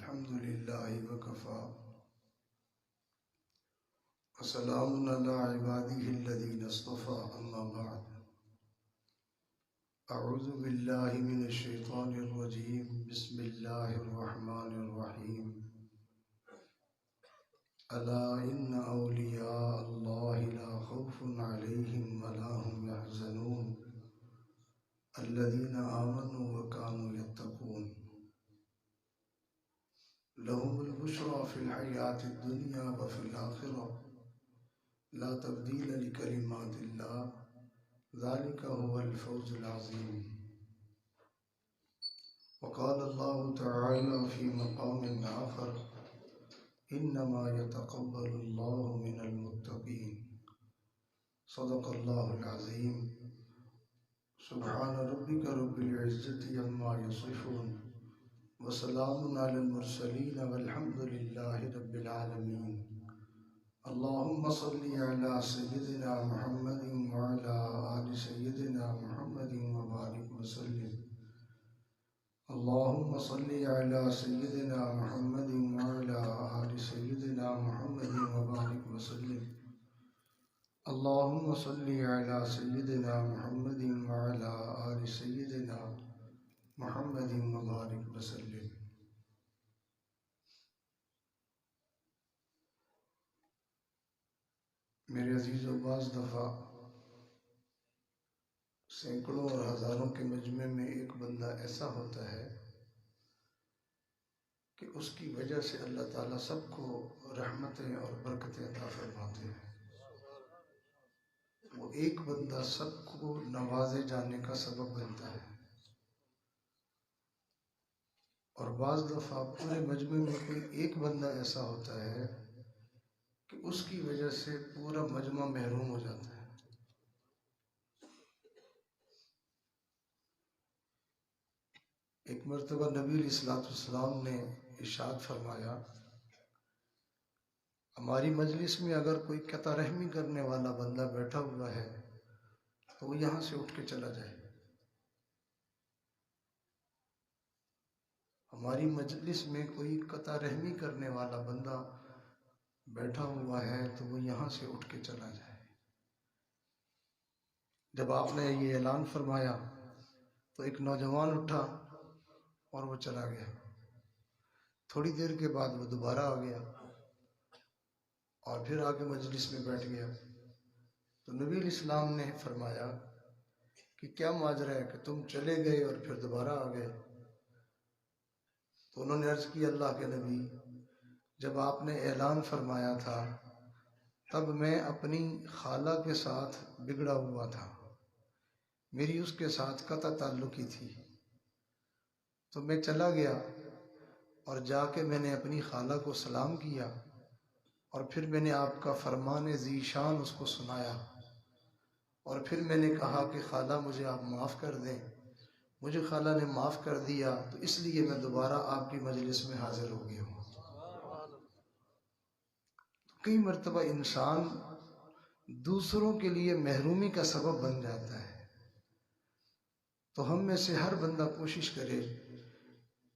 الحمد لله وكفى وسلام على عباده الذين اصطفى أما بعد أعوذ بالله من الشيطان الرجيم بسم الله الرحمن الرحيم ألا إن أولياء الله لا خوف عليهم ولا هم يحزنون الذين آمنوا وكانوا يتقون لهم البشرى في الحياة الدنيا وفي الآخرة لا تبديل لكلمات الله ذلك هو الفوز العظيم. وقال الله تعالى في مقام آخر إنما يتقبل الله من المتقين. صدق الله العظيم. سبحان ربك رب العزة عما يصفون وسلام على المرسلين والحمد لله رب العالمين. اللهم صل على سيدنا محمد وعلى آل سيدنا محمد وبارك وسلم. اللهم صل على سيدنا محمد وعلى آل سيدنا محمد وبارك وسلم. اللهم صل على سيدنا محمد وعلى آل سيدنا محمد وبارك وسلم. میرے عزیزو، بعض دفعہ سینکڑوں اور ہزاروں کے مجمع میں ایک بندہ ایسا ہوتا ہے کہ اس کی وجہ سے اللہ تعالیٰ سب کو رحمتیں اور برکتیں عطا فرماتے ہیں. وہ ایک بندہ سب کو نوازے جانے کا سبب بنتا ہے. اور بعض دفعہ پورے مجمع میں کوئی ایک بندہ ایسا ہوتا ہے کہ اس کی وجہ سے پورا مجمع محروم ہو جاتا ہے. ایک مرتبہ نبی علیہ السلام نے ارشاد فرمایا، ہماری مجلس میں اگر کوئی قطع رحمی کرنے والا بندہ بیٹھا ہوا ہے تو وہ یہاں سے اٹھ کے چلا جائے. ہماری مجلس میں کوئی قطع رحمی کرنے والا بندہ بیٹھا ہوا ہے تو وہ یہاں سے اٹھ کے چلا جائے. جب آپ نے یہ اعلان فرمایا تو ایک نوجوان اٹھا اور وہ چلا گیا. تھوڑی دیر کے بعد وہ دوبارہ آ گیا اور پھر آ کے مجلس میں بیٹھ گیا. تو نبی علیہ السلام نے فرمایا کہ کیا ماجرا ہے کہ تم چلے گئے اور پھر دوبارہ آ گئے؟ تو انہوں نے عرض کی، اللہ کے نبی، جب آپ نے اعلان فرمایا تھا تب میں اپنی خالہ کے ساتھ بگڑا ہوا تھا، میری اس کے ساتھ قطع تعلقی تھی، تو میں چلا گیا اور جا کے میں نے اپنی خالہ کو سلام کیا اور پھر میں نے آپ کا فرمان ذی شان اس کو سنایا اور پھر میں نے کہا کہ خالہ مجھے آپ معاف کر دیں. مجھے خالہ نے معاف کر دیا تو اس لیے میں دوبارہ آپ کی مجلس میں حاضر ہو گیا ہوں. کئی مرتبہ انسان دوسروں کے لیے محرومی کا سبب بن جاتا ہے. تو ہم میں سے ہر بندہ کوشش کرے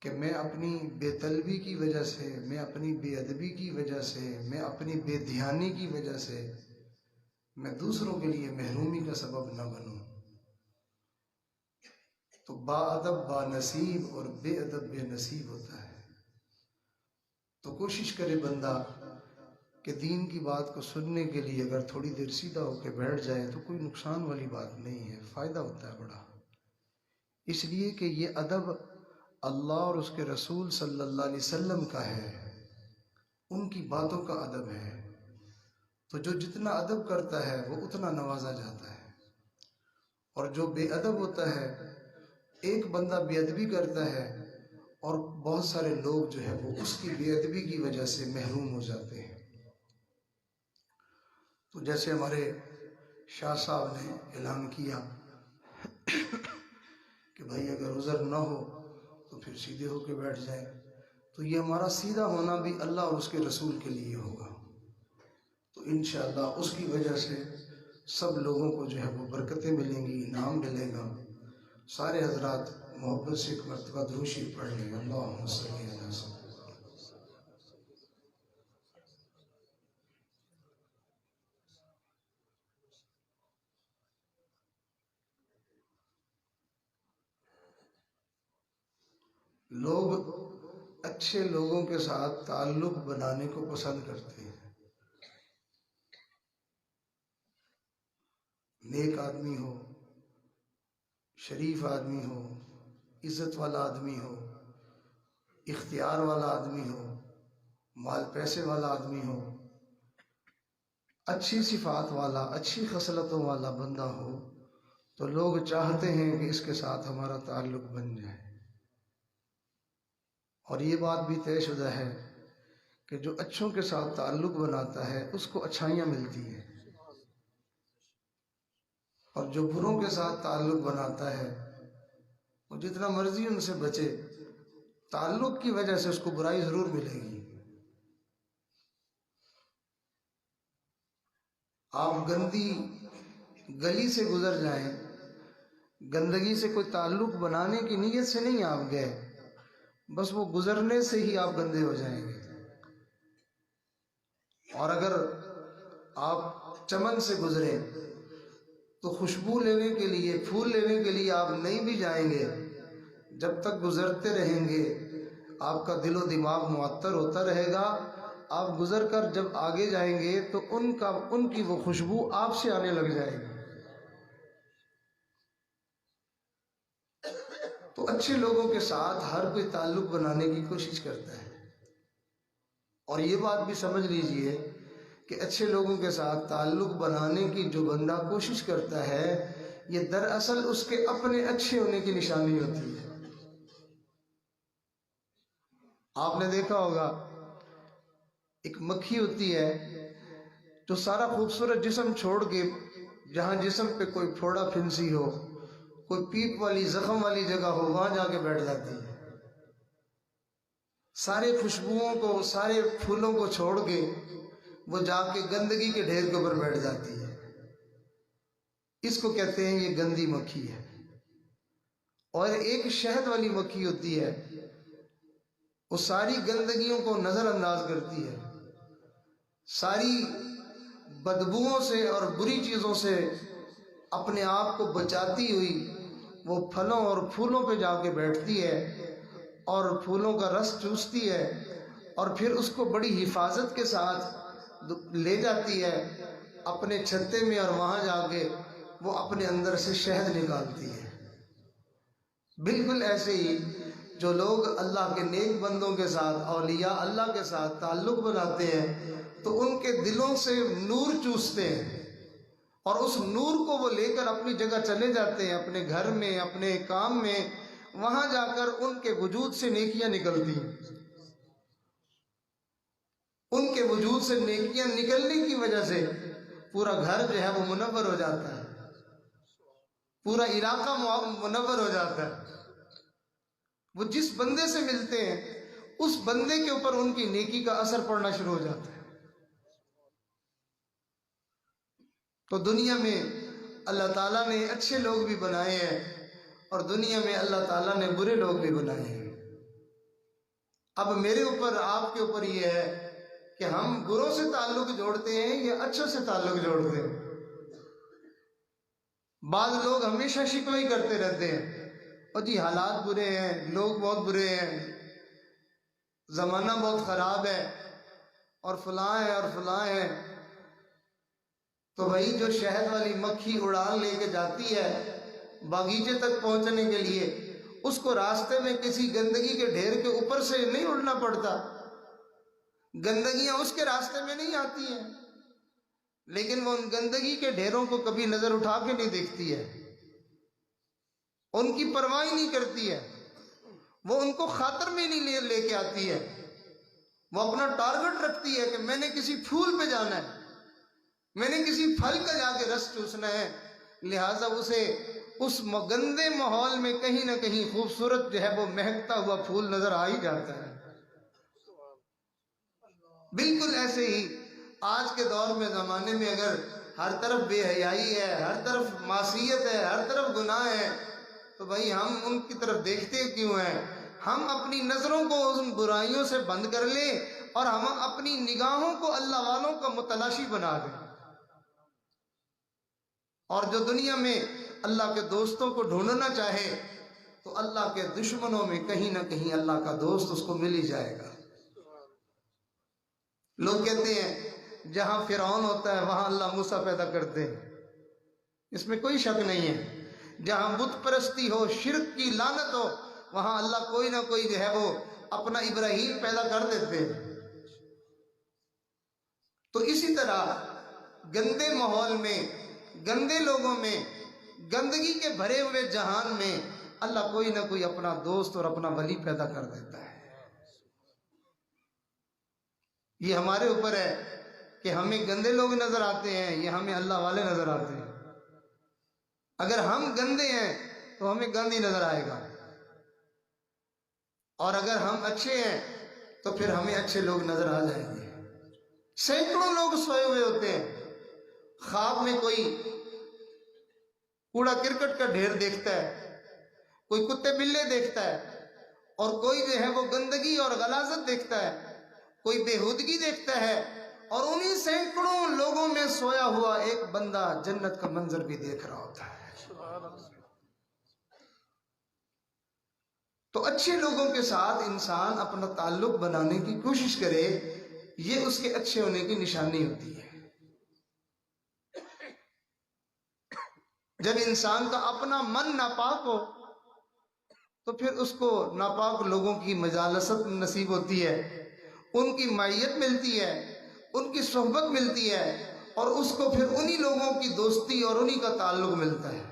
کہ میں اپنی بے طلبی کی وجہ سے، میں اپنی بے ادبی کی وجہ سے، میں اپنی بے دھیانی کی وجہ سے میں دوسروں کے لیے محرومی کا سبب نہ بنوں. تو با ادب با نصیب اور بے ادب بے نصیب ہوتا ہے. تو کوشش کرے بندہ کہ دین کی بات کو سننے کے لیے اگر تھوڑی دیر سیدھا ہو کے بیٹھ جائے تو کوئی نقصان والی بات نہیں ہے، فائدہ ہوتا ہے بڑا. اس لیے کہ یہ ادب اللہ اور اس کے رسول صلی اللہ علیہ وسلم کا ہے، ان کی باتوں کا ادب ہے. تو جو جتنا ادب کرتا ہے وہ اتنا نوازا جاتا ہے، اور جو بے ادب ہوتا ہے، ایک بندہ بے ادبی کرتا ہے اور بہت سارے لوگ جو ہے وہ اس کی بے ادبی کی وجہ سے محروم ہو جاتے ہیں. تو جیسے ہمارے شاہ صاحب نے اعلان کیا کہ بھائی اگر عذر نہ ہو تو پھر سیدھے ہو کے بیٹھ جائیں، تو یہ ہمارا سیدھا ہونا بھی اللہ اور اس کے رسول کے لیے ہوگا. تو انشاءاللہ اس کی وجہ سے سب لوگوں کو جو ہے وہ برکتیں ملیں گی، انعام ملے گا. سارے حضرات محبت سے ایک مرتبہ درود شریف پڑھ لیں. اللہم صلی علی سیدنا لوگ اچھے لوگوں کے ساتھ تعلق بنانے کو پسند کرتے ہیں. نیک آدمی ہو، شریف آدمی ہو، عزت والا آدمی ہو، اختیار والا آدمی ہو، مال پیسے والا آدمی ہو، اچھی صفات والا، اچھی خصلتوں والا بندہ ہو، تو لوگ چاہتے ہیں کہ اس کے ساتھ ہمارا تعلق بن جائے. اور یہ بات بھی طے شدہ ہے کہ جو اچھوں کے ساتھ تعلق بناتا ہے اس کو اچھائیاں ملتی ہیں، اور جو بروں کے ساتھ تعلق بناتا ہے وہ جتنا مرضی ان سے بچے، تعلق کی وجہ سے اس کو برائی ضرور ملے گی. آپ گندی گلی سے گزر جائیں، گندگی سے کوئی تعلق بنانے کی نیت سے نہیں آپ گئے، بس وہ گزرنے سے ہی آپ گندے ہو جائیں گے. اور اگر آپ چمن سے گزریں تو خوشبو لینے کے لیے، پھول لینے کے لیے آپ نہیں بھی جائیں گے، جب تک گزرتے رہیں گے آپ کا دل و دماغ معطر ہوتا رہے گا. آپ گزر کر جب آگے جائیں گے تو ان کی وہ خوشبو آپ سے آنے لگ جائے گی. تو اچھے لوگوں کے ساتھ ہر کوئی تعلق بنانے کی کوشش کرتا ہے. اور یہ بات بھی سمجھ لیجئے کہ اچھے لوگوں کے ساتھ تعلق بنانے کی جو بندہ کوشش کرتا ہے، یہ دراصل اس کے اپنے اچھے ہونے کی نشانی ہوتی ہے. آپ نے دیکھا ہوگا ایک مکھی ہوتی ہے جو سارا خوبصورت جسم چھوڑ کے جہاں جسم پہ کوئی پھوڑا پھنسی ہو، کوئی پیپ والی زخم والی جگہ ہو، وہاں جا کے بیٹھ جاتی ہے. سارے خوشبوؤں کو، سارے پھولوں کو چھوڑ کے وہ جا کے گندگی کے ڈھیر کے اوپر بیٹھ جاتی ہے. اس کو کہتے ہیں یہ گندی مکھی ہے. اور ایک شہد والی مکھی ہوتی ہے، وہ ساری گندگیوں کو نظر انداز کرتی ہے، ساری بدبوؤں سے اور بری چیزوں سے اپنے آپ کو بچاتی ہوئی وہ پھلوں اور پھولوں پہ جا کے بیٹھتی ہے اور پھولوں کا رس چوستی ہے، اور پھر اس کو بڑی حفاظت کے ساتھ لے جاتی ہے اپنے چھتے میں، اور وہاں جا کے وہ اپنے اندر سے شہد نکالتی ہے. بالکل ایسے ہی جو لوگ اللہ کے نیک بندوں کے ساتھ، اولیاء اللہ کے ساتھ تعلق بناتے ہیں تو ان کے دلوں سے نور چوستے ہیں، اور اس نور کو وہ لے کر اپنی جگہ چلے جاتے ہیں، اپنے گھر میں، اپنے کام میں. وہاں جا کر ان کے وجود سے نیکیاں نکلتی ہیں. ان کے وجود سے نیکیاں نکلنے کی وجہ سے پورا گھر جو ہے وہ منور ہو جاتا ہے، پورا علاقہ منور ہو جاتا ہے. وہ جس بندے سے ملتے ہیں اس بندے کے اوپر ان کی نیکی کا اثر پڑنا شروع ہو جاتا ہے. تو دنیا میں اللہ تعالیٰ نے اچھے لوگ بھی بنائے ہیں اور دنیا میں اللہ تعالیٰ نے برے لوگ بھی بنائے ہیں. اب میرے اوپر، آپ کے اوپر یہ ہے کہ ہم بروں سے تعلق جوڑتے ہیں یا اچھوں سے تعلق جوڑتے ہیں. بعض لوگ ہمیشہ شکوے کرتے رہتے ہیں، اور جی حالات برے ہیں، لوگ بہت برے ہیں، زمانہ بہت خراب ہے، اور فلاں ہے اور فلاں ہے. تو بھائی جو شہد والی مکھی اڑان لے کے جاتی ہے باغیچے تک پہنچنے کے لیے، اس کو راستے میں کسی گندگی کے ڈھیر کے اوپر سے نہیں اڑنا پڑتا، گندگیاں اس کے راستے میں نہیں آتی ہیں، لیکن وہ ان گندگی کے ڈھیروں کو کبھی نظر اٹھا کے نہیں دیکھتی ہے، ان کی پرواہ نہیں کرتی ہے، وہ ان کو خاطر میں نہیں لے کے آتی ہے. وہ اپنا ٹارگٹ رکھتی ہے کہ میں نے کسی پھول پہ جانا ہے، میں نے کسی پھل کا جا کے رس چوسنا ہے، لہٰذا اسے اس گندے ماحول میں کہیں نہ کہیں خوبصورت جو ہے وہ مہکتا ہوا پھول نظر آ ہی جاتا ہے. بالکل ایسے ہی آج کے دور میں، زمانے میں، اگر ہر طرف بے حیائی ہے، ہر طرف معصیت ہے، ہر طرف گناہ ہے، تو بھائی ہم ان کی طرف دیکھتے کیوں ہیں؟ ہم اپنی نظروں کو ان برائیوں سے بند کر لیں اور ہم اپنی نگاہوں کو اللہ والوں کا متلاشی بنا دیں. اور جو دنیا میں اللہ کے دوستوں کو ڈھونڈنا چاہے تو اللہ کے دشمنوں میں کہیں نہ کہیں اللہ کا دوست اس کو مل ہی جائے گا۔ لوگ کہتے ہیں جہاں فرعون ہوتا ہے وہاں اللہ موسیٰ پیدا کرتے ہیں، اس میں کوئی شک نہیں ہے۔ جہاں بت پرستی ہو، شرک کی لعنت ہو، وہاں اللہ کوئی نہ کوئی جو ہے وہ اپنا ابراہیم پیدا کر دیتے ہیں۔ تو اسی طرح گندے ماحول میں، گندے لوگوں میں، گندگی کے بھرے ہوئے جہان میں اللہ کوئی نہ کوئی اپنا دوست اور اپنا ولی پیدا کر دیتا ہے۔ یہ ہمارے اوپر ہے کہ ہمیں گندے لوگ نظر آتے ہیں یا ہمیں اللہ والے نظر آتے ہیں۔ اگر ہم گندے ہیں تو ہمیں گندی نظر آئے گا، اور اگر ہم اچھے ہیں تو پھر ہمیں اچھے لوگ نظر آ جائیں گے۔ سینکڑوں لوگ سوئے ہوئے ہوتے ہیں، خواب میں کوئی کوڑا کرکٹ کا ڈھیر دیکھتا ہے، کوئی کتے بلے دیکھتا ہے، اور کوئی جو ہے وہ گندگی اور غلاظت دیکھتا ہے، کوئی بےہودگی دیکھتا ہے، اور انہی سینکڑوں لوگوں میں سویا ہوا ایک بندہ جنت کا منظر بھی دیکھ رہا ہوتا ہے۔ تو اچھے لوگوں کے ساتھ انسان اپنا تعلق بنانے کی کوشش کرے، یہ اس کے اچھے ہونے کی نشانی ہوتی ہے۔ جب انسان کا اپنا من ناپاک ہو تو پھر اس کو ناپاک لوگوں کی مجالست نصیب ہوتی ہے، ان کی معیت ملتی ہے، ان کی صحبت ملتی ہے، اور اس کو پھر انہی لوگوں کی دوستی اور انہی کا تعلق ملتا ہے۔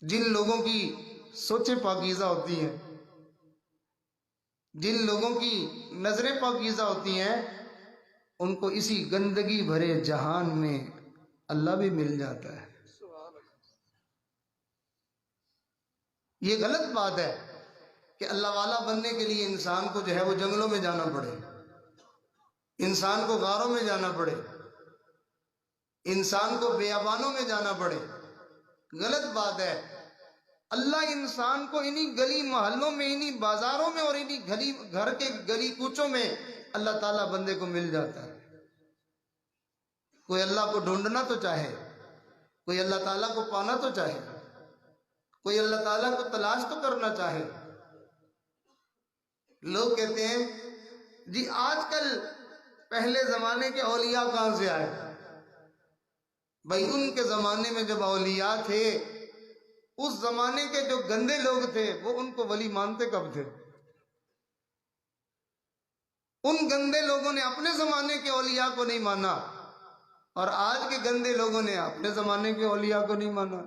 جن لوگوں کی سوچیں پاکیزہ ہوتی ہیں، جن لوگوں کی نظریں پاکیزہ ہوتی ہیں، ان کو اسی گندگی بھرے جہان میں اللہ بھی مل جاتا ہے۔ یہ غلط بات ہے کہ اللہ والا بننے کے لیے انسان کو جو ہے وہ جنگلوں میں جانا پڑے، انسان کو غاروں میں جانا پڑے، انسان کو بیابانوں میں جانا پڑے۔ غلط بات ہے۔ اللہ انسان کو انہی گلی محلوں میں، انہی بازاروں میں اور انہی گھر کے گلی کوچوں میں اللہ تعالیٰ بندے کو مل جاتا ہے۔ کوئی اللہ کو ڈھونڈنا تو چاہے، کوئی اللہ تعالیٰ کو پانا تو چاہے، کوئی اللہ تعالیٰ کو تلاش تو کرنا چاہے۔ لوگ کہتے ہیں جی آج کل پہلے زمانے کے اولیاء کہاں سے آئے؟ بھائی ان کے زمانے میں جب اولیاء تھے، اس زمانے کے جو گندے لوگ تھے وہ ان کو ولی مانتے کب تھے؟ ان گندے لوگوں نے اپنے زمانے کے اولیاء کو نہیں مانا، اور آج کے گندے لوگوں نے اپنے زمانے کے اولیاء کو نہیں مانا۔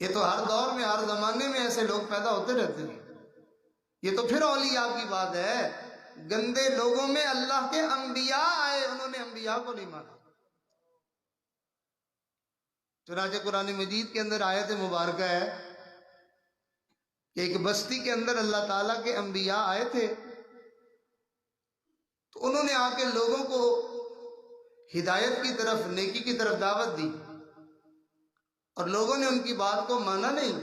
یہ تو ہر دور میں، ہر زمانے میں ایسے لوگ پیدا ہوتے رہتے ہیں۔ یہ تو پھر اولیاء کی بات ہے۔ گندے لوگوں میں اللہ کے انبیاء آئے، انہوں نے انبیاء کو نہیں مانا۔ چنانچہ قرآن مجید کے اندر آیت مبارکہ ہے کہ ایک بستی کے اندر اللہ تعالیٰ کے انبیاء آئے تھے، تو انہوں نے آ کے لوگوں کو ہدایت کی طرف، نیکی کی طرف دعوت دی، اور لوگوں نے ان کی بات کو مانا نہیں۔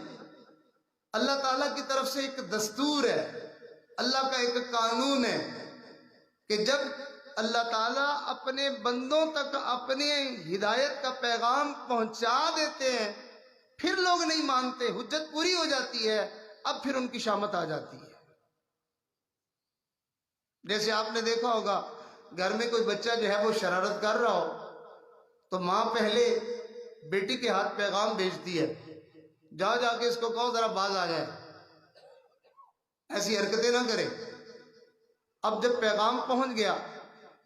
اللہ تعالیٰ کی طرف سے ایک دستور ہے، اللہ کا ایک قانون ہے کہ جب اللہ تعالیٰ اپنے بندوں تک اپنے ہدایت کا پیغام پہنچا دیتے ہیں، پھر لوگ نہیں مانتے، حجت پوری ہو جاتی ہے، اب پھر ان کی شامت آ جاتی ہے۔ جیسے آپ نے دیکھا ہوگا گھر میں کوئی بچہ جو ہے وہ شرارت کر رہا ہو تو ماں پہلے بیٹی کے ہاتھ پیغام بھیجتی ہے، جا کے اس کو کہو ذرا باز آ جائے، ایسی حرکتیں نہ کرے۔ اب جب پیغام پہنچ گیا،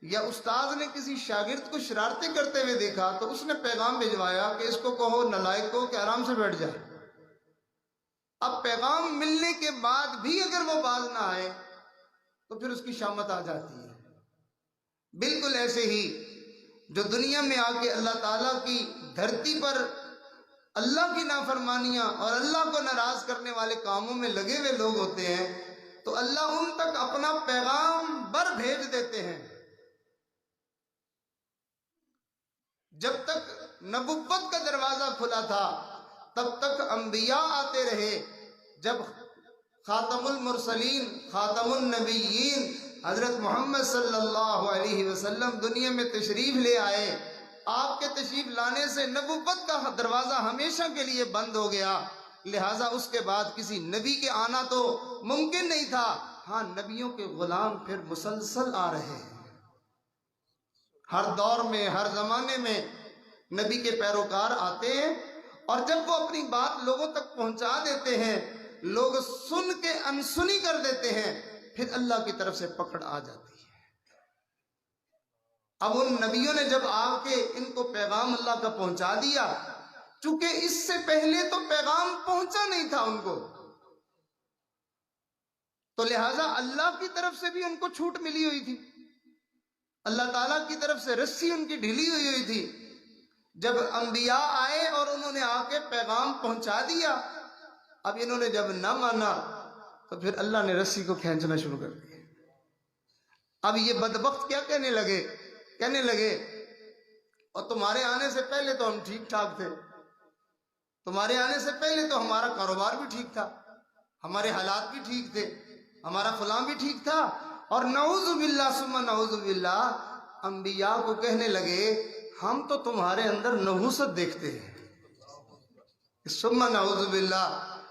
یا استاذ نے کسی شاگرد کو شرارتیں کرتے ہوئے دیکھا تو اس نے پیغام بھجوایا کہ اس کو کہو نالائق کو کہ آرام سے بیٹھ جائے۔ اب پیغام ملنے کے بعد بھی اگر وہ باز نہ آئے تو پھر اس کی شامت آ جاتی ہے۔ بالکل ایسے ہی جو دنیا میں آ کے اللہ تعالیٰ کی دھرتی پر اللہ کی نافرمانیاں اور اللہ کو ناراض کرنے والے کاموں میں لگے ہوئے لوگ ہوتے ہیں، تو اللہ ان تک اپنا پیغام بر بھیج دیتے ہیں۔ جب تک نبوت کا دروازہ کھلا تھا تب تک انبیاء آتے رہے۔ جب خاتم المرسلین، خاتم النبیین حضرت محمد صلی اللہ علیہ وسلم دنیا میں تشریف لے آئے، آپ کے تشریف لانے سے نبوت کا دروازہ ہمیشہ کے لیے بند ہو گیا، لہٰذا اس کے بعد کسی نبی کے آنا تو ممکن نہیں تھا۔ ہاں نبیوں کے غلام پھر مسلسل آ رہے ہیں، ہر دور میں ہر زمانے میں نبی کے پیروکار آتے ہیں، اور جب وہ اپنی بات لوگوں تک پہنچا دیتے ہیں، لوگ سن کے انسنی کر دیتے ہیں، پھر اللہ کی طرف سے پکڑ آ جاتی ہے۔ اب ان نبیوں نے جب آ کے ان کو پیغام اللہ کا پہنچا دیا، چونکہ اس سے پہلے تو پیغام پہنچا نہیں تھا ان کو، تو لہٰذا اللہ کی طرف سے بھی ان کو چھوٹ ملی ہوئی تھی، اللہ تعالیٰ کی طرف سے رسی ان کی ڈھیلی ہوئی تھی۔ جب انبیاء آئے اور انہوں نے آ کے پیغام پہنچا دیا، اب انہوں نے جب نہ مانا تو پھر اللہ نے رسی کو کھینچنا شروع کر دیا۔ اب یہ بدبخت کیا کہنے لگے اور تمہارے آنے سے پہلے تو ہم ٹھیک ٹھاک تھے، تمہارے آنے سے پہلے تو ہمارا کاروبار بھی ٹھیک تھا، ہمارے حالات بھی ٹھیک تھے، ہمارا فلاں بھی ٹھیک تھا۔ اور نعوذ باللہ ثم نعوذ باللہ انبیاء کو کہنے لگے ہم تو تمہارے اندر نحوست دیکھتے ہیں، ثم نعوذ باللہ،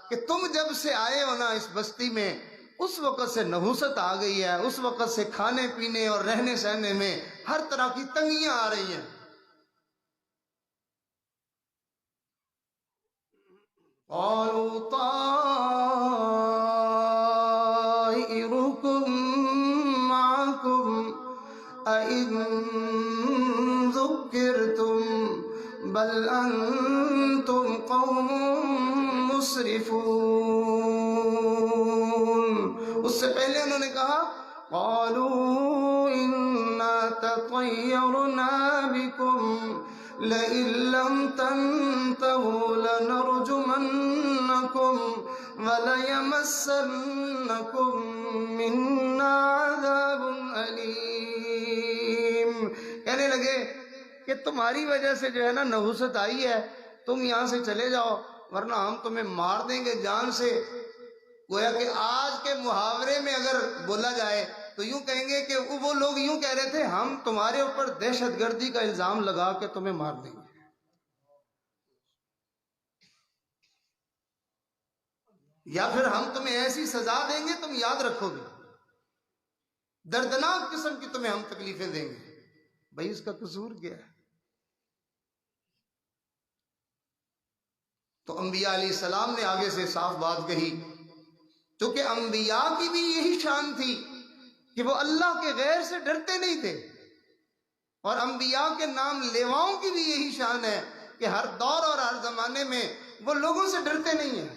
کہ تم جب سے آئے ہو نا اس بستی میں، اس وقت سے نحوست آ گئی ہے، اس وقت سے کھانے پینے اور رہنے سہنے میں ہر طرح کی تنگیاں آ رہی ہیں۔ قالوا طائركم معكم أئن ذكرتم بل أنتم قوم مسرفون۔ اس سے پہلے انہوں نے کہا قالوا إنا تطيرنا بكم لئن لم تنتهوا لنرجمنكم وليمسنكم منا عذاب أليم۔ کہنے لگے کہ تمہاری وجہ سے جو ہے نا نحوست آئی ہے، تم یہاں سے چلے جاؤ ورنہ ہم تمہیں مار دیں گے جان سے۔ گویا کہ آج کے محاورے میں اگر بولا جائے تو یوں کہیں گے کہ وہ لوگ یوں کہہ رہے تھے ہم تمہارے اوپر دہشت گردی کا الزام لگا کے تمہیں مار دیں گے، یا پھر ہم تمہیں ایسی سزا دیں گے تم یاد رکھو گے، دردناک قسم کی تمہیں ہم تکلیفیں دیں گے۔ بھائی اس کا قصور کیا ہے؟ تو انبیاء علیہ السلام نے آگے سے صاف بات کہی، چونکہ انبیاء کی بھی یہی شان تھی کہ وہ اللہ کے غیر سے ڈرتے نہیں تھے، اور انبیاء کے نام لیواؤں کی بھی یہی شان ہے کہ ہر دور اور ہر زمانے میں وہ لوگوں سے ڈرتے نہیں ہیں،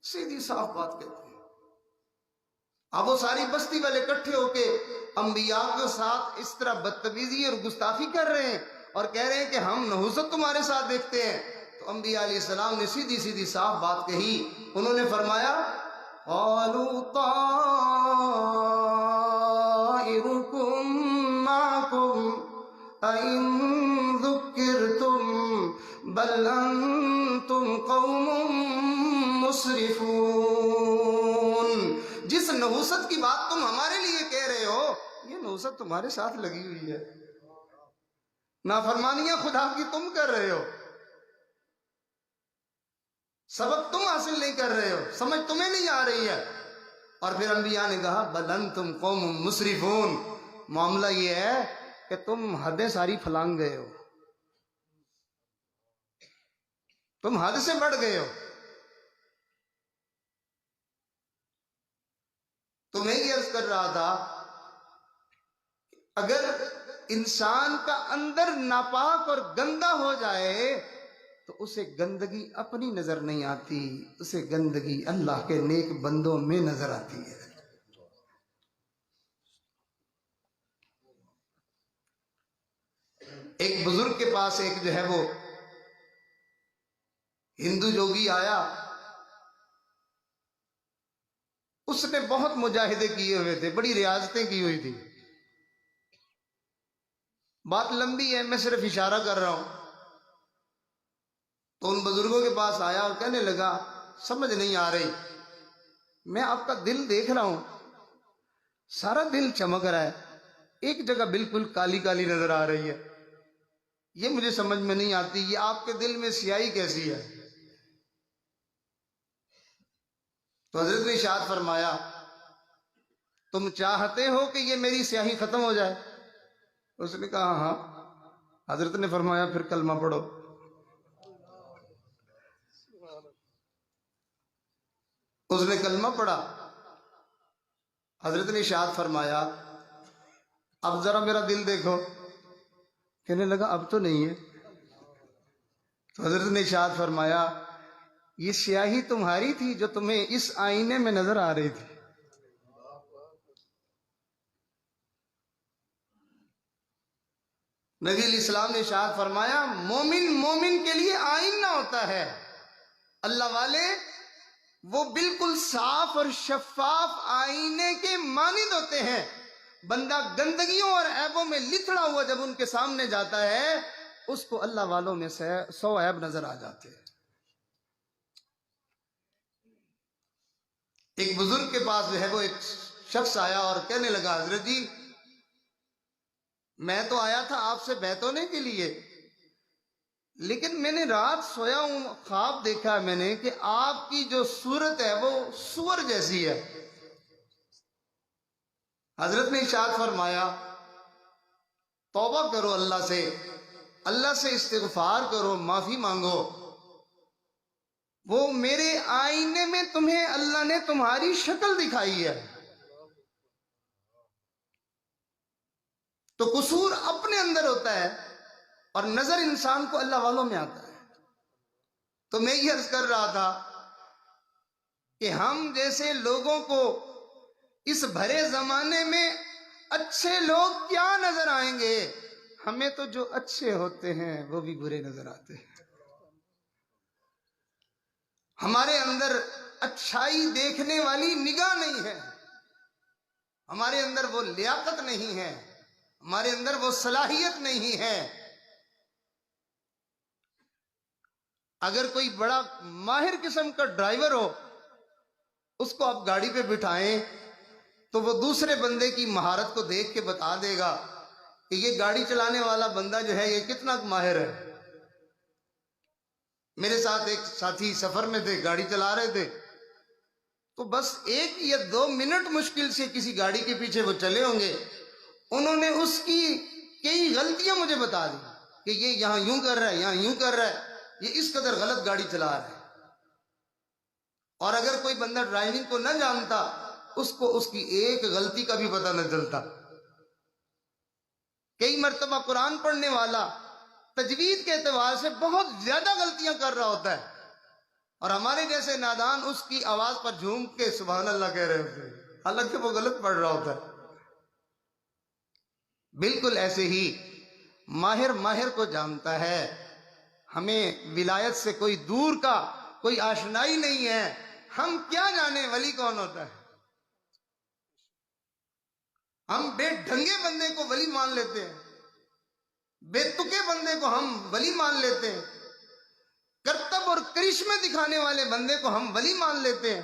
سیدھی صاف بات کہتے ہیں۔ اب وہ ساری بستی والے اکٹھے ہو کے انبیاء کے ساتھ اس طرح بدتمیزی اور گستاخی کر رہے ہیں اور کہہ رہے ہیں کہ ہم نحوست تمہارے ساتھ دیکھتے ہیں۔ تو انبیاء علیہ السلام نے سیدھی صاف بات کہی، انہوں نے فرمایا قالوا طائركم معكم أئن ذكرتم بل أنتم قوم مسرفون۔ جس نحوست کی بات تم ہمارے لیے کہہ رہے ہو، یہ نحوست تمہارے ساتھ لگی ہوئی ہے، نافرمانیاں خدا کی تم کر رہے ہو، سبق تم حاصل نہیں کر رہے ہو، سمجھ تمہیں نہیں آ رہی ہے۔ اور پھر انبیاء نے کہا بل انتم قوم مسرفون، معاملہ یہ ہے کہ تم حدیں ساری پھلانگ گئے ہو، تم حد سے بڑھ گئے ہو۔ تو میں یہ عرض کر رہا تھا اگر انسان کا اندر ناپاک اور گندا ہو جائے تو اسے گندگی اپنی نظر نہیں آتی، اسے گندگی اللہ کے نیک بندوں میں نظر آتی ہے۔ ایک بزرگ کے پاس ایک جو ہے وہ ہندو جوگی آیا، اس نے بہت مجاہدے کیے ہوئے تھے، بڑی ریاضتیں کی ہوئی تھی۔ بات لمبی ہے، میں صرف اشارہ کر رہا ہوں۔ تو ان بزرگوں کے پاس آیا اور کہنے لگا سمجھ نہیں آ رہی، میں آپ کا دل دیکھ رہا ہوں، سارا دل چمک رہا ہے، ایک جگہ بالکل کالی کالی نظر آ رہی ہے، یہ مجھے سمجھ میں نہیں آتی، یہ آپ کے دل میں سیاہی کیسی ہے؟ تو حضرت نے ارشاد فرمایا تم چاہتے ہو کہ یہ میری سیاہی ختم ہو جائے؟ اس نے کہا ہاں۔ حضرت نے فرمایا پھر کلمہ پڑھو۔ اس نے کلمہ پڑھا۔ حضرت نے ارشاد فرمایا اب ذرا میرا دل دیکھو۔ کہنے لگا اب تو نہیں ہے۔ تو حضرت نے ارشاد فرمایا یہ سیاہی تمہاری تھی جو تمہیں اس آئینے میں نظر آ رہی تھی۔ نبی علیہ السلام نے ارشاد فرمایا مومن کے لیے آئینہ ہوتا ہے، اللہ والے وہ بالکل صاف اور شفاف آئینے کے مانند ہوتے ہیں۔ بندہ گندگیوں اور عیبوں میں لتڑا ہوا جب ان کے سامنے جاتا ہے اس کو اللہ والوں میں سے 100 عیب نظر آ جاتے ہیں۔ ایک بزرگ کے پاس جو ہے وہ ایک شخص آیا اور کہنے لگا حضرت جی میں تو آیا تھا آپ سے بیعت ہونے کے لیے، لیکن میں نے رات سویا ہوں، خواب دیکھا ہے میں نے کہ آپ کی جو صورت ہے وہ سور جیسی ہے۔ حضرت نے ارشاد فرمایا توبہ کرو اللہ سے استغفار کرو، معافی مانگو۔ وہ میرے آئینے میں تمہیں اللہ نے تمہاری شکل دکھائی ہے۔ تو قصور اپنے اندر ہوتا ہے اور نظر انسان کو اللہ والوں میں آتا ہے۔ تو میں یہ عرض کر رہا تھا کہ ہم جیسے لوگوں کو اس بھرے زمانے میں اچھے لوگ کیا نظر آئیں گے، ہمیں تو جو اچھے ہوتے ہیں وہ بھی برے نظر آتے ہیں۔ ہمارے اندر اچھائی دیکھنے والی نگاہ نہیں ہے، ہمارے اندر وہ لیاقت نہیں ہے، ہمارے اندر وہ صلاحیت نہیں ہے۔ اگر کوئی بڑا ماہر قسم کا ڈرائیور ہو، اس کو آپ گاڑی پہ بٹھائیں تو وہ دوسرے بندے کی مہارت کو دیکھ کے بتا دے گا کہ یہ گاڑی چلانے والا بندہ جو ہے یہ کتنا ماہر ہے۔ میرے ساتھ ایک ساتھی سفر میں تھے، گاڑی چلا رہے تھے، تو بس 1 یا 2 منٹ مشکل سے کسی گاڑی کے پیچھے وہ چلے ہوں گے، انہوں نے اس کی کئی غلطیاں مجھے بتا دی کہ یہ یہاں یوں کر رہا ہے، یہاں یوں کر رہا ہے، یہ اس قدر غلط گاڑی چلا رہا ہے۔ اور اگر کوئی بندہ ڈرائیونگ کو نہ جانتا اس کو اس کی ایک غلطی کا بھی پتہ نہ چلتا۔ کئی مرتبہ قرآن پڑھنے والا تجوید کے اعتبار سے بہت زیادہ غلطیاں کر رہا ہوتا ہے اور ہمارے جیسے نادان اس کی آواز پر جھوم کے سبحان اللہ کہہ رہے ہوتے ہیں، حالانکہ وہ غلط پڑھ رہا ہوتا ہے۔ بالکل ایسے ہی ماہر کو جانتا ہے، ہمیں ولایت سے کوئی دور کا کوئی آشنائی نہیں ہے، ہم کیا جانے ولی کون ہوتا ہے۔ ہم بے ڈھنگے بندے کو ولی مان لیتے ہیں، بے تکے بندے کو ہم ولی مان لیتے ہیں، کرتب اور کرشمے دکھانے والے بندے کو ہم ولی مان لیتے ہیں۔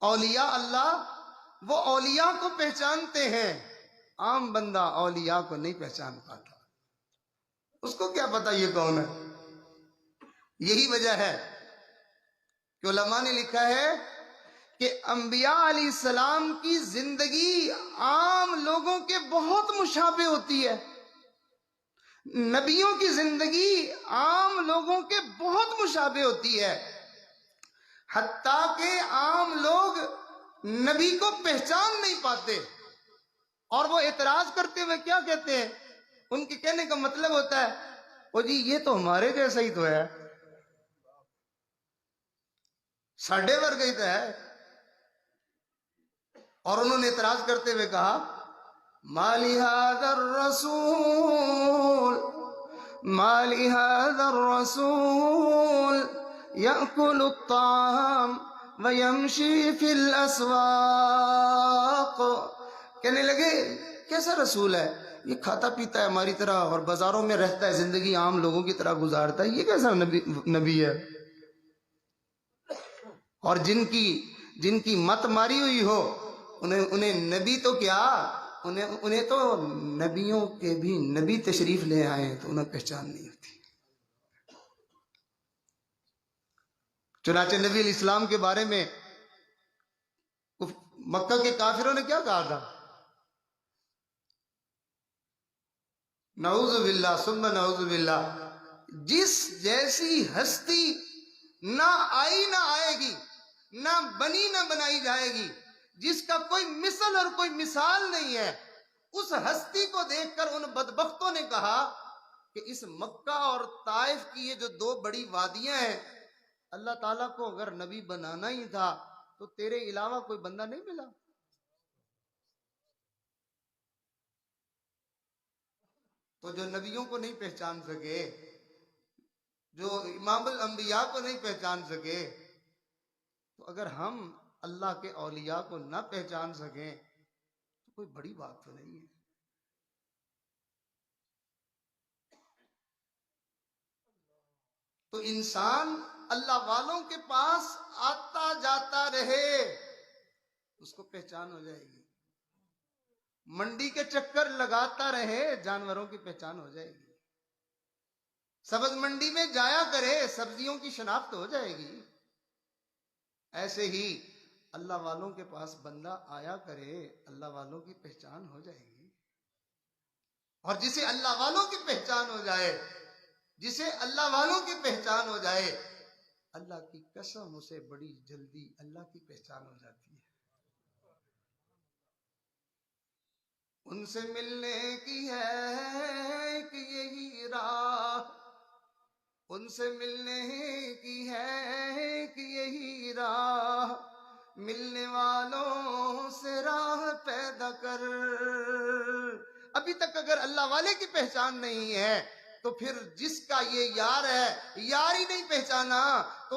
اولیاء اللہ وہ اولیاء کو پہچانتے ہیں، عام بندہ اولیاء کو نہیں پہچان پاتا، اس کو کیا پتا یہ کون ہے۔ یہی وجہ ہے کہ علماء نے لکھا ہے کہ انبیاء علیہ السلام کی زندگی عام لوگوں کے بہت مشابہ ہوتی ہے، نبیوں کی زندگی عام لوگوں کے بہت مشابہ ہوتی ہے، حتیٰ کہ عام لوگ نبی کو پہچان نہیں پاتے اور وہ اعتراض کرتے ہوئے کیا کہتے ہیں، ان کے کہنے کا مطلب ہوتا ہے او جی یہ تو ہمارے جیسا ہی تو ہے، ساڈے ورگا ہی تو ہے۔ اور انہوں نے اعتراض کرتے ہوئے کہا ما لهذا الرسول يأكل الطعام ويمشي في الأسواق، کہنے لگے کیسا رسول ہے، یہ کھاتا پیتا ہے ہماری طرح اور بازاروں میں رہتا ہے، زندگی عام لوگوں کی طرح گزارتا ہے، یہ کیسا نبی ہے۔ اور جن کی مت ماری ہوئی ہو انہیں نبی تو کیا انہیں تو نبیوں کے بھی نبی تشریف لے آئے ہیں تو انہیں پہچان نہیں ہوتی. چنانچہ نبی علیہ السلام کے بارے میں مکہ کے کافروں نے کیا کہا تھا؟ نعوذ باللہ ثم نعوذ باللہ، جس جیسی ہستی نہ آئی نہ آئے گی، نہ بنی نہ بنائی جائے گی، جس کا کوئی مثل اور کوئی مثال نہیں ہے، اس ہستی کو دیکھ کر ان بدبختوں نے کہا کہ اس مکہ اور طائف کی یہ جو دو بڑی وادیاں ہیں، اللہ تعالیٰ کو اگر نبی بنانا ہی تھا تو تیرے علاوہ کوئی بندہ نہیں ملا. تو جو نبیوں کو نہیں پہچان سکے، جو امام الانبیاء کو نہیں پہچان سکے، تو اگر ہم اللہ کے اولیاء کو نہ پہچان سکیں تو کوئی بڑی بات تو نہیں ہے. تو انسان اللہ والوں کے پاس آتا جاتا رہے، اس کو پہچان ہو جائے گی. منڈی کے چکر لگاتا رہے، جانوروں کی پہچان ہو جائے گی. سبز منڈی میں جایا کرے، سبزیوں کی شناخت ہو جائے گی. ایسے ہی اللہ والوں کے پاس بندہ آیا کرے، اللہ والوں کی پہچان ہو جائے گی. اور جسے اللہ والوں کی پہچان ہو جائے، جسے اللہ والوں کی پہچان ہو جائے، اللہ کی قسم اسے بڑی جلدی اللہ کی پہچان ہو جاتی ہے. ان سے ملنے کی ہے کہ یہی راہ، ان سے ملنے کی ہے کہ یہی راہ، ملنے والوں سے راہ پیدا کر. ابھی تک اگر اللہ والے کی پہچان نہیں ہے تو پھر جس کا یہ یار ہے، یار ہی نہیں پہچانا تو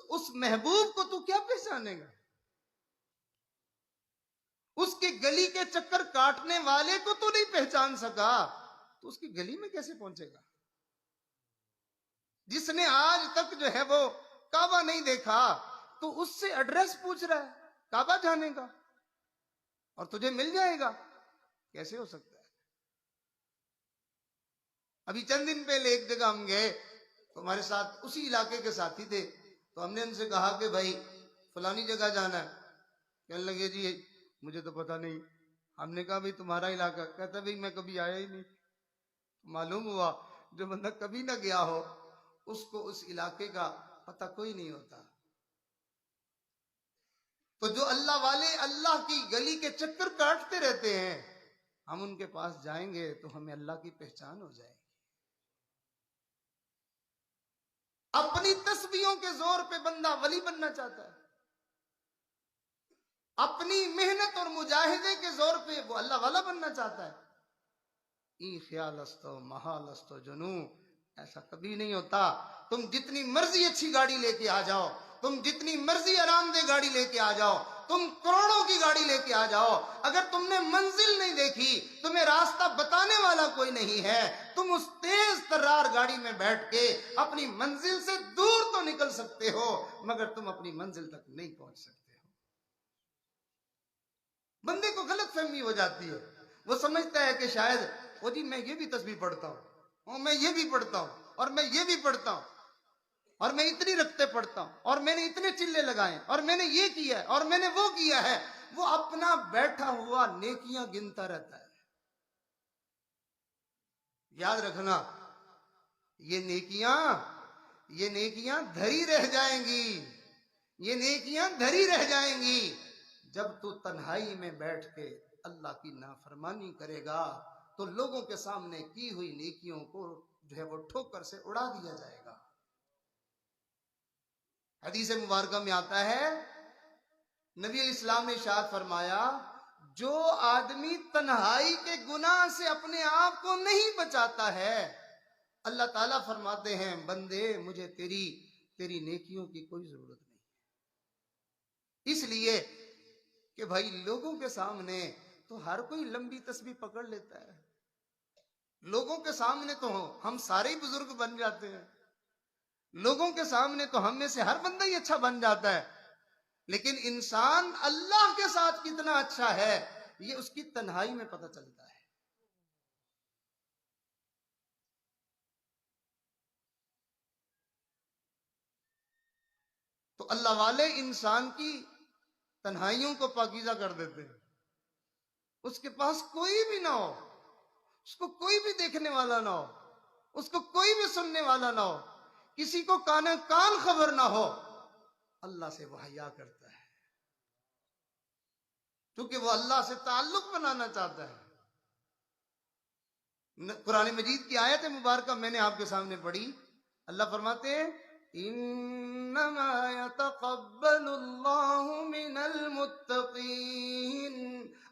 اس محبوب کو تو کیا پہچانے گا؟ اس کی گلی کے چکر کاٹنے والے کو تو نہیں پہچان سکا تو اس کی گلی میں کیسے پہنچے گا؟ جس نے آج تک جو ہے وہ کعبہ نہیں دیکھا تو اس سے ایڈریس پوچھ رہا ہے کعبہ جانے کا، اور تجھے مل جائے گا؟ کیسے ہو سکتا ہے؟ ابھی چند دن پہلے ایک جگہ ہم گئے تو ہمارے ساتھ اسی علاقے کے ساتھی تھے، تو ہم نے ان سے کہا کہ بھائی فلانی جگہ جانا ہے. کہنے لگے جی مجھے تو پتا نہیں. ہم نے کہا بھائی تمہارا علاقہ؟ کہتا بھائی میں کبھی آیا ہی نہیں. معلوم ہوا جو بندہ کبھی نہ گیا ہو اس کو اس علاقے کا پتہ کوئی نہیں ہوتا. تو جو اللہ والے اللہ کی گلی کے چکر کاٹتے رہتے ہیں، ہم ان کے پاس جائیں گے تو ہمیں اللہ کی پہچان ہو جائے گی. اپنی تسبیحوں کے زور پہ بندہ ولی بننا چاہتا ہے، اپنی محنت اور مجاہدے کے زور پہ وہ اللہ والا بننا چاہتا ہے. ای خیال استو محال استو جنو، ایسا کبھی نہیں ہوتا. تم جتنی مرضی اچھی گاڑی لے کے آ جاؤ، تم جتنی مرضی آرام دہ گاڑی لے کے آ جاؤ، تم کروڑوں کی گاڑی لے کے آ جاؤ، اگر تم نے منزل نہیں دیکھی، تمہیں راستہ بتانے والا کوئی نہیں ہے، تم اس تیز ترار گاڑی میں بیٹھ کے اپنی منزل سے دور تو نکل سکتے ہو مگر تم اپنی منزل تک نہیں پہنچ سکتے ہو. بندے کو غلط فہمی ہو جاتی ہے، وہ سمجھتا ہے کہ شاید وہ جی میں یہ بھی تسبیح پڑھتا ہوں، اور میں یہ بھی پڑھتا ہوں، اور میں یہ بھی پڑھتا ہوں، اور میں اتنی رکھتے پڑھتا ہوں، اور میں نے اتنے چلے لگائے، اور میں نے یہ کیا ہے، اور میں نے وہ کیا ہے. وہ اپنا بیٹھا ہوا نیکیاں گنتا رہتا ہے. یاد رکھنا یہ نیکیاں دھری رہ جائیں گی، یہ نیکیاں دھری رہ جائیں گی جب تو تنہائی میں بیٹھ کے اللہ کی نافرمانی کرے گا تو لوگوں کے سامنے کی ہوئی نیکیوں کو جو ہے وہ ٹھوکر سے اڑا دیا جائے گا. حدیث مبارکہ میں آتا ہے، نبی علیہ السلام نے ارشاد فرمایا، جو آدمی تنہائی کے گناہ سے اپنے آپ کو نہیں بچاتا ہے، اللہ تعالیٰ فرماتے ہیں بندے مجھے تیری نیکیوں کی کوئی ضرورت نہیں. اس لیے کہ بھائی لوگوں کے سامنے تو ہر کوئی لمبی تسبیح پکڑ لیتا ہے، لوگوں کے سامنے تو ہم سارے ہی بزرگ بن جاتے ہیں، لوگوں کے سامنے تو ہم میں سے ہر بندہ ہی اچھا بن جاتا ہے، لیکن انسان اللہ کے ساتھ کتنا اچھا ہے یہ اس کی تنہائی میں پتہ چلتا ہے. تو اللہ والے انسان کی تنہائیوں کو پاکیزہ کر دیتے ہیں. اس کے پاس کوئی بھی نہ ہو، اس کو کوئی بھی دیکھنے والا نہ ہو، اس کو کوئی بھی سننے والا نہ ہو، کسی کو کان خبر نہ ہو، اللہ سے وہ حیا کرتا ہے کیونکہ وہ اللہ سے تعلق بنانا چاہتا ہے. قرآن مجید کی آیت مبارکہ میں نے آپ کے سامنے پڑھی. اللہ فرماتے ہیں انما يتقبل اللہ من المتقین.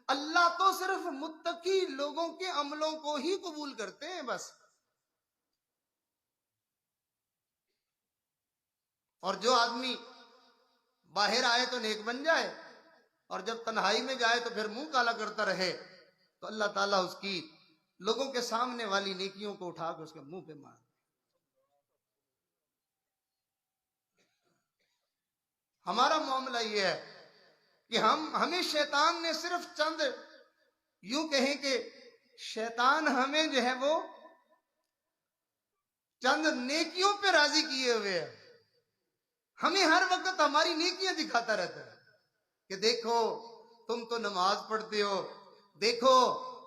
اللہ تو صرف متقی لوگوں کے عملوں کو ہی قبول کرتے ہیں بس. اور جو آدمی باہر آئے تو نیک بن جائے اور جب تنہائی میں جائے تو پھر منہ کالا کرتا رہے، تو اللہ تعالیٰ اس کی لوگوں کے سامنے والی نیکیوں کو اٹھا کے اس کے منہ پہ مار. ہمارا معاملہ یہ ہے کہ ہمیں شیطان نے صرف چند، یوں کہیں کہ شیطان ہمیں جو ہے وہ چند نیکیوں پہ راضی کیے ہوئے ہے. ہمیں ہر وقت ہماری نیکیاں دکھاتا رہتا ہے کہ دیکھو تم تو نماز پڑھتے ہو، دیکھو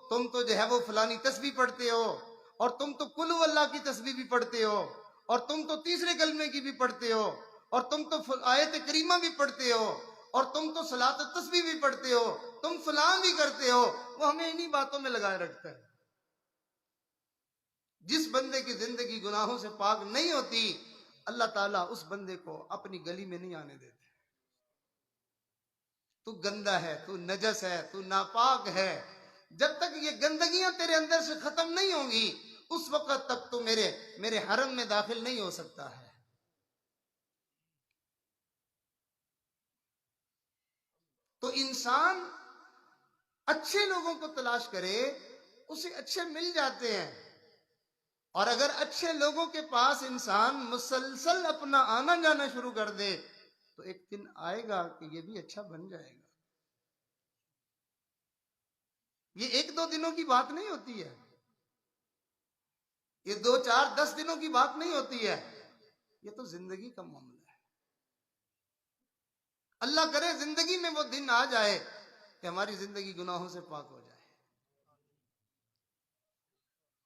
تم تو جو ہے وہ فلانی تسبیح پڑھتے ہو، اور تم تو قل ہو اللہ کی تسبیح بھی پڑھتے ہو، اور تم تو تیسرے کلمے کی بھی پڑھتے ہو، اور تم تو آیت کریمہ بھی پڑھتے ہو، اور تم تو صلاۃ التسبیح بھی پڑھتے ہو، تم فلان بھی کرتے ہو. وہ ہمیں انہی باتوں میں لگائے رکھتا ہے. جس بندے کی زندگی گناہوں سے پاک نہیں ہوتی، اللہ تعالیٰ اس بندے کو اپنی گلی میں نہیں آنے دیتے. تو گندا ہے، تو نجس ہے، تو ناپاک ہے. جب تک یہ گندگیاں تیرے اندر سے ختم نہیں ہوں گی اس وقت تک تو میرے حرم میں داخل نہیں ہو سکتا ہے. تو انسان اچھے لوگوں کو تلاش کرے، اسے اچھے مل جاتے ہیں. اور اگر اچھے لوگوں کے پاس انسان مسلسل اپنا آنا جانا شروع کر دے تو ایک دن آئے گا کہ یہ بھی اچھا بن جائے گا. یہ 1-2 دنوں کی بات نہیں ہوتی ہے، یہ 2-4-10 دنوں کی بات نہیں ہوتی ہے، یہ تو زندگی کا معاملہ ہے. اللہ کرے زندگی میں وہ دن آ جائے کہ ہماری زندگی گناہوں سے پاک ہو جائے.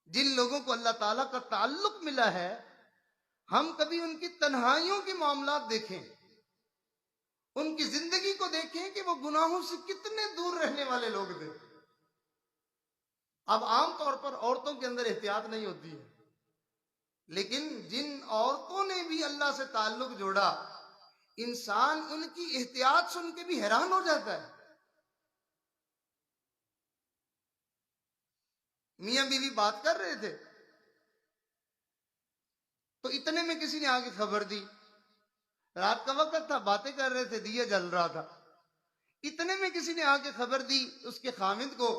جن لوگوں کو اللہ تعالیٰ کا تعلق ملا ہے، ہم کبھی ان کی تنہائیوں کے معاملات دیکھیں، ان کی زندگی کو دیکھیں کہ وہ گناہوں سے کتنے دور رہنے والے لوگ تھے. اب عام طور پر عورتوں کے اندر احتیاط نہیں ہوتی ہے، لیکن جن عورتوں نے بھی اللہ سے تعلق جوڑا، انسان ان کی احتیاط سن کے بھی حیران ہو جاتا ہے. میاں بیوی بات کر رہے تھے تو اتنے میں کسی نے آگے خبر دی. رات کا وقت تھا، باتیں کر رہے تھے، دیا جل رہا تھا. اتنے میں کسی نے آگے خبر دی اس کے خامند کو،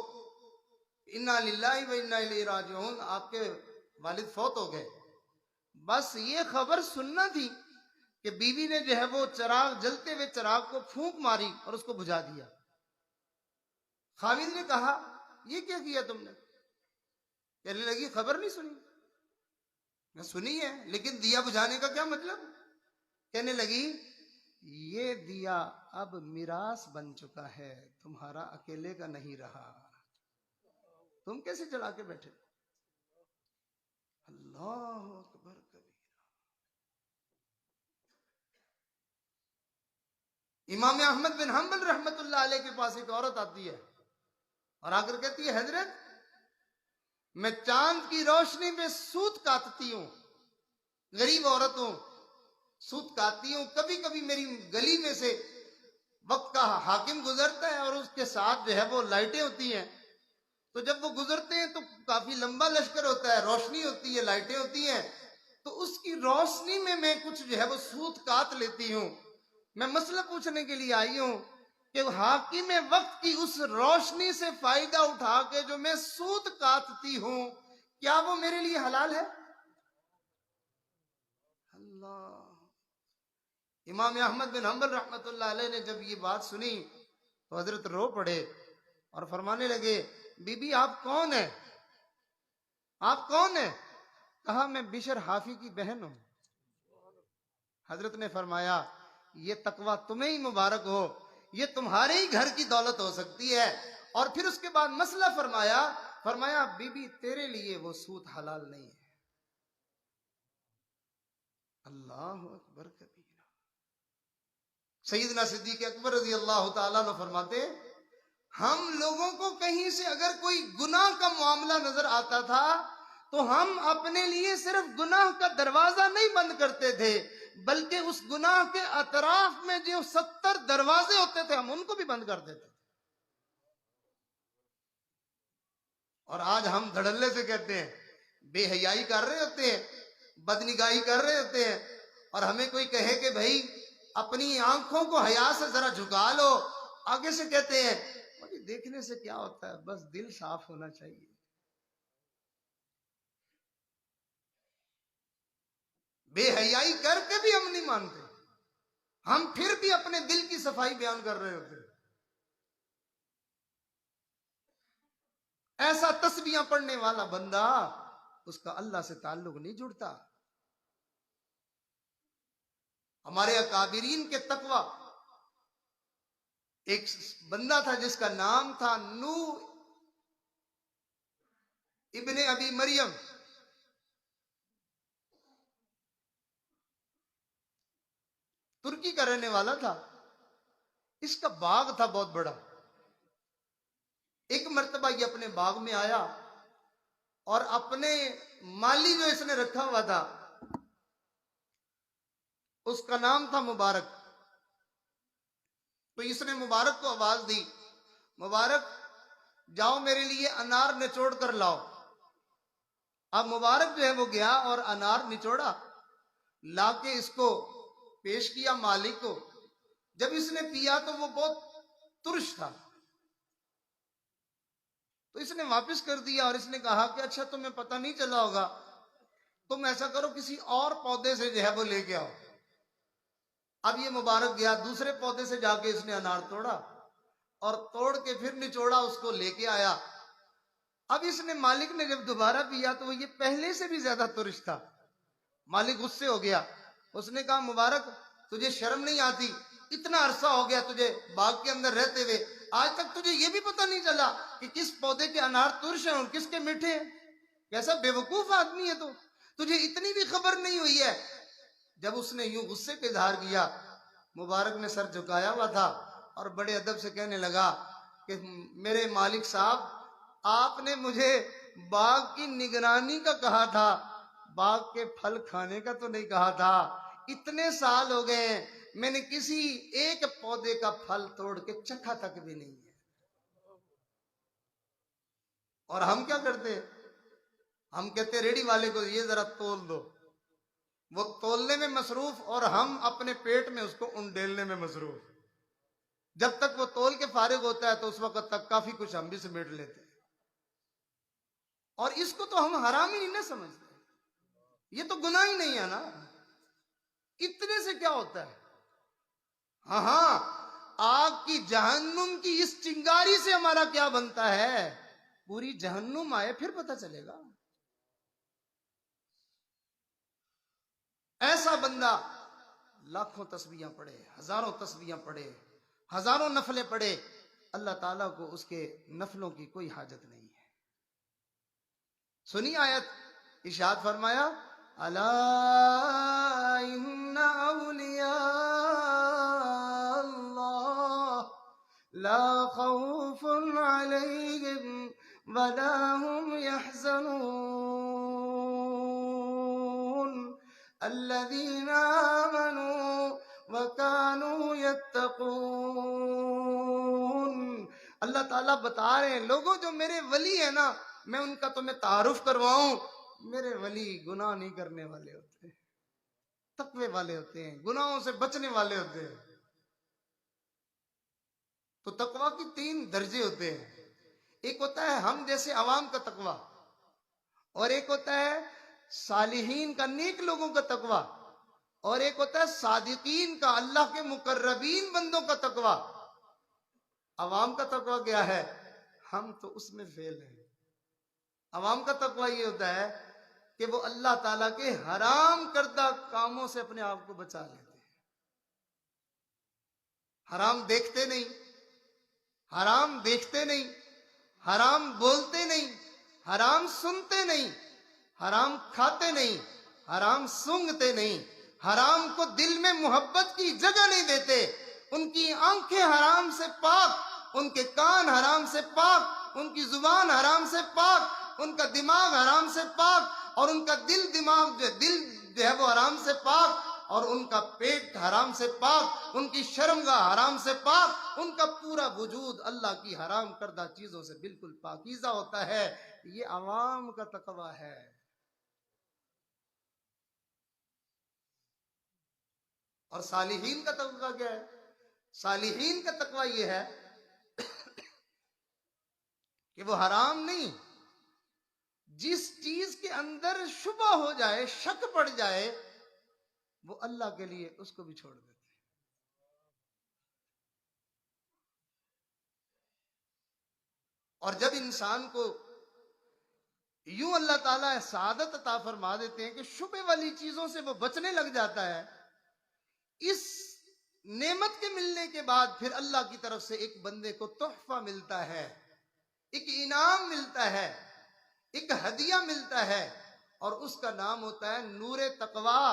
انا للہ و انا الیہ راجعون، آپ کے والد فوت ہو گئے. بس یہ خبر سننا تھی کہ بیوی نے جو ہے وہ چراغ، جلتے ہوئے چراغ کو پھونک ماری اور اس کو بجھا دیا. خامند نے کہا یہ کیا کیا تم نے؟ کہنے لگی خبر نہیں سنی؟ میں سنی ہے لیکن دیا بجھانے کا کیا مطلب؟ کہنے لگی یہ دیا اب میراث بن چکا ہے، تمہارا اکیلے کا نہیں رہا، تم کیسے چلا کے بیٹھے؟ اللہ اکبر کبیرہ. امام احمد بن حنبل رحمت اللہ علیہ کے پاس ایک عورت آتی ہے اور آ کر کہتی ہے حضرت میں چاند کی روشنی میں سوت کاٹتی ہوں، غریب عورت ہوں، سوت کاٹتی ہوں. کبھی کبھی میری گلی میں سے وقت کا حاکم گزرتا ہے اور اس کے ساتھ جو ہے وہ لائٹیں ہوتی ہیں، تو جب وہ گزرتے ہیں تو کافی لمبا لشکر ہوتا ہے، روشنی ہوتی ہے، لائٹیں ہوتی ہیں، تو اس کی روشنی میں کچھ جو ہے وہ سوت کاٹ لیتی ہوں. میں مسئلہ پوچھنے کے لیے آئی ہوں کہ حاکم وقت کی اس روشنی سے فائدہ اٹھا کے جو میں سوت کاٹتی ہوں کیا وہ میرے لیے حلال ہے؟ اللہ. امام احمد بن حنبل رحمت اللہ علیہ نے جب یہ بات سنی تو حضرت رو پڑے اور فرمانے لگے بی بی آپ کون ہیں؟ آپ کون ہیں؟ کہا میں بشر حافی کی بہن ہوں۔ حضرت نے فرمایا یہ تقوی تمہیں ہی مبارک ہو، یہ تمہارے ہی گھر کی دولت ہو سکتی ہے۔ اور پھر اس کے بعد مسئلہ فرمایا بی بی تیرے لیے وہ سود حلال نہیں ہے۔ اللہ اکبر کبیرہ۔ سیدنا صدیق اکبر رضی اللہ تعالیٰ عنہ فرماتے ہم لوگوں کو کہیں سے اگر کوئی گناہ کا معاملہ نظر آتا تھا تو ہم اپنے لیے صرف گناہ کا دروازہ نہیں بند کرتے تھے، بلکہ اس گناہ کے اطراف میں جو 70 دروازے ہوتے تھے ہم ان کو بھی بند کر دیتے تھے۔ اور آج ہم دھڑلے سے کہتے ہیں، بے حیائی کر رہے ہوتے ہیں، بدنگاہی کر رہے ہوتے ہیں، اور ہمیں کوئی کہے کہ بھائی اپنی آنکھوں کو حیا سے ذرا جھکا لو، آگے سے کہتے ہیں مجھے دیکھنے سے کیا ہوتا ہے، بس دل صاف ہونا چاہیے۔ بے حیائی کر کے بھی ہم نہیں مانتے، ہم پھر بھی اپنے دل کی صفائی بیان کر رہے ہوتے ہیں۔ ایسا تسبیحاں پڑھنے والا بندہ اس کا اللہ سے تعلق نہیں جڑتا۔ ہمارے اکابرین کے تقوی، ایک بندہ تھا جس کا نام تھا نوح ابن ابی مریم، ترکی کا رہنے والا تھا۔ اس کا باغ تھا بہت بڑا۔ ایک مرتبہ یہ اپنے باغ میں آیا اور اپنے مالی جو اس نے رکھا ہوا تھا اس کا نام تھا مبارک، تو اس نے مبارک کو آواز دی، مبارک جاؤ میرے لیے انار نچوڑ کر لاؤ۔ اب مبارک جو ہے وہ گیا اور انار نچوڑا، لا کے اس کو پیش کیا مالک کو۔ جب اس نے پیا تو وہ بہت ترش تھا، تو اس نے واپس کر دیا اور اس نے کہا کہ اچھا تمہیں پتہ نہیں چلا ہوگا، تم ایسا کرو کسی اور پودے سے جو ہے وہ لے کے آؤ۔ اب یہ مبارک گیا، دوسرے پودے سے جا کے اس نے انار توڑا اور توڑ کے پھر نچوڑا، اس کو لے کے آیا۔ اب اس نے مالک نے جب دوبارہ پیا تو وہ یہ پہلے سے بھی زیادہ ترش تھا۔ مالک غصے ہو گیا، اس نے کہا مبارک تجھے شرم نہیں آتی؟ اتنا عرصہ ہو گیا تجھے باغ کے اندر رہتے ہوئے، آج تک تجھے یہ بھی پتہ نہیں چلا کہ کس پودے کے انار ترش ہیں اور کس کے میٹھے ہیں؟ کیسا بے وقوف آدمی ہے تو، تجھے اتنی بھی خبر نہیں ہوئی ہے؟ جب اس نے یوں غصے کا اظہار کیا، مبارک نے سر جھکایا ہوا تھا اور بڑے ادب سے کہنے لگا کہ میرے مالک صاحب آپ نے مجھے باغ کی نگرانی کا کہا تھا، باغ کے پھل کھانے کا تو نہیں کہا تھا۔ اتنے سال ہو گئے ہیں میں نے کسی ایک پودے کا پھل توڑ کے چکھا تک بھی نہیں ہے۔ اور ہم کیا کرتے ہیں؟ ہم کہتے ہیں ریڑی والے کو یہ ذرا تول دو، وہ تولنے میں مصروف اور ہم اپنے پیٹ میں اس کو انڈیلنے میں مصروف۔ جب تک وہ تول کے فارغ ہوتا ہے تو اس وقت تک کافی کچھ ہم بھی سمیٹ لیتے ہیں، اور اس کو تو ہم حرام ہی نہیں نہ سمجھتے، یہ تو گناہ ہی نہیں ہے نا، اتنے سے کیا ہوتا ہے؟ ہاں آگ کی جہنم کی اس چنگاری سے ہمارا کیا بنتا ہے؟ پوری جہنم آئے پھر پتہ چلے گا۔ ایسا بندہ لاکھوں تسبیحاں پڑھے، ہزاروں تسبیحاں پڑھے، ہزاروں نفلیں پڑھے، اللہ تعالیٰ کو اس کے نفلوں کی کوئی حاجت نہیں ہے۔ سنی آیت، ارشاد فرمایا الا ان اولیاء اللہ لا خوف علیہم ولا هم يحزنون الذين آمنوا وكانوا يتقون۔ اللہ تعالیٰ بتا رہے ہیں لوگوں جو میرے ولی ہیں نا، میں ان کا تمہیں تعارف کرواؤں، میرے ولی گناہ نہیں کرنے والے ہوتے ہیں، تقوی والے ہوتے ہیں، گناہوں سے بچنے والے ہوتے ہیں۔ تو تقوی کی 3 درجے ہوتے ہیں، ایک ہوتا ہے ہم جیسے عوام کا تقوی، اور ایک ہوتا ہے صالحین کا، نیک لوگوں کا تقوی، اور ایک ہوتا ہے صادقین کا، اللہ کے مقربین بندوں کا تقوی۔ عوام کا تقوی کیا ہے؟ ہم تو اس میں فیل ہیں۔ عوام کا تقویٰ یہ ہوتا ہے کہ وہ اللہ تعالیٰ کے حرام کردہ کاموں سے اپنے آپ کو بچا لیتے ہیں۔ حرام دیکھتے نہیں، حرام دیکھتے نہیں، حرام بولتے نہیں، حرام سنتے نہیں، حرام کھاتے نہیں، حرام سونگھتے نہیں، حرام کو دل میں محبت کی جگہ نہیں دیتے۔ ان کی آنکھیں حرام سے پاک، ان کے کان حرام سے پاک، ان کی زبان حرام سے پاک، ان کا دماغ حرام سے پاک، اور ان کا دل جو ہے وہ حرام سے پاک، اور ان کا پیٹ حرام سے پاک، ان کی شرمگاہ حرام سے پاک، ان کا پورا وجود اللہ کی حرام کردہ چیزوں سے بالکل پاکیزہ ہوتا ہے۔ یہ عوام کا تقویٰ ہے۔ اور صالحین کا تقویٰ کیا ہے؟ صالحین کا تقویٰ یہ ہے کہ وہ حرام نہیں، جس چیز کے اندر شبہ ہو جائے، شک پڑ جائے، وہ اللہ کے لیے اس کو بھی چھوڑ دیتے ہیں۔ اور جب انسان کو یوں اللہ تعالیٰ سعادت عطا فرما دیتے ہیں کہ شبہ والی چیزوں سے وہ بچنے لگ جاتا ہے، اس نعمت کے ملنے کے بعد پھر اللہ کی طرف سے ایک بندے کو تحفہ ملتا ہے، ایک انعام ملتا ہے، ایک ہدیہ ملتا ہے، اور اس کا نام ہوتا ہے نور تقویٰ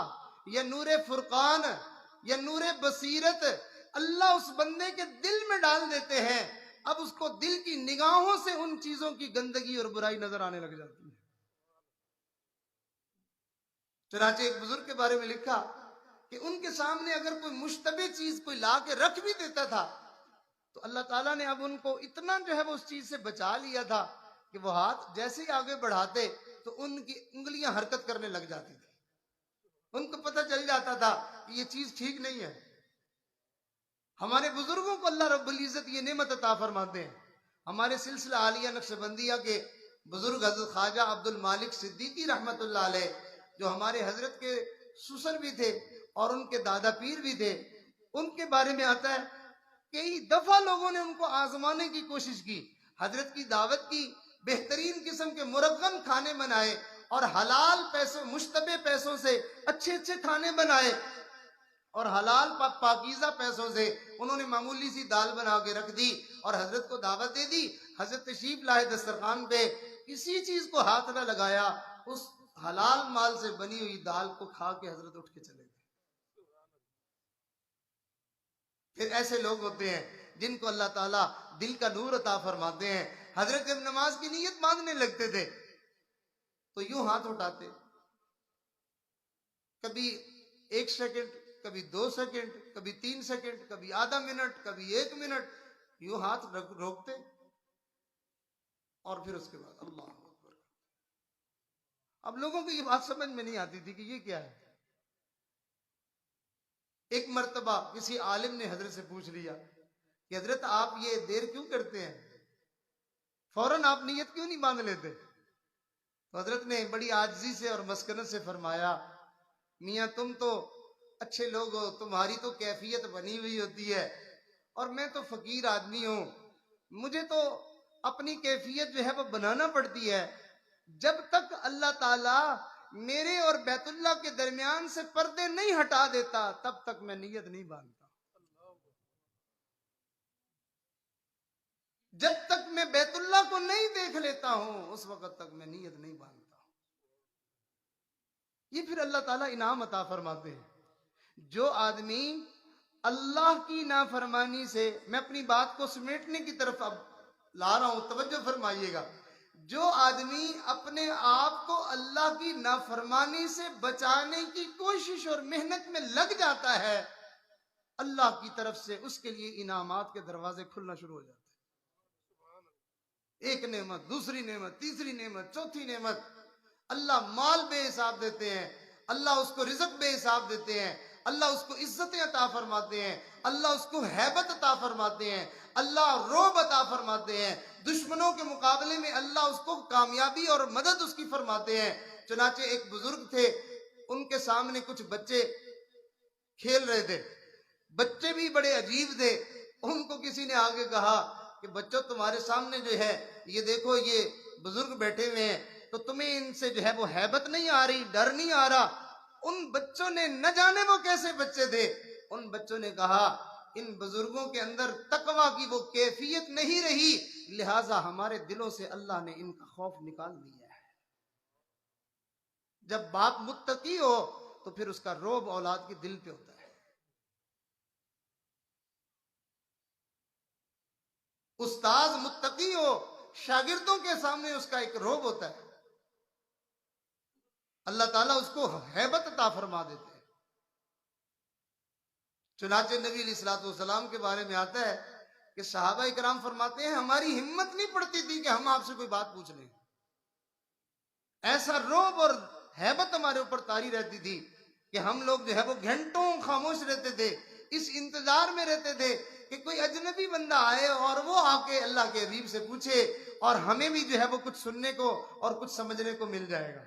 یا نور فرقان یا نور بصیرت۔ اللہ اس بندے کے دل میں ڈال دیتے ہیں، اب اس کو دل کی نگاہوں سے ان چیزوں کی گندگی اور برائی نظر آنے لگ جاتی ہے۔ چنانچہ ایک بزرگ کے بارے میں لکھا کہ ان کے سامنے اگر کوئی مشتبہ چیز کوئی لا کے رکھ بھی دیتا تھا تو اللہ تعالیٰ نے اب ان کو اتنا جو ہے وہ اس چیز سے بچا لیا تھا کہ وہ ہاتھ جیسے ہی آگے بڑھاتے تو ان کی انگلیاں حرکت کرنے لگ جاتی تھی۔ ان کو پتہ چل جاتا تھا کہ یہ چیز ٹھیک نہیں ہے۔ ہمارے بزرگوں کو اللہ رب العزت یہ نعمت عطا فرماتے ہیں۔ ہمارے سلسلہ عالیہ نقشبندیہ کے بزرگ حضرت خواجہ عبد المالک صدیقی رحمت اللہ علیہ، جو ہمارے حضرت کے سسر بھی تھے اور ان کے دادا پیر بھی تھے، ان کے بارے میں آتا ہے کئی دفعہ لوگوں نے ان کو آزمانے کی کوشش کی، حضرت کی دعوت کی، بہترین قسم کے مرغن کھانے بنائے اور حلال پیسوں مشتبہ پیسوں سے اچھے اچھے کھانے بنائے، اور حلال پاکیزہ پیسوں سے انہوں نے معمولی سی دال بنا کے رکھ دی اور حضرت کو دعوت دے دی۔ حضرت تشریف لائے دسترخوان پہ، کسی چیز کو ہاتھ نہ لگایا، اس حلال مال سے بنی ہوئی دال کو کھا کے حضرت اٹھ کے چلے گئے۔ پھر ایسے لوگ ہوتے ہیں جن کو اللہ تعالیٰ دل کا نور عطا فرماتے ہیں۔ حضرت جب نماز کی نیت باندھنے لگتے تھے تو یوں ہاتھ اٹھاتے، کبھی 1 سیکنڈ، کبھی 2 سیکنڈ، کبھی 3 سیکنڈ، کبھی آدھا منٹ، کبھی 1 منٹ، یوں ہاتھ روکتے اور پھر اس کے بعد اللہ اکبر۔ اب لوگوں کو یہ بات سمجھ میں نہیں آتی تھی کہ یہ کیا ہے۔ ایک مرتبہ کسی عالم نے حضرت سے پوچھ لیا کہ حضرت آپ یہ دیر کیوں کرتے ہیں، فوراً آپ نیت کیوں نہیں باندھ لیتے؟ تو حضرت نے بڑی عاجزی سے اور مسکنت سے فرمایا، میاں تم تو اچھے لوگ ہو، تمہاری تو کیفیت بنی ہوئی ہوتی ہے، اور میں تو فقیر آدمی ہوں، مجھے تو اپنی کیفیت جو ہے وہ بنانا پڑتی ہے۔ جب تک اللہ تعالیٰ میرے اور بیت اللہ کے درمیان سے پردے نہیں ہٹا دیتا تب تک میں نیت نہیں باندھتا۔ جب تک میں بیت اللہ کو نہیں دیکھ لیتا ہوں اس وقت تک میں نیت نہیں باندھتا۔ یہ پھر اللہ تعالیٰ انعام عطا فرماتے ہیں۔ جو آدمی اللہ کی نافرمانی سے، میں اپنی بات کو سمیٹنے کی طرف اب لا رہا ہوں، توجہ فرمائیے گا، جو آدمی اپنے آپ کو اللہ کی نافرمانی سے بچانے کی کوشش اور محنت میں لگ جاتا ہے، اللہ کی طرف سے اس کے لیے انعامات کے دروازے کھلنا شروع ہو جاتے ہیں۔ ایک نعمت، دوسری نعمت، تیسری نعمت، چوتھی نعمت، اللہ مال بے حساب دیتے ہیں، اللہ اس کو رزق بے حساب دیتے ہیں، اللہ اس کو عزتیں عطا فرماتے ہیں، اللہ اس کو ہیبت عطا فرماتے ہیں، اللہ رعب عطا فرماتے ہیں، دشمنوں کے مقابلے میں اللہ اس کو کامیابی اور مدد اس کی فرماتے ہیں۔ چنانچہ ایک بزرگ تھے، ان کے سامنے کچھ بچے کھیل رہے تھے، بچے بھی بڑے عجیب تھے، ان کو کسی نے آگے کہا کہ بچوں تمہارے سامنے جو ہے یہ دیکھو یہ بزرگ بیٹھے ہوئے ہیں تو تمہیں ان سے جو ہے وہ ہیبت نہیں آ رہی، ڈر نہیں آ رہا؟ ان بچوں نے نہ جانے وہ کیسے بچے تھے، ان بچوں نے کہا ان بزرگوں کے اندر تقوی کی وہ کیفیت نہیں رہی، لہٰذا ہمارے دلوں سے اللہ نے ان کا خوف نکال دیا ہے۔ جب باپ متقی ہو تو پھر اس کا روب اولاد کے دل پہ ہوتا ہے۔ استاذ متقی ہو، شاگردوں کے سامنے اس کا ایک روب ہوتا ہے، اللہ تعالیٰ اس کو ہیبت عطا فرما دیتے ہیں۔ چنانچہ نبی علیہ الصلوۃ والسلام کے بارے میں آتا ہے کہ صحابہ کرام فرماتے ہیں ہماری ہمت نہیں پڑتی تھی کہ ہم آپ سے کوئی بات پوچھ لیں، ایسا روب اور ہیبت ہمارے اوپر طاری رہتی تھی کہ ہم لوگ جو ہے وہ گھنٹوں خاموش رہتے تھے، اس انتظار میں رہتے تھے کہ کوئی اجنبی بندہ آئے اور وہ آ کے اللہ کے حبیب سے پوچھے اور ہمیں بھی جو ہے وہ کچھ سننے کو اور کچھ سمجھنے کو مل جائے گا۔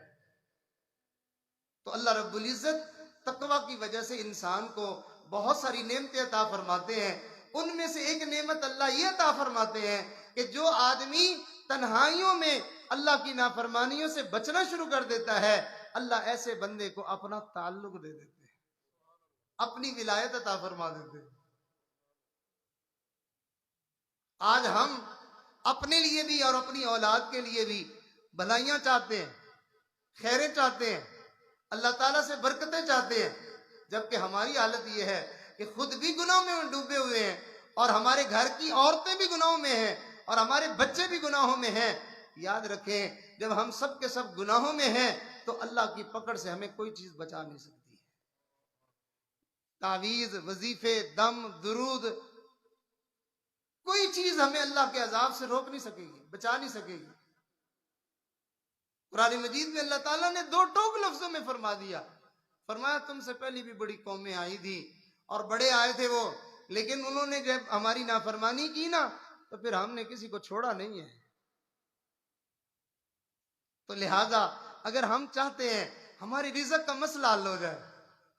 تو اللہ رب العزت تقوی کی وجہ سے انسان کو بہت ساری نعمتیں عطا فرماتے ہیں، ان میں سے ایک نعمت اللہ یہ عطا فرماتے ہیں کہ جو آدمی تنہائیوں میں اللہ کی نافرمانیوں سے بچنا شروع کر دیتا ہے، اللہ ایسے بندے کو اپنا تعلق دے دیتے ہیں، اپنی ولایت عطا فرما دیتے ہیں۔ آج ہم اپنے لیے بھی اور اپنی اولاد کے لیے بھی بھلائیاں چاہتے ہیں، خیریں چاہتے ہیں، اللہ تعالیٰ سے برکتیں چاہتے ہیں، جبکہ ہماری حالت یہ ہے کہ خود بھی گناہوں میں ڈوبے ہوئے ہیں اور ہمارے گھر کی عورتیں بھی گناہوں میں ہیں اور ہمارے بچے بھی گناہوں میں ہیں۔ یاد رکھیں جب ہم سب کے سب گناہوں میں ہیں تو اللہ کی پکڑ سے ہمیں کوئی چیز بچا نہیں سکتی ہے۔ تعویذ، وظیفے، دم، درود، کوئی چیز ہمیں اللہ کے عذاب سے روک نہیں سکے گی، بچا نہیں سکے گی۔ قرآن مجید میں اللہ تعالیٰ نے دو ٹوک لفظوں میں فرما دیا، فرمایا تم سے پہلی بھی بڑی قومیں آئی تھی اور بڑے آئے تھے وہ، لیکن انہوں نے جب ہماری نافرمانی کی نا تو پھر ہم نے کسی کو چھوڑا نہیں ہے۔ تو لہٰذا اگر ہم چاہتے ہیں ہماری رزق کا مسئلہ حل ہو جائے،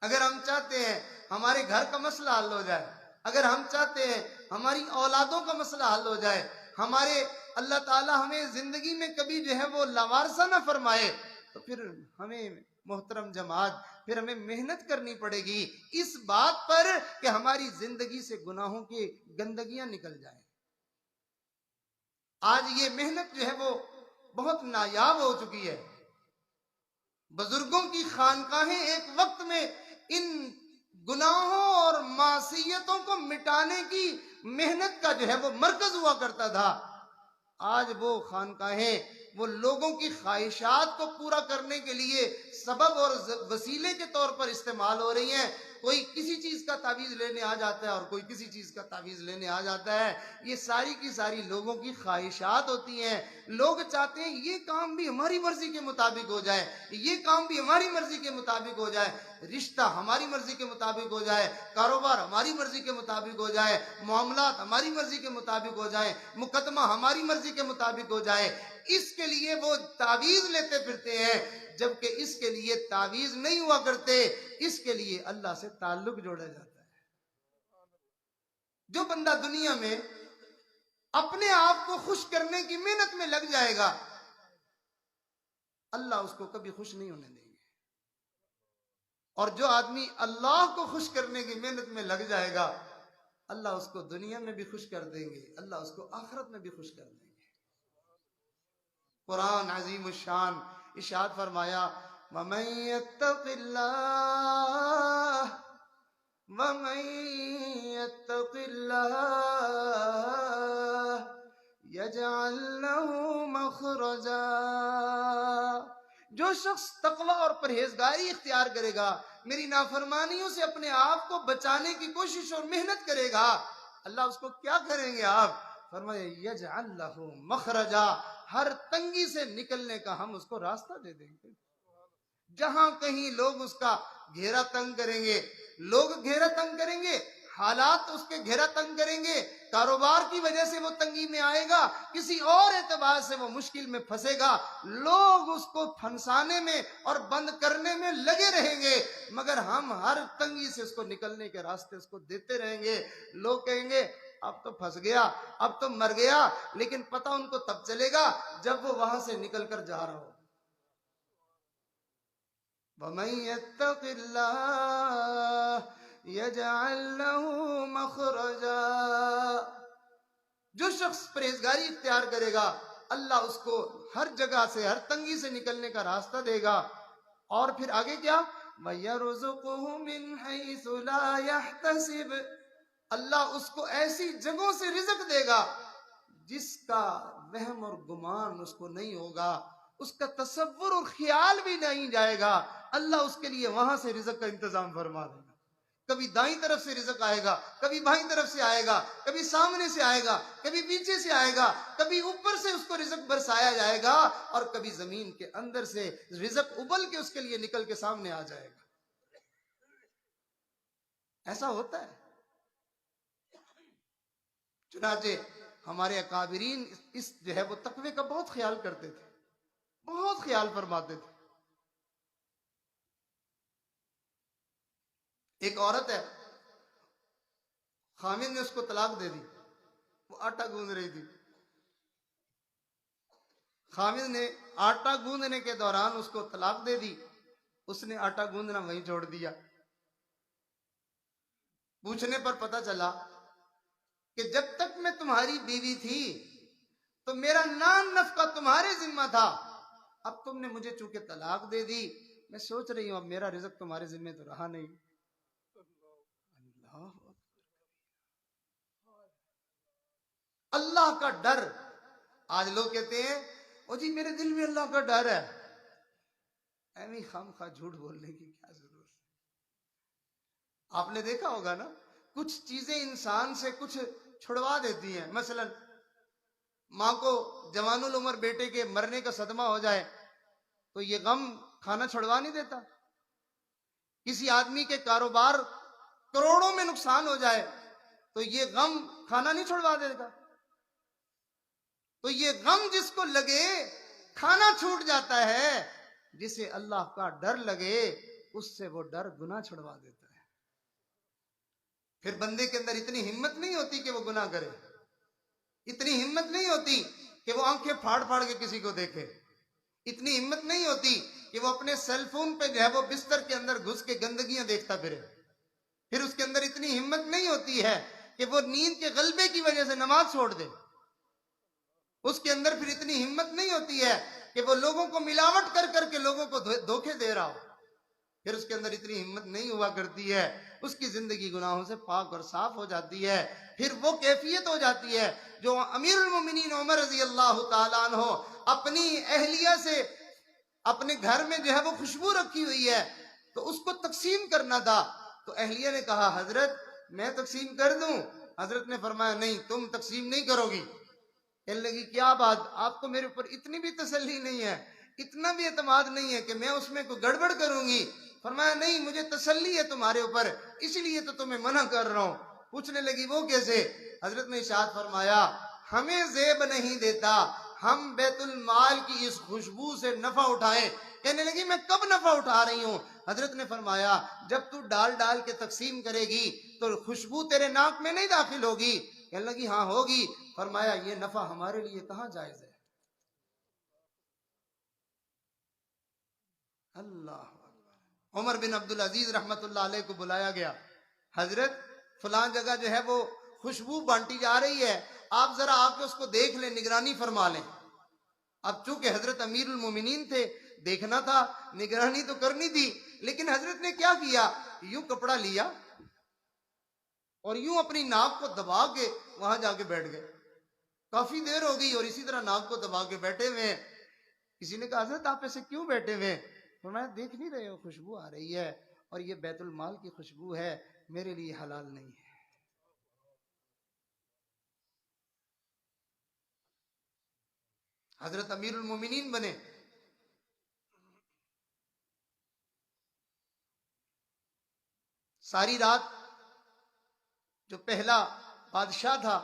اگر ہم چاہتے ہیں ہمارے گھر کا مسئلہ حل ہو جائے، اگر ہم چاہتے ہیں ہماری اولادوں کا مسئلہ حل ہو جائے، ہمارے اللہ تعالیٰ ہمیں زندگی میں کبھی جو ہے وہ لاوارثہ نہ فرمائے، تو پھر ہمیں محترم جماعت پھر ہمیں محنت کرنی پڑے گی اس بات پر کہ ہماری زندگی سے گناہوں کی گندگیاں نکل جائیں۔ آج یہ محنت جو ہے وہ بہت نایاب ہو چکی ہے۔ بزرگوں کی خانقاہیں ایک وقت میں ان گناہوں اور معصیتوں کو مٹانے کی محنت کا جو ہے وہ مرکز ہوا کرتا تھا، آج وہ خانقاہیں وہ لوگوں کی خواہشات کو پورا کرنے کے لیے سبب اور وسیلے کے طور پر استعمال ہو رہی ہیں۔ کوئی کسی چیز کا تعویذ لینے آ جاتا ہے اور کوئی کسی چیز کا تعویذ لینے آ جاتا ہے، یہ ساری کی ساری لوگوں کی خواہشات ہوتی ہیں۔ لوگ چاہتے ہیں یہ کام بھی ہماری مرضی کے مطابق ہو جائے، یہ کام بھی ہماری مرضی کے مطابق ہو جائے، رشتہ ہماری مرضی کے مطابق ہو جائے، کاروبار ہماری مرضی کے مطابق ہو جائے، معاملات ہماری مرضی کے مطابق ہو جائے، مقدمہ ہماری مرضی کے مطابق ہو جائے۔ اس کے لیے وہ تعویذ لیتے پھرتے ہیں، جبکہ اس کے لیے تعویذ نہیں ہوا کرتے، اس کے لیے اللہ سے تعلق جوڑا جاتا ہے۔ جو بندہ دنیا میں اپنے آپ کو خوش کرنے کی محنت میں لگ جائے گا، اللہ اس کو کبھی خوش نہیں ہونے دیں گے، اور جو آدمی اللہ کو خوش کرنے کی محنت میں لگ جائے گا، اللہ اس کو دنیا میں بھی خوش کر دیں گے، اللہ اس کو آخرت میں بھی خوش کر دیں گے۔ قرآن عظیم الشان ارشاد فرمایا وَمَن يَتَّقِ اللَّهَ وَمَن يَتَّقِ اللَّهَ يَجْعَل لَّهُ مَخْرَجًا، جو شخص تقوی اور پرہیزگاری اختیار کرے گا، میری نافرمانیوں سے اپنے آپ کو بچانے کی کوشش اور محنت کرے گا، اللہ اس کو کیا کریں گے آپ؟ فرمایا یجعل لہ مخرجا، ہر تنگی سے نکلنے کا ہم اس کو راستہ دے دیں گے۔ جہاں کہیں لوگ اس کا گھیرا تنگ کریں گے، لوگ گھیرا تنگ کریں گے، حالات اس کے گھیرا تنگ کریں گے، کاروبار کی وجہ سے وہ تنگی میں آئے گا، کسی اور اعتبار سے وہ مشکل میں پھنسے گا، لوگ اس کو پھنسانے میں اور بند کرنے میں لگے رہیں گے، مگر ہم ہر تنگی سے اس کو نکلنے کے راستے اس کو دیتے رہیں گے۔ لوگ کہیں گے اب تو پھنس گیا، اب تو مر گیا، لیکن پتہ ان کو تب چلے گا جب وہ وہاں سے نکل کر جا رہا ہو۔ وَمَن يَتَّقِ اللَّهَ يَجْعَل لَّهُ مَخْرَجًا، جو شخص پرہیزگاری اختیار کرے گا اللہ اس کو ہر جگہ سے، ہر تنگی سے نکلنے کا راستہ دے گا۔ اور پھر آگے کیا؟ وَيَرْزُقُهُ مِنْ حَيْثُ لَا يَحْتَسِبُ، اللہ اس کو ایسی جگہوں سے رزق دے گا جس کا وہم اور گمان اس کو نہیں ہوگا، اس کا تصور اور خیال بھی نہیں جائے گا، اللہ اس کے لیے وہاں سے رزق کا انتظام فرما دے گا۔ کبھی دائیں طرف سے رزق آئے گا، کبھی بائیں طرف سے آئے گا، کبھی سامنے سے آئے گا، کبھی پیچھے سے آئے گا، کبھی اوپر سے اس کو رزق برسایا جائے گا، اور کبھی زمین کے اندر سے رزق ابل کے اس کے لیے نکل کے سامنے آ جائے گا۔ ایسا ہوتا ہے۔ چنانچہ ہمارے اکابرین اس جو ہے وہ تقوی کا بہت خیال کرتے تھے، بہت خیال فرماتے تھے۔ ایک عورت ہے، خامد نے اس کو طلاق دے دی، وہ آٹا گوندھ رہی تھی، خامد نے آٹا گوندھنے کے دوران اس کو طلاق دے دی، اس نے آٹا گوندھنا وہیں چھوڑ دیا۔ پوچھنے پر پتہ چلا کہ جب تک میں تمہاری بیوی تھی تو میرا نان نفقہ تمہارے ذمہ تھا، اب تم نے مجھے چونکہ طلاق دے دی، میں سوچ رہی ہوں اب میرا رزق تمہارے ذمہ تو رہا نہیں۔ اللہ کا ڈر۔ آج لوگ کہتے ہیں او جی میرے دل میں اللہ کا ڈر ہے، ایویں خام خواہ جھوٹ بولنے کی کیا ضرورت ہے؟ آپ نے دیکھا ہوگا نا، کچھ چیزیں انسان سے کچھ چھڑوا دیتی ہیں۔ مثلا ماں کو جوان العمر بیٹے کے مرنے کا صدمہ ہو جائے تو یہ غم کھانا چھڑوا نہیں دیتا۔ کسی آدمی کے کاروبار کروڑوں میں نقصان ہو جائے تو یہ غم کھانا نہیں چھڑوا دیتا۔ تو یہ غم جس کو لگے کھانا چھوٹ جاتا ہے، جسے اللہ کا ڈر لگے اس سے وہ ڈر گناہ چھڑوا دیتا ہے۔ پھر بندے کے اندر اتنی ہمت نہیں ہوتی کہ وہ گناہ کرے، اتنی ہمت نہیں ہوتی کہ وہ آنکھیں پھاڑ پھاڑ کے کسی کو دیکھے، اتنی ہمت نہیں ہوتی کہ وہ اپنے سیل فون پہ جو ہے وہ بستر کے اندر گھس کے گندگیاں دیکھتا پھرے، پھر اس کے اندر اتنی ہمت نہیں ہوتی ہے کہ وہ نیند کے غلبے کی وجہ سے نماز چھوڑ دے، اس کے اندر پھر اتنی ہمت نہیں ہوتی ہے کہ وہ لوگوں کو ملاوٹ کر کر کے لوگوں کو دھوکے دے رہا ہو، پھر اس کے اندر اتنی ہمت نہیں ہوا کرتی ہے، اس کی زندگی گناہوں سے پاک اور صاف ہو جاتی ہے۔ پھر وہ کیفیت ہو جاتی ہے جو امیر المومنین عمر رضی اللہ تعالیٰ عنہ اپنی اہلیہ سے اپنے گھر میں جو ہے وہ خوشبو رکھی ہوئی ہے تو اس کو تقسیم کرنا تھا، تو اہلیہ نے کہا حضرت میں تقسیم کر دوں؟ حضرت نے فرمایا نہیں تم تقسیم نہیں کرو گی۔ کہنے لگی کیا بات، آپ کو میرے اوپر اتنی بھی تسلی نہیں ہے، اتنا بھی اعتماد نہیں ہے کہ میں اس میں کوئی گڑبڑ کروں گی؟ فرمایا نہیں مجھے تسلی ہے تمہارے اوپر، اسی لیے تو تمہیں منع کر رہا ہوں۔ پوچھنے لگی وہ کیسے؟ حضرت نے ارشاد فرمایا ہمیں زیب نہیں دیتا ہم بیت المال کی اس خوشبو سے نفع اٹھائیں۔ کہنے لگی میں کب نفع اٹھا رہی ہوں؟ حضرت نے فرمایا جب تو ڈال ڈال کے تقسیم کرے گی تو خوشبو تیرے ناک میں نہیں داخل ہوگی؟ کہنے لگی ہاں ہوگی۔ فرمایا یہ نفع ہمارے لیے کہاں جائز ہے؟ اللہ اکبر۔ عمر بن عبدالعزیز رحمت اللہ علیہ کو بلایا گیا، حضرت فلاں جگہ جو ہے وہ خوشبو بانٹی جا رہی ہے، آپ ذرا آ کے اس کو دیکھ لیں، نگرانی فرما لیں۔ اب چونکہ حضرت امیر المومنین تھے، دیکھنا تھا، نگرانی تو کرنی تھی، لیکن حضرت نے کیا کیا، یوں کپڑا لیا اور یوں اپنی ناک کو دبا کے وہاں جا کے بیٹھ گئے۔ کافی دیر ہو گئی اور اسی طرح ناک کو دبا کے بیٹھے ہوئے ہیں۔ کسی نے کہا حضرت آپ ایسے کیوں بیٹھے ہوئے ہیں؟ فرمایا دیکھ نہیں رہے ہو خوشبو آ رہی ہے اور یہ بیت المال کی خوشبو ہے، میرے لیے حلال نہیں ہے۔ حضرت امیر المومنین بنے۔ ساری رات جو پہلا بادشاہ تھا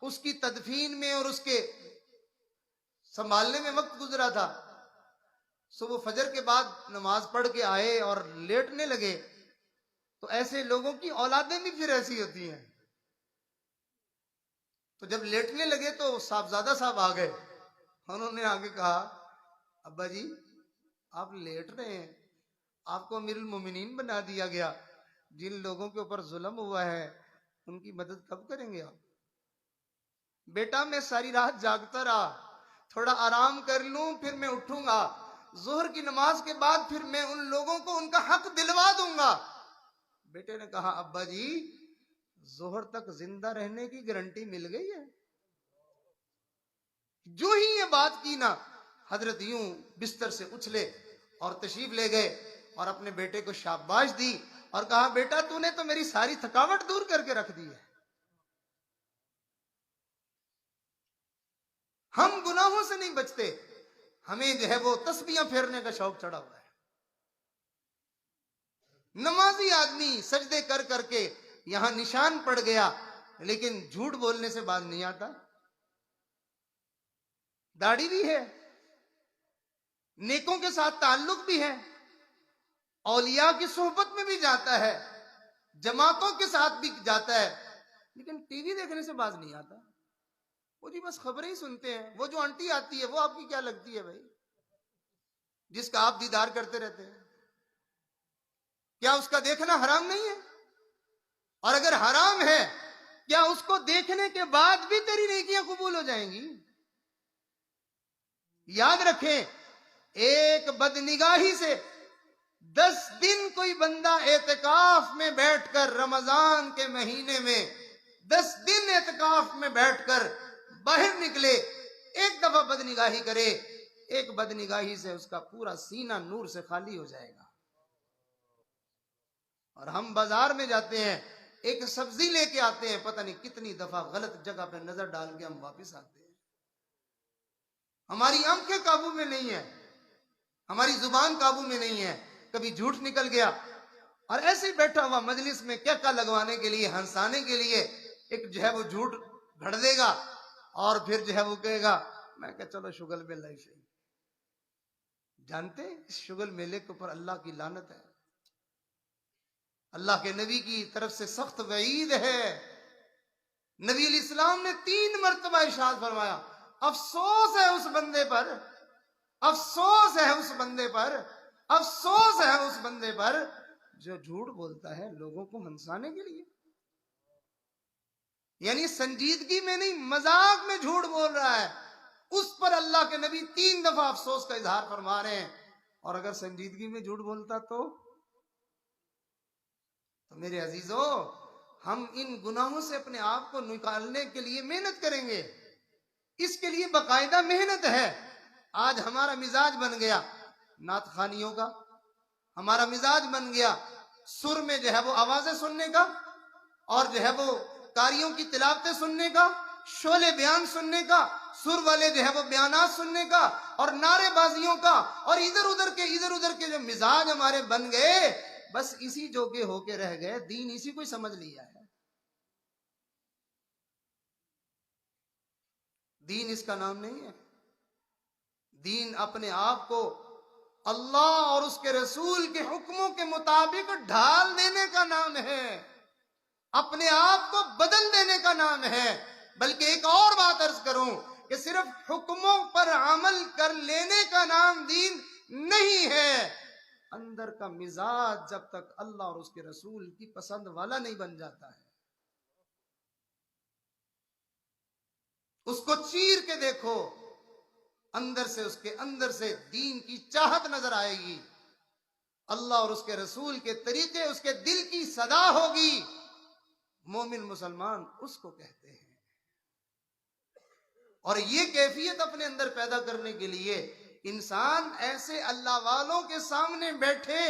اس کی تدفین میں اور اس کے سنبھالنے میں وقت گزرا تھا۔ صبح فجر کے بعد نماز پڑھ کے آئے اور لیٹنے لگے تو ایسے لوگوں کی اولادیں بھی پھر ایسی ہوتی ہیں، تو جب لیٹنے لگے تو صاحبزادہ صاحب آ گئے. انہوں نے آگے کہا ابا جی آپ لیٹ رہے ہیں, آپ کو امیر المومنین بنا دیا گیا, جن لوگوں کے اوپر ظلم ہوا ہے ان کی مدد کب کریں گے آپ؟ بیٹا میں ساری رات جاگتا رہا, تھوڑا آرام کر لوں پھر میں اٹھوں گا, ظہر کی نماز کے بعد پھر میں ان لوگوں کو ان کا حق دلوا دوں گا. بیٹے نے کہا ابا جی ظہر تک زندہ رہنے کی گارنٹی مل گئی ہے. جو ہی یہ بات کی نا, حضرت یوں بستر سے اچھلے اور تشریف لے گئے اور اپنے بیٹے کو شاباش دی اور کہا بیٹا تو نے تو میری ساری تھکاوٹ دور کر کے رکھ دی ہے. ہم گناہوں سے نہیں بچتے, ہمیں جو ہے وہ تسبیحاں پھیرنے کا شوق چڑھا ہوا ہے. نمازی آدمی سجدے کر کر کے یہاں نشان پڑ گیا, لیکن جھوٹ بولنے سے باز نہیں آتا. داڑھی بھی ہے, نیکوں کے ساتھ تعلق بھی ہے, اولیاء کی صحبت میں بھی جاتا ہے, جماعتوں کے ساتھ بھی جاتا ہے, لیکن ٹی وی دیکھنے سے باز نہیں آتا. وہ جی بس خبریں ہی سنتے ہیں. وہ جو آنٹی آتی ہے وہ آپ کی کیا لگتی ہے بھائی, جس کا آپ دیدار کرتے رہتے ہیں؟ کیا اس کا دیکھنا حرام نہیں ہے؟ اور اگر حرام ہے کیا اس کو دیکھنے کے بعد بھی تیری نیکیاں قبول ہو جائیں گی؟ یاد رکھیں, ایک بدنگاہی سے 10 دن کوئی بندہ اعتکاف میں بیٹھ کر, رمضان کے مہینے میں 10 دن اعتکاف میں بیٹھ کر باہر نکلے, ایک دفعہ بدنگاہی کرے, ایک بدنگاہی سے اس کا پورا سینہ نور سے خالی ہو جائے گا. اور ہم بازار میں جاتے ہیں, ایک سبزی لے کے آتے ہیں, پتہ نہیں کتنی دفعہ غلط جگہ پہ نظر ڈال کے ہم واپس آتے ہیں. ہماری آنکھیں قابو میں نہیں ہیں, ہماری زبان قابو میں نہیں ہے, کبھی جھوٹ نکل گیا, اور ایسے ہی بیٹھا ہوا مجلس میں کیا لگوانے کے لیے, ہنسانے کے لیے ایک جو ہے وہ جھوٹ گھڑ دے گا, اور پھر جو ہے وہ کہے گا میں کہ چلو شگل میلہ سے. جانتے اس شگل میلے کے اوپر اللہ کی لعنت ہے, اللہ کے نبی کی طرف سے سخت وعید ہے. نبی علیہ السلام نے 3 مرتبہ ارشاد فرمایا افسوس ہے اس بندے پر, افسوس ہے اس بندے پر, افسوس ہے اس بندے پر جو جھوٹ بولتا ہے لوگوں کو ہنسانے کے لیے. یعنی سنجیدگی میں نہیں, مذاق میں جھوٹ بول رہا ہے, اس پر اللہ کے نبی 3 دفعہ افسوس کا اظہار فرما رہے ہیں. اور اگر سنجیدگی میں جھوٹ بولتا تو میرے عزیزو, ہم ان گناہوں سے اپنے آپ کو نکالنے کے لیے محنت کریں گے. اس کے لیے باقاعدہ محنت ہے. آج ہمارا مزاج بن گیا نعت خوانیوں کا, ہمارا مزاج بن گیا سر میں جو ہے وہ آوازیں سننے کا, اور جو ہے وہ قاریوں کی تلاوتیں سننے کا, شعلے بیان سننے کا, سر والے جو ہے وہ بیانات سننے کا, اور نعرے بازیوں کا, اور ادھر ادھر کے جو مزاج ہمارے بن گئے, بس اسی جوگے ہو کے رہ گئے. دین اسی کو سمجھ لیا ہے. دین اس کا نام نہیں ہے. دین اپنے آپ کو اللہ اور اس کے رسول کے حکموں کے مطابق ڈھال دینے کا نام ہے, اپنے آپ کو بدل دینے کا نام ہے. بلکہ ایک اور بات عرض کروں کہ صرف حکموں پر عمل کر لینے کا نام دین نہیں ہے. اندر کا مزاج جب تک اللہ اور اس کے رسول کی پسند والا نہیں بن جاتا ہے, اس کو چیر کے دیکھو, اندر سے اس کے اندر سے دین کی چاہت نظر آئے گی, اللہ اور اس کے رسول کے طریقے اس کے دل کی صدا ہوگی. مومن مسلمان اس کو کہتے ہیں. اور یہ کیفیت اپنے اندر پیدا کرنے کے لیے انسان ایسے اللہ والوں کے سامنے بیٹھے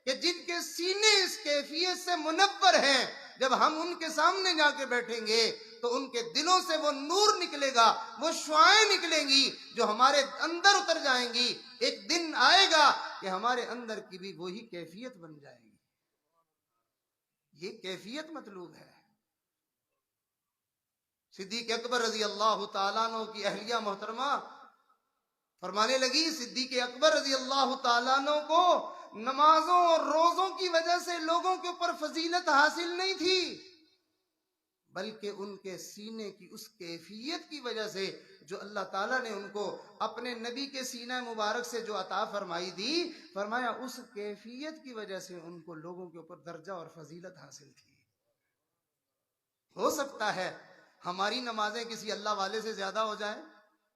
کہ جن کے سینے اس کیفیت سے منور ہیں. جب ہم ان کے سامنے جا کے بیٹھیں گے تو ان کے دلوں سے وہ نور نکلے گا, وہ شعائیں نکلیں گی جو ہمارے اندر اتر جائیں گی. ایک دن آئے گا کہ ہمارے اندر کی بھی وہی کیفیت بن جائے گی. یہ کیفیت مطلوب ہے. صدیق اکبر رضی اللہ تعالیٰ عنہ کی اہلیہ محترمہ فرمانے لگی, صدیق اکبر رضی اللہ تعالیٰ عنہ کو نمازوں اور روزوں کی وجہ سے لوگوں کے اوپر فضیلت حاصل نہیں تھی, بلکہ ان کے سینے کی اس کیفیت کی وجہ سے جو اللہ تعالیٰ نے ان کو اپنے نبی کے سینہ مبارک سے جو عطا فرمائی دی، فرمایا اس کیفیت کی وجہ سے ان کو لوگوں کے اوپر درجہ اور فضیلت حاصل تھی۔ ہو سکتا ہے ہماری نمازیں کسی اللہ والے سے زیادہ ہو جائیں،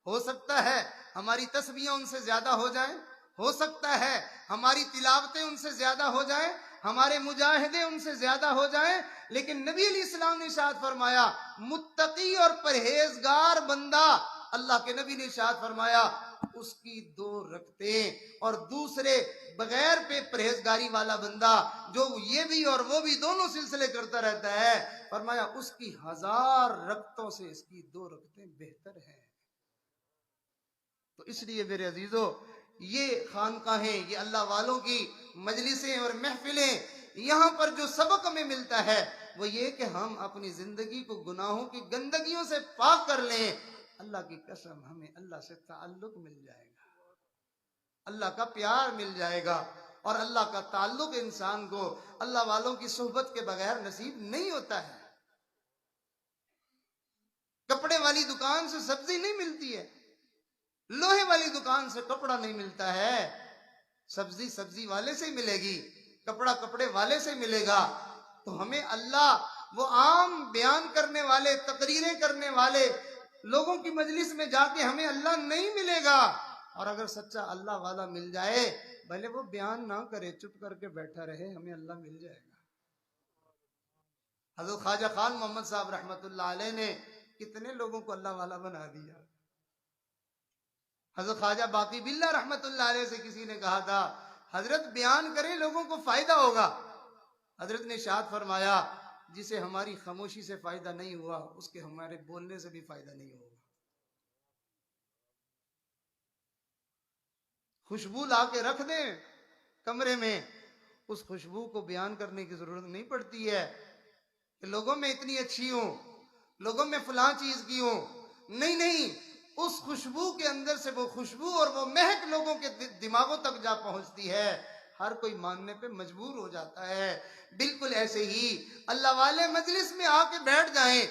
ہو سکتا ہے ہماری تسبیحیں ان سے زیادہ ہو جائیں، ہو سکتا ہے ہماری تلاوتیں ان سے زیادہ ہو جائیں، ہمارے مجاہدے ان سے زیادہ ہو جائیں، لیکن نبی علیہ السلام نے ارشاد فرمایا متقی اور پرہیزگار بندہ، اللہ کے نبی نے ارشاد فرمایا اس کی 2 رکعتیں، اور دوسرے بغیر پرہیزگاری والا بندہ جو یہ بھی اور وہ بھی دونوں سلسلے کرتا رہتا ہے، فرمایا اس کی 1000 رکعتوں سے اس کی 2 رکعتیں بہتر ہیں۔ تو اس لیے میرے عزیزو، یہ خانقاہیں، یہ اللہ والوں کی مجلسیں اور محفلیں، یہاں پر جو سبق ہمیں ملتا ہے وہ یہ کہ ہم اپنی زندگی کو گناہوں کی گندگیوں سے پاک کر لیں۔ اللہ کی قسم ہمیں اللہ سے تعلق مل جائے گا، اللہ کا پیار مل جائے گا، اور اللہ کا تعلق انسان کو اللہ والوں کی صحبت کے بغیر نصیب نہیں ہوتا ہے۔ کپڑے والی دکان سے سبزی نہیں ملتی ہے، لوہے والی دکان سے کپڑا نہیں ملتا ہے، سبزی سبزی والے سے ہی ملے گی، کپڑا کپڑے والے سے ملے گا۔ تو ہمیں اللہ، وہ عام بیان کرنے والے، تقریریں کرنے والے لوگوں کی مجلس میں جا کے ہمیں اللہ نہیں ملے گا۔ اور اگر سچا اللہ والا مل جائے، بھلے وہ بیان نہ کرے، چپ کر کے بیٹھا رہے، ہمیں اللہ مل جائے گا۔ حضرت خواجہ خان محمد صاحب رحمت اللہ علیہ نے کتنے لوگوں کو اللہ والا بنا دیا۔ حضرت خواجہ باقی باللہ رحمت اللہ علیہ سے کسی نے کہا تھا حضرت بیان کریں لوگوں کو فائدہ ہوگا، حضرت نے ارشاد فرمایا جسے ہماری خاموشی سے فائدہ نہیں ہوا اس کے ہمارے بولنے سے بھی فائدہ نہیں ہوگا۔ خوشبو لا کے رکھ دیں کمرے میں، اس خوشبو کو بیان کرنے کی ضرورت نہیں پڑتی ہے کہ لوگوں میں اتنی اچھی ہوں، لوگوں میں فلاں چیز کی ہوں، نہیں، اس خوشبو کے اندر سے وہ خوشبو اور وہ مہک لوگوں کے دماغوں تک جا پہنچتی ہے، ہر کوئی ماننے پہ مجبور ہو جاتا ہے۔ بالکل ایسے ہی اللہ والے مجلس میں آ کے بیٹھ جائیں،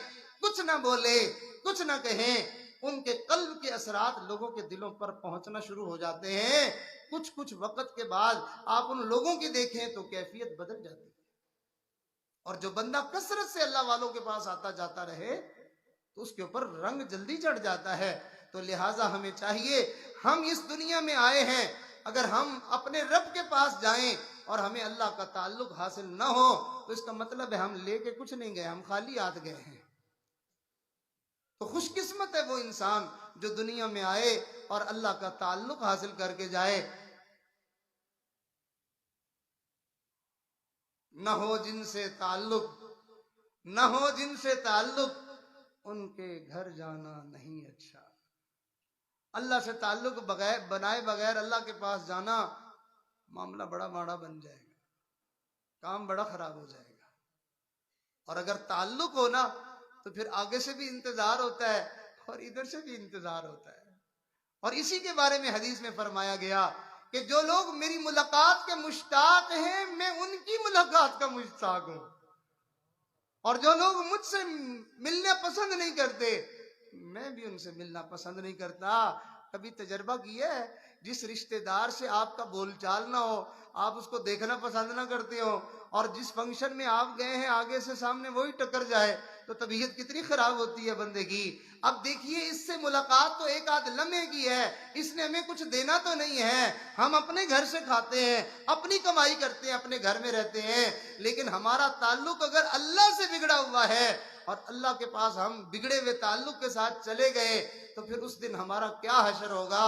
کچھ نہ بولے، کچھ نہ کہیں، ان کے قلب کے اثرات لوگوں کے دلوں پر پہنچنا شروع ہو جاتے ہیں۔ کچھ وقت کے بعد آپ ان لوگوں کی دیکھیں تو کیفیت بدل جاتی ہے، اور جو بندہ کثرت سے اللہ والوں کے پاس آتا جاتا رہے تو اس کے اوپر رنگ جلدی چڑھ جاتا ہے۔ تو لہٰذا ہمیں چاہیے، ہم اس دنیا میں آئے ہیں، اگر ہم اپنے رب کے پاس جائیں اور ہمیں اللہ کا تعلق حاصل نہ ہو تو اس کا مطلب ہے ہم لے کے کچھ نہیں گئے، ہم خالی ہاتھ گئے ہیں۔ تو خوش قسمت ہے وہ انسان جو دنیا میں آئے اور اللہ کا تعلق حاصل کر کے جائے۔ نہ ہو جن سے تعلق، نہ ہو جن سے تعلق، ان کے گھر جانا نہیں اچھا۔ اللہ سے تعلق بنائے بغیر اللہ کے پاس جانا معاملہ بڑا ماڑا بن جائے گا، کام بڑا خراب ہو جائے گا۔ اور اگر تعلق ہونا تو پھر آگے سے بھی انتظار ہوتا ہے اور ادھر سے بھی انتظار ہوتا ہے۔ اور اسی کے بارے میں حدیث میں فرمایا گیا کہ جو لوگ میری ملاقات کے مشتاق ہیں میں ان کی ملاقات کا مشتاق ہوں، اور جو لوگ مجھ سے ملنا پسند نہیں کرتے میں بھی ان سے ملنا پسند نہیں کرتا۔ کبھی تجربہ کیا ہے جس رشتہ دار سے آپ کا بول چال نہ ہو، آپ اس کو دیکھنا پسند نہ کرتے ہو، اور جس فنکشن میں آپ گئے ہیں آگے سے سامنے وہی ٹکر جائے تو طبیعت کتنی خراب ہوتی ہے بندے کی۔ اب دیکھیے اس سے ملاقات تو ایک آدھ لمحے کی ہے، اس نے ہمیں کچھ دینا تو نہیں ہے، ہم اپنے گھر سے کھاتے ہیں، اپنی کمائی کرتے ہیں، اپنے گھر میں رہتے ہیں، لیکن ہمارا تعلق اگر اللہ سے بگڑا ہوا ہے اور اللہ کے پاس ہم بگڑے ہوئے تعلق کے ساتھ چلے گئے تو پھر اس دن ہمارا کیا حشر ہوگا؟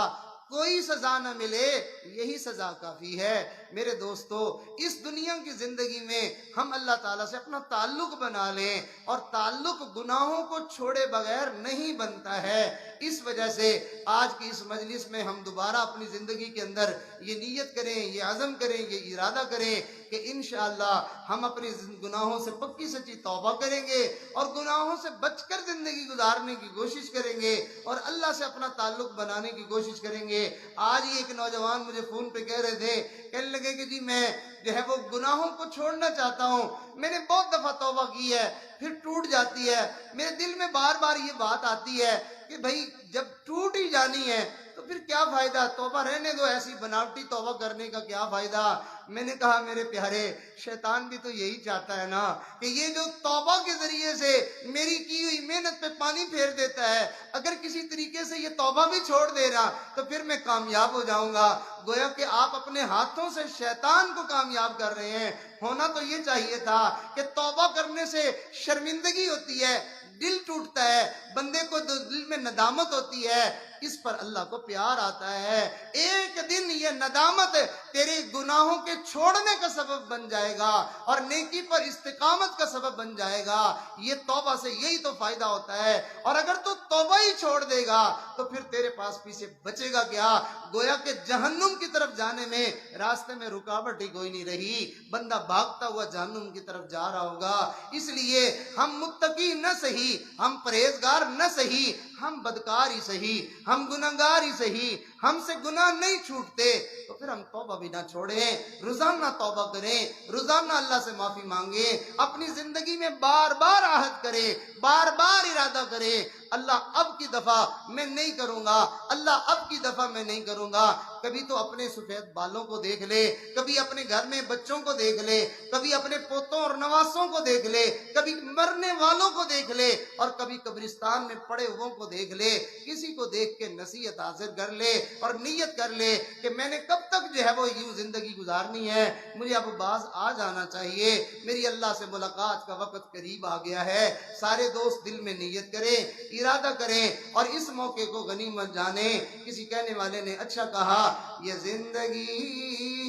کوئی سزا نہ ملے، یہی سزا کافی ہے۔ میرے دوستو، اس دنیا کی زندگی میں ہم اللہ تعالیٰ سے اپنا تعلق بنا لیں، اور تعلق گناہوں کو چھوڑے بغیر نہیں بنتا ہے۔ اس وجہ سے آج کی اس مجلس میں ہم دوبارہ اپنی زندگی کے اندر یہ نیت کریں، یہ عزم کریں، یہ ارادہ کریں کہ انشاءاللہ ہم اپنی گناہوں سے پکی سچی توبہ کریں گے اور گناہوں سے بچ کر زندگی گزارنے کی کوشش کریں گے اور اللہ سے اپنا تعلق بنانے کی کوشش کریں گے۔ آج ہی ایک نوجوان مجھے فون پہ کہہ رہے تھے، کہنے لگے کہ جی میں جو ہے وہ گناہوں کو چھوڑنا چاہتا ہوں، میں نے بہت دفعہ توبہ کی ہے پھر ٹوٹ جاتی ہے. میرے دل میں بار بار یہ بات آتی ہے کہ بھائی جب ٹوٹ ہی جانی ہے تو پھر کیا فائدہ, توبہ رہنے دو, ایسی بناوٹی توبہ کرنے کا کیا فائدہ. میں نے کہا میرے پیارے, شیطان بھی تو یہی چاہتا ہے نا کہ یہ جو توبہ کے ذریعے سے میری کی ہوئی محنت پہ پانی پھیر دیتا ہے, اگر کسی طریقے سے یہ توبہ بھی چھوڑ دے رہا تو پھر میں کامیاب ہو جاؤں گا. گویا کہ آپ اپنے ہاتھوں سے شیطان کو کامیاب کر رہے ہیں. ہونا تو یہ چاہیے تھا کہ توبہ کرنے سے شرمندگی ہوتی ہے, دل ٹوٹتا ہے, بندے کو دل میں ندامت ہوتی ہے, اس پر اللہ کو پیار آتا ہے. ایک دن یہ ندامت تیرے گناہوں کے چھوڑنے کا سبب بن جائے گا اور نیکی پر استقامت کا سبب بن جائے گا. یہ توبہ سے یہی تو فائدہ ہوتا ہے. اور اگر تو توبہ ہی چھوڑ دے گا تو پھر تیرے پاس پیچھے بچے گا کیا. گویا کہ جہنم کی طرف جانے میں راستے میں رکاوٹ ہی کوئی نہیں رہی, بندہ بھاگتا ہوا جہنم کی طرف جا رہا ہوگا. اس لیے ہم متقی نہ سہی, ہم پرہیزگار نہ سہی, ہم بدکار ہی سہی, ہم گناہگار ہی سہی, ہم سے گناہ نہیں چھوٹتے تو پھر ہم توبہ بھی نہ چھوڑیں. روزانہ توبہ کریں, روزانہ اللہ سے معافی مانگیں, اپنی زندگی میں بار بار عہد کریں, بار بار ارادہ کریں, اللہ اب کی دفعہ میں نہیں کروں گا, اللہ اب کی دفعہ میں نہیں کروں گا. کبھی تو اپنے سفید بالوں کو دیکھ لے, کبھی اپنے گھر میں بچوں کو دیکھ لے, کبھی اپنے پوتوں اور نواسوں کو دیکھ لے, کبھی مرنے والوں کو دیکھ لے, اور کبھی قبرستان میں پڑے ہووں کو دیکھ لے. کسی کو دیکھ کے نصیحت حاصل کر لے اور نیت کر لے کہ میں نے کب تک جو ہے وہ یوں زندگی گزارنی ہے, مجھے اب باز آ جانا چاہیے, میری اللہ سے ملاقات کا وقت قریب آ گیا ہے. سارے دوست دل میں نیت کریں, ارادہ کریں اور اس موقع کو غنیمت جانیں. کسی کہنے والے نے اچھا کہا, یہ زندگی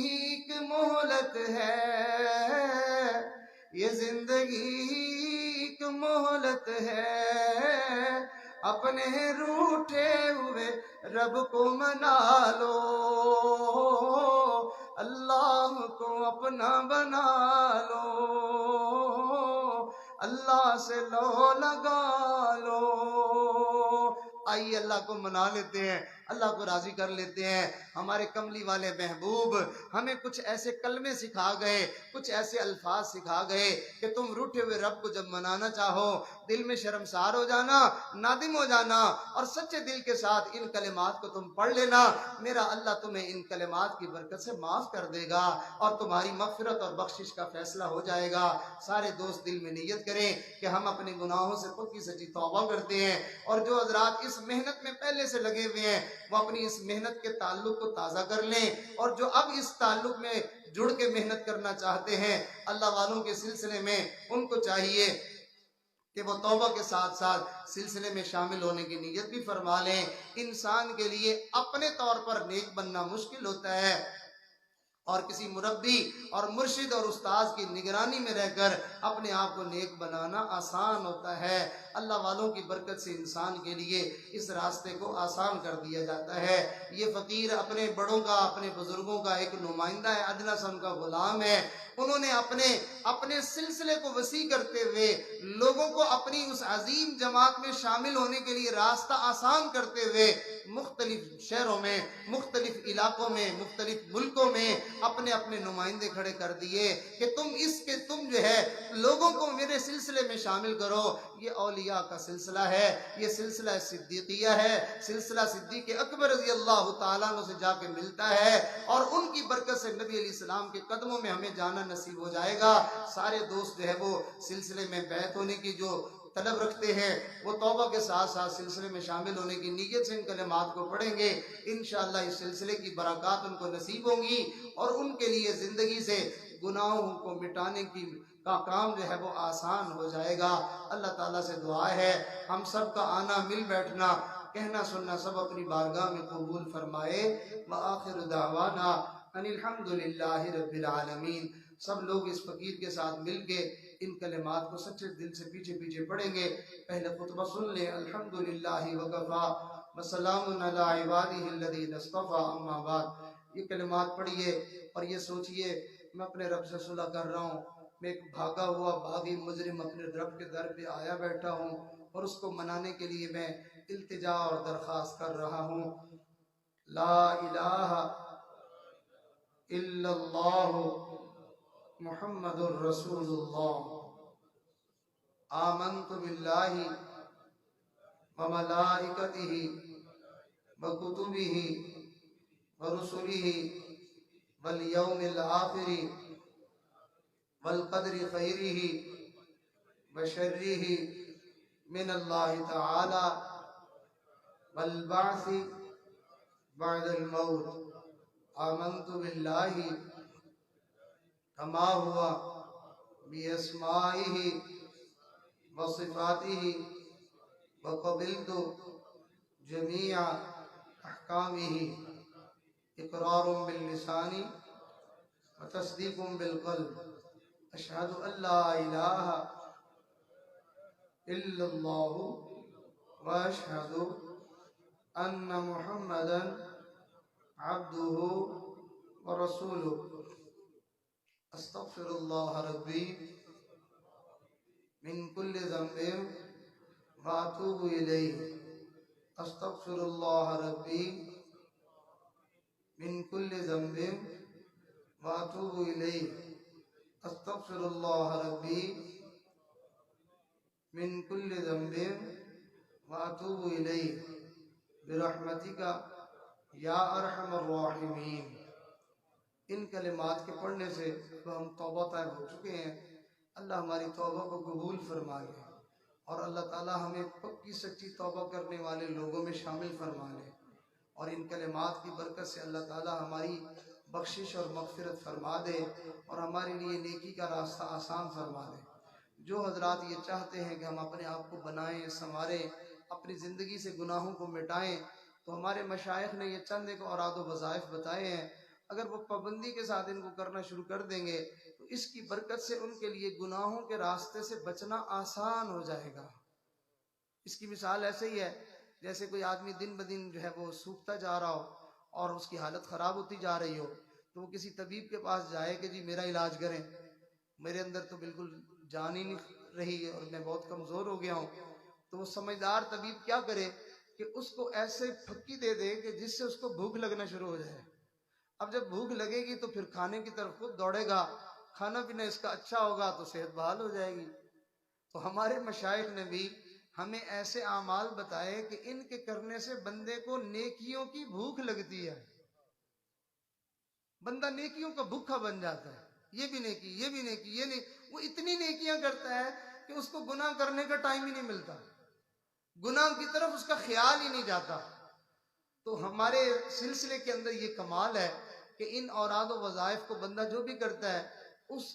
ایک مہلت ہے, یہ زندگی ایک مہلت ہے, اپنے روٹھے ہوئے رب کو منا لو, اللہ کو اپنا بنا لو, اللہ سے لو لگا لو. آئیے اللہ کو منا لیتے ہیں, اللہ کو راضی کر لیتے ہیں. ہمارے کملی والے محبوب ہمیں کچھ ایسے کلمے سکھا گئے, کچھ ایسے الفاظ سکھا گئے کہ تم روٹھے ہوئے رب کو جب منانا چاہو, دل میں شرمسار ہو جانا, نادم ہو جانا اور سچے دل کے ساتھ ان کلمات کو تم پڑھ لینا. میرا اللہ تمہیں ان کلمات کی برکت سے معاف کر دے گا اور تمہاری مغفرت اور بخشش کا فیصلہ ہو جائے گا. سارے دوست دل میں نیت کریں کہ ہم اپنے گناہوں سے پکی سچی توبہ کرتے ہیں, اور جو حضرات اس محنت میں پہلے سے لگے ہوئے ہیں وہ اپنی اس محنت کے تعلق کو تازہ کر لیں, اور جو اب اس تعلق میں جڑ کے محنت کرنا چاہتے ہیں اللہ والوں کے سلسلے میں, ان کو چاہیے کہ وہ توبہ کے ساتھ ساتھ سلسلے میں شامل ہونے کی نیت بھی فرما لیں. انسان کے لیے اپنے طور پر نیک بننا مشکل ہوتا ہے, اور کسی مربی اور مرشد اور استاذ کی نگرانی میں رہ کر اپنے آپ کو نیک بنانا آسان ہوتا ہے. اللہ والوں کی برکت سے انسان کے لیے اس راستے کو آسان کر دیا جاتا ہے. یہ فقیر اپنے بڑوں کا, اپنے بزرگوں کا ایک نمائندہ ہے, ادنا سا ان کا غلام ہے. انہوں نے اپنے سلسلے کو وسیع کرتے ہوئے لوگوں کو اپنی اس عظیم جماعت میں شامل ہونے کے لیے راستہ آسان کرتے ہوئے مختلف شہروں میں, مختلف علاقوں میں, مختلف ملکوں میں اپنے اپنے نمائندے کھڑے کر دیے کہ تم جو ہے لوگوں کو میرے سلسلے میں شامل کرو. یہ اولیاء کا سلسلہ ہے, یہ سلسلہ صدیقیہ ہے, سلسلہ صدیق اکبر رضی اللہ تعالیٰ عنہ سے جا کے ملتا ہے, اور ان کی برکت سے نبی علیہ السلام کے قدموں میں ہمیں جانا نصیب ہو جائے گا. سارے دوست جو ہے وہ سلسلے میں بیعت ہونے کی جو طلب رکھتے ہیں وہ توبہ کے ساتھ ساتھ سلسلے میں شامل ہونے کی نیت سے ان کلمات کو پڑھیں گے. انشاءاللہ اس سلسلے کی برکات ان کو نصیب ہوں گی اور ان کے لیے زندگی سے گناہوں کو مٹانے کا کام جو ہے وہ آسان ہو جائے گا. اللہ تعالیٰ سے دعا ہے ہم سب کا آنا, مل بیٹھنا, کہنا سننا سب اپنی بارگاہ میں قبول فرمائے. وآخر دعوانا ان الحمدللہ رب العالمین. سب لوگ اس فقیر کے ساتھ مل کے ان کلمات کو سچے دل سے پیچھے پیچھے پڑھیں گے. پہلے خطبہ سن لیں. الحمدللہ وکفا وسلام علی عبادہ الذین اصطفیٰ, اما بعد. یہ کلمات پڑھیے اور یہ سوچئے میں اپنے رب سے صلح کر رہا ہوں. میں ایک بھاگا ہوا باغی مجرم اپنے رب کے در پہ آیا بیٹھا ہوں, اور اس کو منانے کے لیے میں التجا اور درخواست کر رہا ہوں. لا الہ الا اللہ محمد الرسول اللہ. آمنت باللہ وملائکتہ وکتبہ ورسلہ والیوم الآخر والقدر خیرہ وشرہ من اللہ تعالی والبعث بعد الموت آمنت باللہ کما ہوا باسمائہ وصفاتہ وقبلت جميع احکامہ اقرار باللسان وتصدیق بالقلب اشہد ان لا الہ الا اللہ واشہد ان محمدا عبدہ ورسولہ استغفر اللہ ربی من کل ذنب واتوب الیہ استغفر اللہ ربی من کل ذنب واتوب الیہ استغفر اللہ ربی من کل ذنب واتوب الیہ برحمتک یا ارحم الراحمین۔ ان کلمات کے پڑھنے سے ہم توبہ طائب ہو چکے ہیں۔ اللہ ہماری توبہ کو قبول فرما لے اور اللہ تعالی ہمیں پکی سچی توبہ کرنے والے لوگوں میں شامل فرما لے، اور ان کلمات کی برکت سے اللہ تعالی ہماری بخشش اور مغفرت فرما دے اور ہمارے لیے نیکی کا راستہ آسان فرما دے۔ جو حضرات یہ چاہتے ہیں کہ ہم اپنے آپ کو بنائیں، سنواریں، اپنی زندگی سے گناہوں کو مٹائیں، تو ہمارے مشائخ نے یہ چند ایک اوراد و وظائف بتائے ہیں، اگر وہ پابندی کے ساتھ ان کو کرنا شروع کر دیں گے تو اس کی برکت سے ان کے لیے گناہوں کے راستے سے بچنا آسان ہو جائے گا۔ اس کی مثال ایسے ہی ہے جیسے کوئی آدمی دن بدن جو ہے وہ سوکھتا جا رہا ہو اور اس کی حالت خراب ہوتی جا رہی ہو، تو وہ کسی طبیب کے پاس جائے کہ جی میرا علاج کریں، میرے اندر تو بالکل جان ہی نہیں رہی اور میں بہت کمزور ہو گیا ہوں، تو وہ سمجھدار طبیب کیا کرے کہ اس کو ایسے پھکی دے دے کہ جس سے اس کو بھوک لگنا شروع ہو جائے۔ اب جب بھوک لگے گی تو پھر کھانے کی طرف خود دوڑے گا، کھانا پینا اس کا اچھا ہوگا تو صحت بحال ہو جائے گی۔ تو ہمارے مشائخ نے بھی ہمیں ایسے اعمال بتائے کہ ان کے کرنے سے بندے کو نیکیوں کی بھوک لگتی ہے، بندہ نیکیوں کا بھوکا بن جاتا ہے، یہ بھی نیکی، یہ بھی نیکی، یہ نہیں، وہ اتنی نیکیاں کرتا ہے کہ اس کو گناہ کرنے کا ٹائم ہی نہیں ملتا، گناہ کی طرف اس کا خیال ہی نہیں جاتا۔ تو ہمارے سلسلے کے اندر یہ کمال ہے کہ ان اوراد و وظائف کو بندہ جو بھی کرتا ہے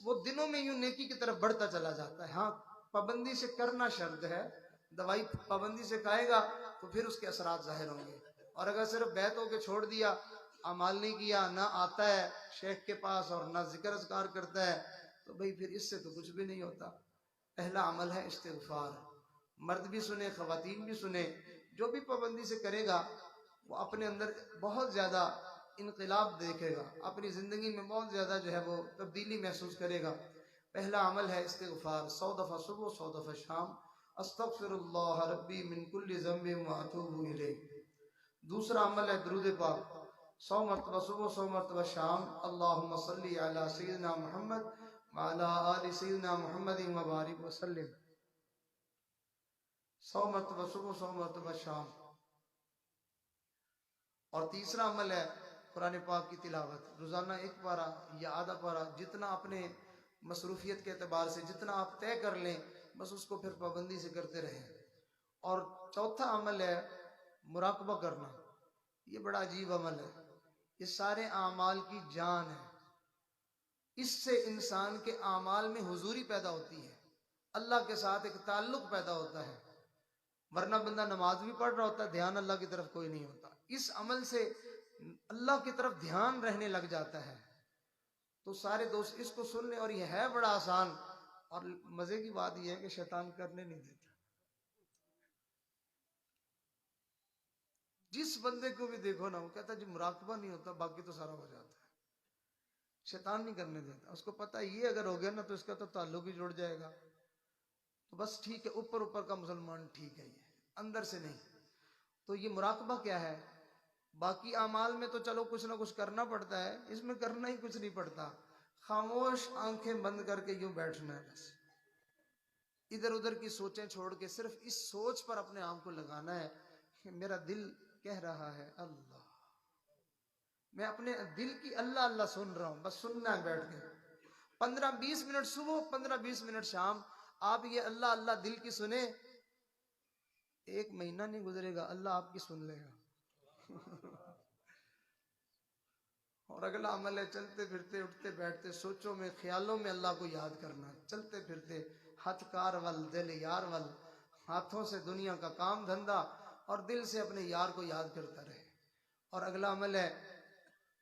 وہ دنوں میں یوں نیکی کی طرف بڑھتا چلا جاتا ہے۔ ہاں پابندی سے کرنا شرط ہے، دوائی پابندی سے کھائے گا تو پھر اس کے اثرات ظاہر ہوں گے، اور اگر صرف بیت ہو کے چھوڑ دیا، اعمال نہیں کیا، نہ آتا ہے شیخ کے پاس اور نہ ذکر اذکار کرتا ہے، تو بھئی پھر اس سے تو کچھ بھی نہیں ہوتا۔ پہلا عمل ہے استغفار، مرد بھی سنے خواتین بھی سنے، جو بھی پابندی سے کرے گا وہ اپنے اندر بہت زیادہ انقلاب دیکھے گا، اپنی زندگی میں بہت زیادہ جو ہے وہ تبدیلی محسوس کرے گا۔ پہلا عمل ہے استغفار، 100 دفعہ صبح 100 دفعہ شام، استغفر اللہ ربی من کل ذنب واتوب الیہ۔ دوسرا عمل ہے درود پاک، 100 مرتبہ صبح 100 مرتبہ شام، اللہم صلی علی سیدنا محمد وعلی آل سیدنا محمد وبارک وسلم، 100 مرتبہ صبح 100 مرتبہ شام۔ اور تیسرا عمل ہے قرآن پاک کی تلاوت، روزانہ 1 پارہ یا آدھا پارہ، جتنا اپنے مصروفیت کے اعتبار سے جتنا آپ طے کر لیں بس اس کو پھر پابندی سے کرتے رہیں۔ اور چوتھا عمل ہے مراقبہ کرنا، یہ بڑا عجیب عمل ہے، یہ سارے اعمال کی جان ہے، اس سے انسان کے اعمال میں حضوری پیدا ہوتی ہے، اللہ کے ساتھ ایک تعلق پیدا ہوتا ہے، ورنہ بندہ نماز بھی پڑھ رہا ہوتا ہے دھیان اللہ کی طرف کوئی نہیں ہوتا۔ اس عمل سے اللہ کی طرف دھیان رہنے لگ جاتا ہے۔ تو سارے دوست اس کو سن لیں، اور یہ ہے بڑا آسان، اور مزے کی بات یہ ہے کہ شیطان کرنے نہیں دیتا۔ جس بندے کو بھی دیکھو نا وہ کہتا ہے جی مراقبہ نہیں ہوتا باقی تو سارا ہو جاتا ہے، شیطان نہیں کرنے دیتا، اس کو پتہ ہے یہ اگر ہو گیا نا تو اس کا تو تعلق ہی جڑ جائے گا، تو بس ٹھیک ہے، اوپر اوپر کا مسلمان ٹھیک ہے، یہ اندر سے نہیں۔ تو یہ مراقبہ کیا ہے؟ باقی اعمال میں تو چلو کچھ نہ کچھ کرنا پڑتا ہے، اس میں کرنا ہی کچھ نہیں پڑتا، خاموش آنکھیں بند کر کے یوں بیٹھنا ہے بس، ادھر ادھر کی سوچیں چھوڑ کے صرف اس سوچ پر اپنے آپ کو لگانا ہے کہ میرا دل کہہ رہا ہے اللہ، میں اپنے دل کی اللہ اللہ سن رہا ہوں، بس سننا ہے بیٹھ کے 15-20 منٹ صبح 15-20 منٹ شام آپ یہ اللہ اللہ دل کی سنیں، 1 مہینہ نہیں گزرے گا اللہ آپ کی سن لے گا اور اگلا عمل ہے چلتے پھرتے اٹھتے بیٹھتے سوچوں میں خیالوں میں اللہ کو یاد کرنا، چلتے پھرتے ہاتھ کار ول دل یار ول، ہاتھوں سے دنیا کا کام دھندا اور دل سے اپنے یار کو یاد کرتا رہے۔ اور اگلا عمل ہے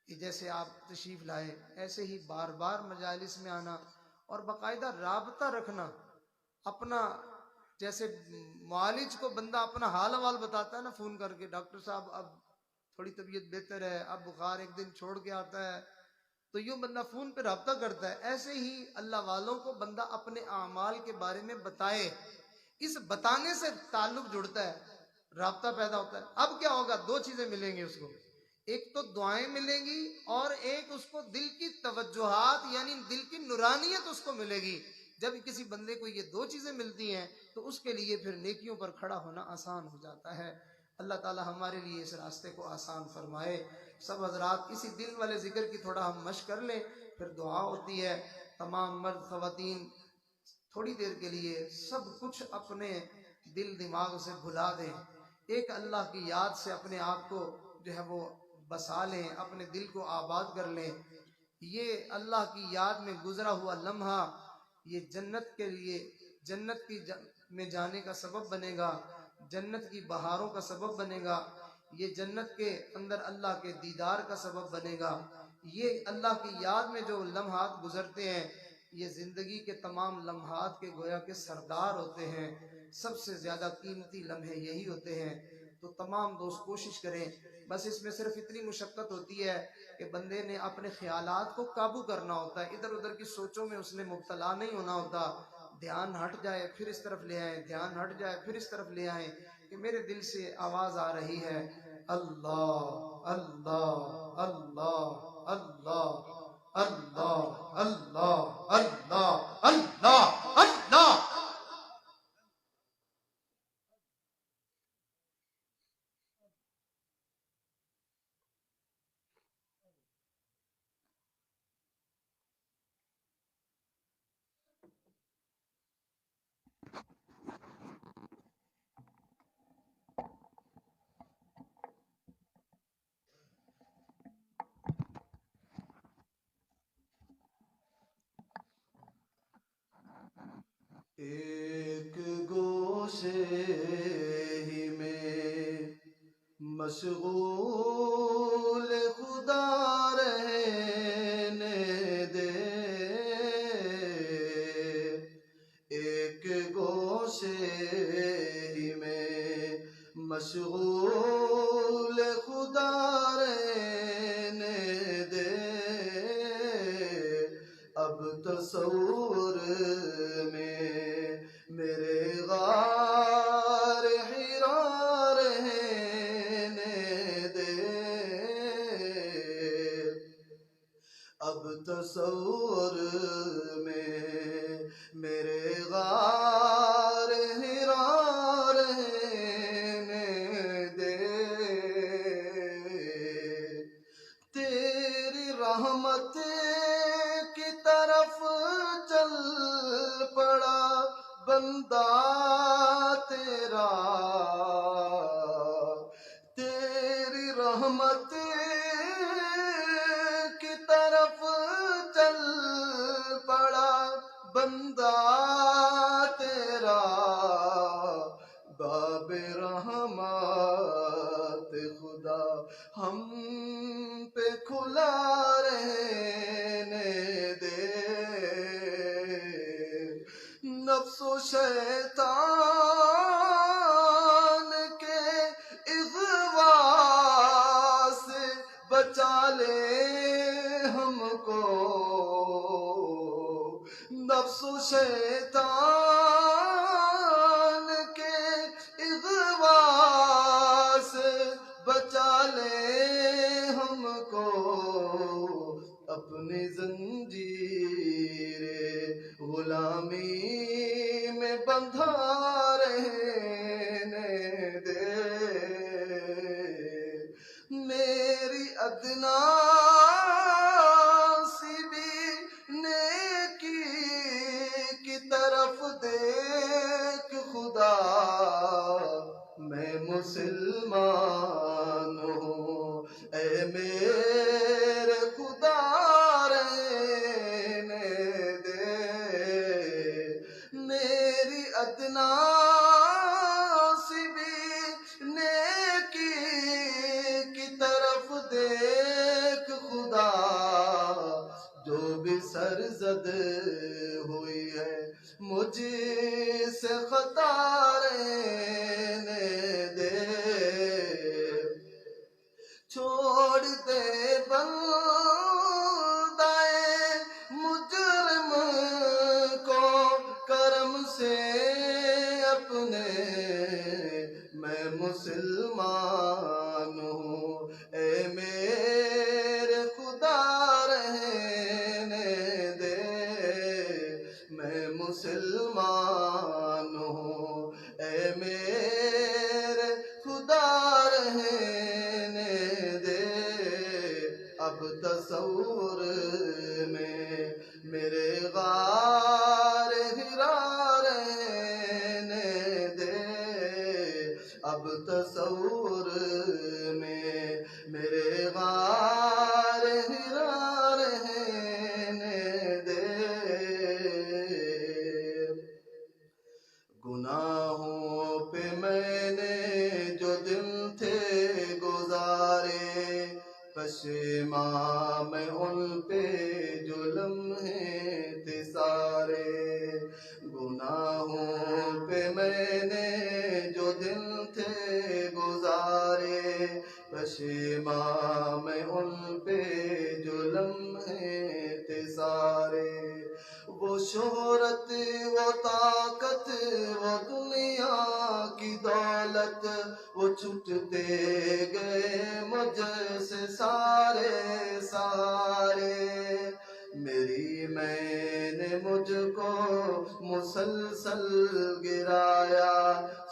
کہ جیسے آپ تشریف لائے ایسے ہی بار بار مجالس میں آنا اور باقاعدہ رابطہ رکھنا اپنا، جیسے معالج کو بندہ اپنا حال حوال بتاتا ہے نا فون کر کے، ڈاکٹر صاحب اب تھوڑی طبیعت بہتر ہے، اب بخار 1 دن چھوڑ کے آتا ہے، تو یوں بندہ فون پہ رابطہ کرتا ہے، ایسے ہی اللہ والوں کو بندہ اپنے اعمال کے بارے میں بتائے، اس بتانے سے تعلق جڑتا ہے، رابطہ پیدا ہوتا ہے۔ اب کیا ہوگا، 2 چیزیں ملیں گی اس کو، ایک تو دعائیں ملیں گی اور ایک اس کو دل کی توجہات یعنی دل کی نورانیت اس کو ملے گی۔ جب کسی بندے کو یہ 2 چیزیں ملتی ہیں تو اس کے لیے پھر نیکیوں پر کھڑا ہونا آسان ہو جاتا ہے۔ اللہ تعالی ہمارے لیے اس راستے کو آسان فرمائے۔ سب حضرات اسی دل والے ذکر کی تھوڑا ہم مشق کر لیں، پھر دعا ہوتی ہے۔ تمام مرد خواتین تھوڑی دیر کے لیے سب کچھ اپنے دل دماغ سے بھلا دیں، ایک اللہ کی یاد سے اپنے آپ کو جو ہے وہ بسا لیں، اپنے دل کو آباد کر لیں۔ یہ اللہ کی یاد میں گزرا ہوا لمحہ یہ جنت کے لیے، جنت کی میں جانے کا سبب بنے گا، جنت کی بہاروں کا سبب بنے گا، یہ جنت کے اندر اللہ کے دیدار کا سبب بنے گا۔ یہ اللہ کی یاد میں جو لمحات گزرتے ہیں یہ زندگی کے تمام لمحات کے گویا کے سردار ہوتے ہیں، سب سے زیادہ قیمتی لمحے یہی ہوتے ہیں۔ تو تمام دوست کوشش کریں، بس اس میں صرف اتنی مشقت ہوتی ہے کہ بندے نے اپنے خیالات کو قابو کرنا ہوتا ہے، ادھر ادھر کی سوچوں میں اس نے مبتلا نہیں ہونا ہوتا، دھیان ہٹ جائے پھر اس طرف لے آئیں، دھیان ہٹ جائے پھر اس طرف لے آئیں کہ میرے دل سے آواز آ رہی ہے اللہ اللہ اللہ اللہ اللہ اللہ اللہ اللہ اللہ۔ ایک گوشے ہی میں مشغول خدا رہنے دے، ایک گوشے ہی میں مشغول خدا رہنے دے، اب تصور میں میرے غار حرا رہنے دے، اب تصور میں میرے غار حرا رہنے دے، تیری رحمت کی طرف چل پڑا بندہ تیرا، تیری رحمت کی طرف چل پڑا بندہ تیرا، باب رحمت خدا ہم پہ کھلا رہنے دے، نفس و شیطان کے اغوا سے بچا لے ہم کو، نفس و شیطان کے اغوا سے بچا لے ہم کو، اپنی زنجیر غلامی میں بندھا رہنے دے، میری ادنا سی بھی نیکی کی طرف دیکھ خدا، میں مسلمان ہوں اے میرے خدا رہنے دے، میری ادنا سی بھی نیکی کی طرف دیکھ خدا، جو بھی سرزد ہوئی ہے مجھ سے خطا رہنے دے، چھوڑ دے بندائے مجرم کو کرم سے اپنے، میں مسلمان ہوں اے میرے خدا رہنے دے، میں مسلمان ہوں اے میرے خدا رہنے دے، اب تصور میں میرے غار ہرا رہنے دے، اب تصور میں میرے غار ہرا رہنے دے، گناہوں پہ میں نے جو دن تھے گزارے، پشیماں میں ان پہ جو لمحے تھے سارے، گناہوں پہ میں نے جو دن تھے گزارے، پشیماں میں ان پہ جو لمحے تھے سارے، وہ شہرت وہ طاقت وہ دنیا کی دولت وہ چھٹتے گئے مجھ سے سارے سارے، میری میں نے مجھ کو مسلسل گرایا،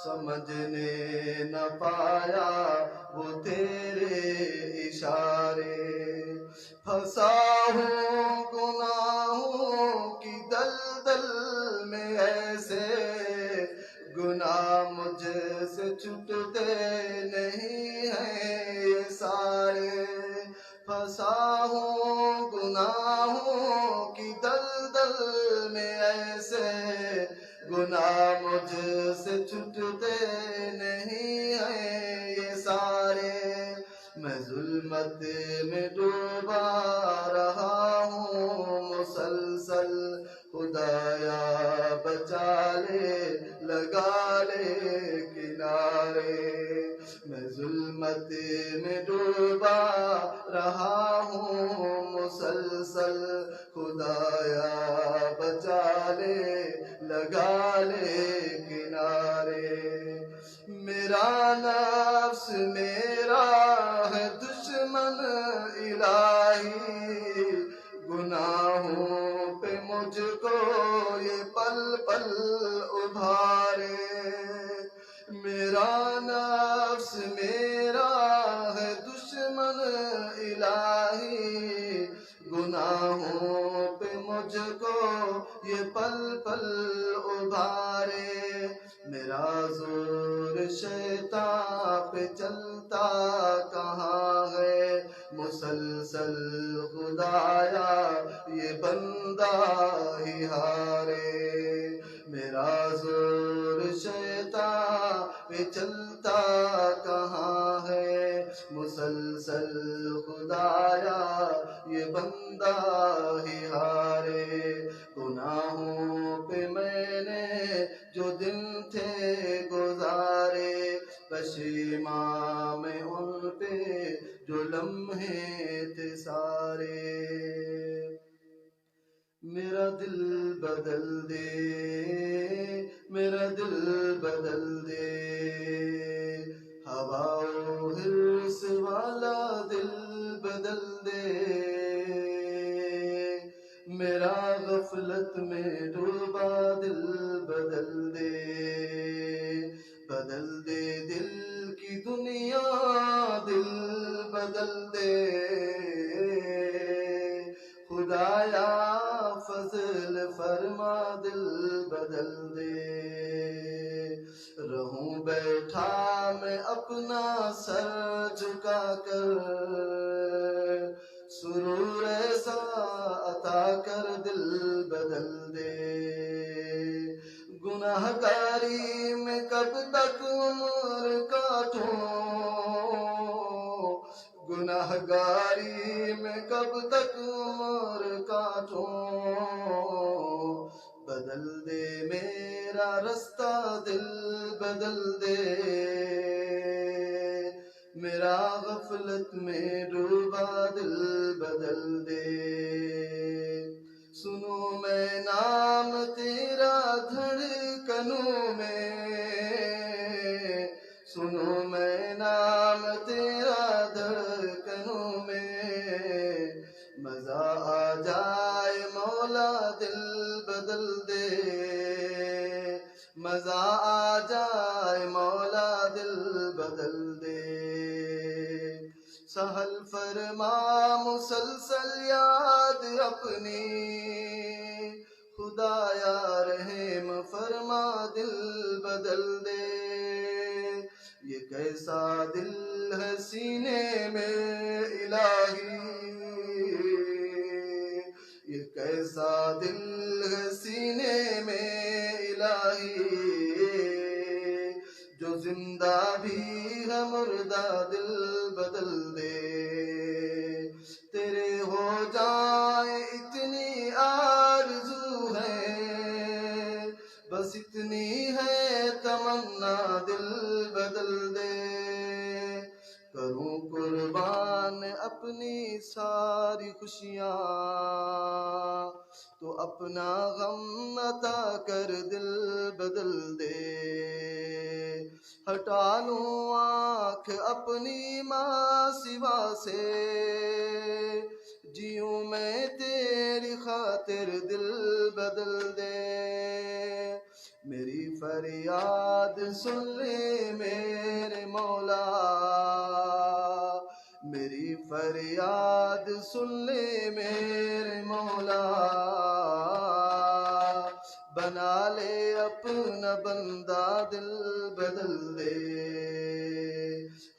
سمجھنے نہ پایا وہ تیرے اشارے، پھنسا ہوں گناہوں کی دلدل میں ایسے، گناہ مجھ سے چھٹتے نہیں ہیں یہ سارے، پھنسا ہوں گناہوں کی دلدل میں ایسے، گناہ مجھ سے چھٹتے نہیں ہیں یہ سارے، میں ظلمت میں ڈوبا رہا ہوں مسلسل، خدایا بچا لے لگا لے کنارے، میں ظلمت میں ڈوبا رہا ہوں مسلسل، خدایا بچا لے لگا لے کنارے، میرا نفس میرا ہے دشمن الہی، گناہوں پہ مجھ کو یہ پل پل ابھارے، میرا نفس میرا ہے دشمن الہی، گناہوں پہ مجھ کو یہ پل پل ابھارے، میرا زور شیطان پہ چلتا کہاں ہے، مسلسل خدایا یہ بندہ ہی ہارے، میرا زور شیطان پہ چلتا کہاں ہے، مسلسل خدایا یہ بندہ ہی ہارے، گناہوں پہ میں نے جو دن تھے گزارے، پشیماں میں ان پہ جو لمحے تھے سارے، میرا دل بدل دے میرا دل بدل دے، ہوا و حرص والا دل بدل دے، میرا غفلت میں ڈوبا دل بدل دے، بدل دے دل کی دنیا، دل بدل دے خدایا فضل فرما، دل بدل دے رہوں بیٹھا میں اپنا سر جھکا کر، سرور ایسا عطا کر، دل بدل دے گناہ گاری میں کب تک عمر کاٹوں، گناہ گاری میں کب تک عمر کاٹوں، بدل دے میرا رستہ، دل بدل دے میرا غفلت میں ڈوبا، دل بدل دے سنو میں نام تیرا دھڑکنوں میں، سنو میں نام تیرا دھڑکنوں میں، مزہ آ جائے مولا، دل بدل دے مزہ آ جائے مولا، دل بدل دے سہل فرما مسلسل یاد اپنی، خدایا رحم فرما، دل بدل دے یہ کیسا دل ہے سینے میں الہی، یہ کیسا دل ہے سینے میں الہی، جو زندہ بھی ہے مردہ، دل بدل دے تیرے ہو جائے اتنی آرزو ہے، بس اتنی ہے تمنا، دل بدل دے کروں قربان اپنی ساری خوشیاں، تو اپنا غم عطا کر، دل بدل دے ہٹا لوں آنکھ اپنی ماں سوا سے، جیوں میں تیری خاطر، دل بدل دے میری فریاد سن لے میرے مولا، میری فریاد سن لے میرے مولا، بنا لے اپنا بندہ، دل بدل دے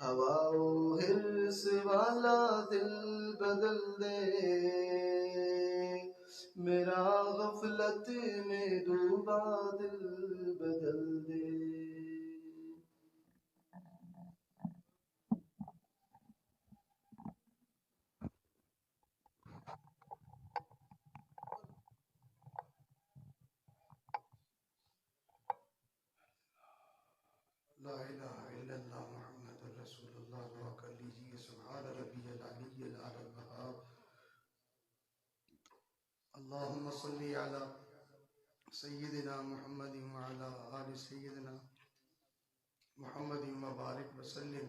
ہوا و حرص والا، دل بدل دے میرا غفلت میں ڈوبا، دل بدل دے لا الہ الا اللہ محمد رسول اللہ، دعا کر لیجیے سبحان ربی العلی الاعلی الوہاب، اللہم صلی علی سیدنا محمد وعلی آل سیدنا محمد وبارک وسلم،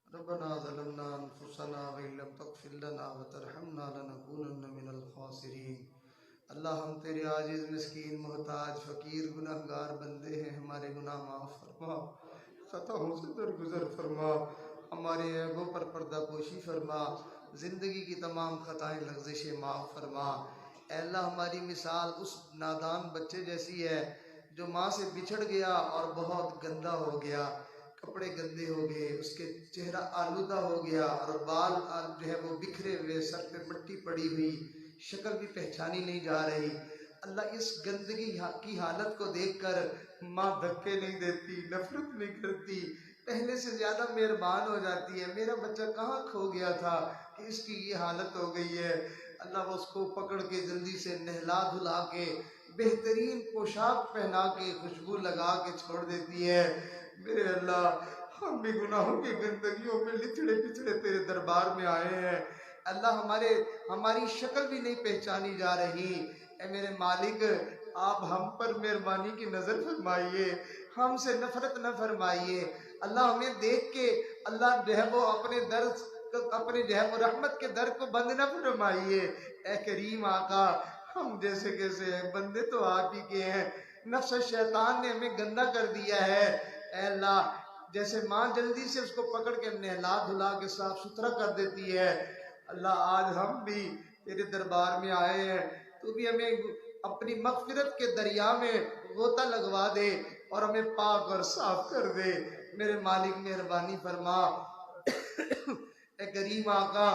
ربنا ظلمنا انفسنا وإن لم تغفر لنا وترحمنا لنکونن من الخاسرین۔ اللہ ہم تیرے عاجز مسکین محتاج فقیر گناہگار بندے ہیں، ہمارے گناہ معاف فرما، خطاؤں سے درگزر فرما، ہمارے عیبوں پر پردہ پوشی فرما، زندگی کی تمام خطائیں لغزشیں معاف فرما۔ اے اللہ ہماری مثال اس نادان بچے جیسی ہے جو ماں سے بچھڑ گیا اور بہت گندا ہو گیا، کپڑے گندے ہو گئے، اس کے چہرہ آلودہ ہو گیا اور بال جو ہے وہ بکھرے ہوئے، سر پہ مٹی پڑی ہوئی، شکل بھی پہچانی نہیں جا رہی۔ اللہ اس گندگی کی حالت کو دیکھ کر ماں دھکے نہیں دیتی، نفرت نہیں کرتی، پہلے سے زیادہ مہربان ہو جاتی ہے۔ میرا بچہ کہاں کھو گیا تھا کہ اس کی یہ حالت ہو گئی ہے؟ اللہ وہ اس کو پکڑ کے جلدی سے نہلا دھلا کے بہترین پوشاک پہنا کے خوشبو لگا کے چھوڑ دیتی ہے۔ میرے اللہ ہم بھی گناہوں کی گندگیوں میں لچڑے پچڑے تیرے دربار میں آئے ہیں، اللہ ہماری شکل بھی نہیں پہچانی جا رہی۔ اے میرے مالک آپ ہم پر مہربانی کی نظر فرمائیے، ہم سے نفرت نہ فرمائیے، اللہ ہمیں دیکھ کے اللہ جو ہے وہ اپنے جو ہے وہ رحمت کے در کو بند نہ فرمائیے۔ اے کریم آقا ہم جیسے کیسے ہیں، بندے تو آپ ہی کے ہیں، نفس شیطان نے ہمیں گندا کر دیا ہے۔ اے اللہ جیسے ماں جلدی سے اس کو پکڑ کے نہلا دھلا کے صاف ستھرا کر دیتی ہے، اللہ آج ہم بھی تیرے دربار میں آئے ہیں، تو بھی ہمیں اپنی مغفرت کے دریا میں غوطہ لگوا دے اور ہمیں پاک اور صاف کر دے۔ میرے مالک مہربانی فرما، اے کریم آقا،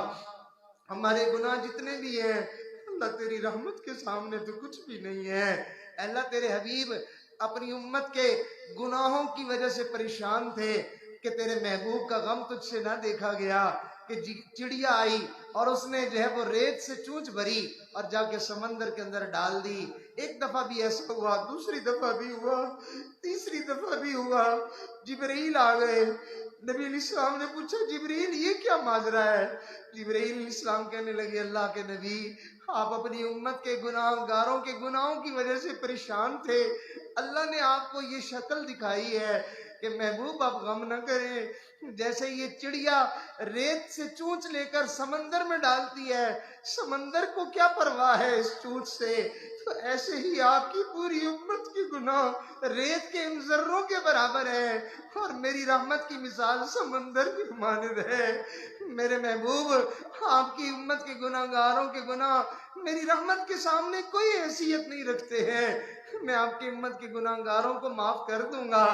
ہمارے گناہ جتنے بھی ہیں اللہ تیری رحمت کے سامنے تو کچھ بھی نہیں ہے۔ اللہ تیرے حبیب اپنی امت کے گناہوں کی وجہ سے پریشان تھے کہ تیرے محبوب کا غم تجھ سے نہ دیکھا گیا، کہ چڑیا آئی اور اس نے جو ہے وہ ریت سے چونچ بھری اور جا کے سمندر کے اندر ڈال دی۔ ایک دفعہ بھی ایسا ہوا، دوسری دفعہ بھی ہوا، تیسری دفعہ بھی ہوا، جبرائیل آ گئے۔ نبی علیہ السلام نے پوچھا جبرائیل یہ کیا ماجرا ہے؟ جبرائیل علیہ السلام کہنے لگے اللہ کے نبی، آپ اپنی امت کے گناہ گاروں کے گناہوں کی وجہ سے پریشان تھے، اللہ نے آپ کو یہ شکل دکھائی ہے کہ محبوب آپ غم نہ کریں، جیسے یہ چڑیا ریت سے چونچ لے کر سمندر میں ڈالتی ہے، سمندر کو کیا پرواہ ہے اس چونچ سے، تو ایسے ہی آپ کی پوری امت کی گناہ ریت کے ان ذروں کے برابر ہے، اور میری رحمت کی مثال سمندر کی مانند ہے۔ میرے محبوب آپ کی امت کے گناہ گاروں کے گناہ میری رحمت کے سامنے کوئی حیثیت نہیں رکھتے ہیں، میں آپ کی امت کے گناہ گاروں کو معاف کر دوں گا۔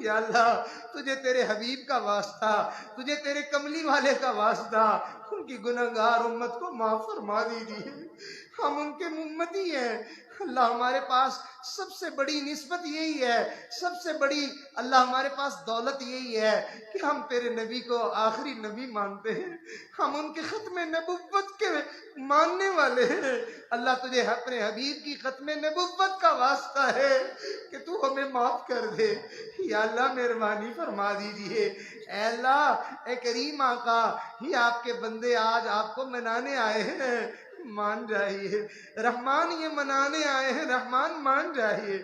یا اللہ تجھے تیرے حبیب کا واسطہ، تجھے تیرے کملی والے کا واسطہ، ان کی گناہ گار امت کو معاف فرما دیجیے، ہم ان کے امتی ہیں۔ اللہ ہمارے پاس سب سے بڑی نسبت یہی ہے، سب سے بڑی اللہ ہمارے پاس دولت یہی ہے کہ ہم تیرے نبی کو آخری نبی مانتے ہیں، ہم ان کے ختم نبوت کے ماننے والے ہیں۔ اللہ تجھے اپنے حبیب کی ختم نبوت کا واسطہ ہے کہ تو ہمیں معاف کر دے۔ یا اللہ مہربانی فرما دیجئے، اے اللہ اے کریم آقا، یہ آپ کے بندے آج آپ کو منانے آئے ہیں، مان جائیے۔ رحمان یہ منانے آئے ہیں، رحمان مان جائیے۔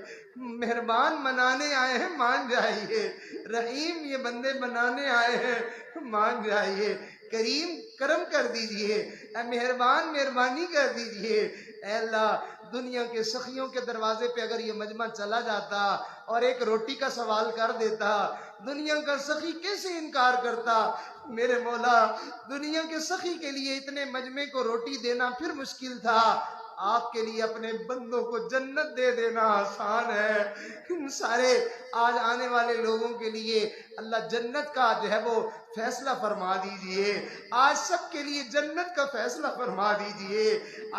مہربان منانے آئے ہیں، مان جائیے۔ رحیم یہ بندے منانے آئے ہیں، مان جائیے۔ کریم کرم کر دیجئے، اے مہربان مہربانی کر دیجئے۔ اے اللہ دنیا کے سخیوں کے دروازے پہ اگر یہ مجمع چلا جاتا اور ایک روٹی کا سوال کر دیتا، دنیا کا سخی کیسے انکار کرتا؟ میرے مولا دنیا کے سخی کے لیے اتنے مجمع کو روٹی دینا پھر مشکل تھا، آپ کے لیے اپنے بندوں کو جنت دے دینا آسان ہے۔ ان سارے آج آنے والے لوگوں کے لیے اللہ جنت کا جو ہے وہ فیصلہ فرما دیجئے، آج سب کے لیے جنت کا فیصلہ فرما دیجئے،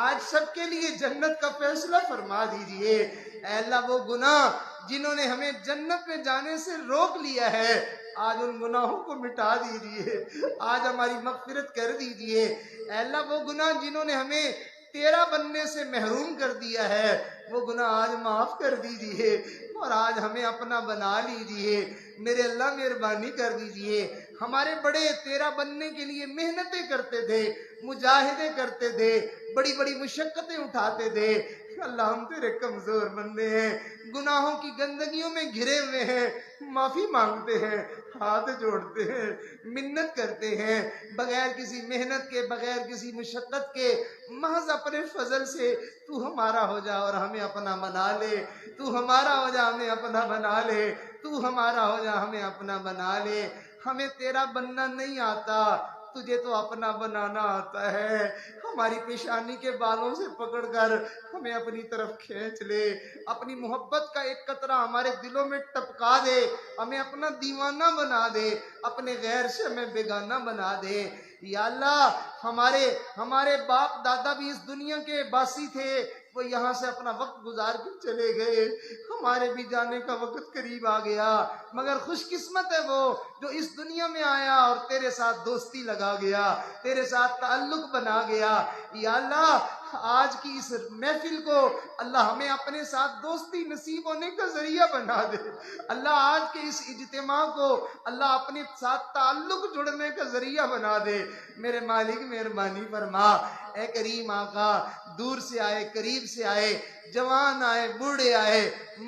آج سب کے لیے جنت کا فیصلہ فرما دیجئے۔ اے اللہ وہ گناہ جنہوں نے ہمیں جنت میں جانے سے روک لیا ہے، آج ان گناہوں کو مٹا دیجئے، آج ہماری مغفرت کر دیجئے۔ اے اللہ وہ گناہ جنہوں نے ہمیں تیرا بننے سے محروم کر دیا ہے، وہ گناہ آج معاف کر دیجئے اور آج ہمیں اپنا بنا لیجئے۔ میرے اللہ مہربانی کر دیجئے، ہمارے بڑے تیرا بننے کے لیے محنتیں کرتے تھے، مجاہدے کرتے تھے، بڑی بڑی مشقتیں اٹھاتے تھے، اللہ ہم تیرے کمزور بندے ہیں، گناہوں کی گندگیوں میں گھرے ہوئے ہیں، معافی مانگتے ہیں، ہاتھ جوڑتے ہیں، منت کرتے ہیں، بغیر کسی محنت کے، بغیر کسی مشقت کے، محض اپنے فضل سے تو ہمارا ہو جا اور ہمیں اپنا بنا لے، تو ہمارا ہو جا ہمیں اپنا بنا لے، تو ہمارا ہو جا ہمیں اپنا بنا لے۔ ہمیں تیرا بننا نہیں آتا، تجھے تو اپنا بنانا آتا ہے، ہماری پیشانی کے بالوں سے پکڑ کر ہمیں اپنی طرف کھینچ لے، اپنی محبت کا ایک قطرہ ہمارے دلوں میں ٹپکا دے، ہمیں اپنا دیوانہ بنا دے، اپنے غیر سے ہمیں بیگانہ بنا دے۔ یا اللہ ہمارے باپ دادا بھی اس دنیا کے باسی تھے، وہ یہاں سے اپنا وقت گزار کے چلے گئے، ہمارے بھی جانے کا وقت قریب آ گیا، مگر خوش قسمت ہے وہ جو اس دنیا میں آیا اور تیرے ساتھ دوستی لگا گیا، تیرے ساتھ تعلق بنا گیا۔ یا اللہ آج کی اس محفل کو اللہ ہمیں اپنے ساتھ دوستی نصیب ہونے کا ذریعہ بنا دے، اللہ آج کے اس اجتماع کو اللہ اپنے ساتھ تعلق جڑنے کا ذریعہ بنا دے۔ میرے مالک مہربانی فرما، اے کریم آقا، دور سے آئے قریب سے آئے، جوان آئے بوڑھے آئے،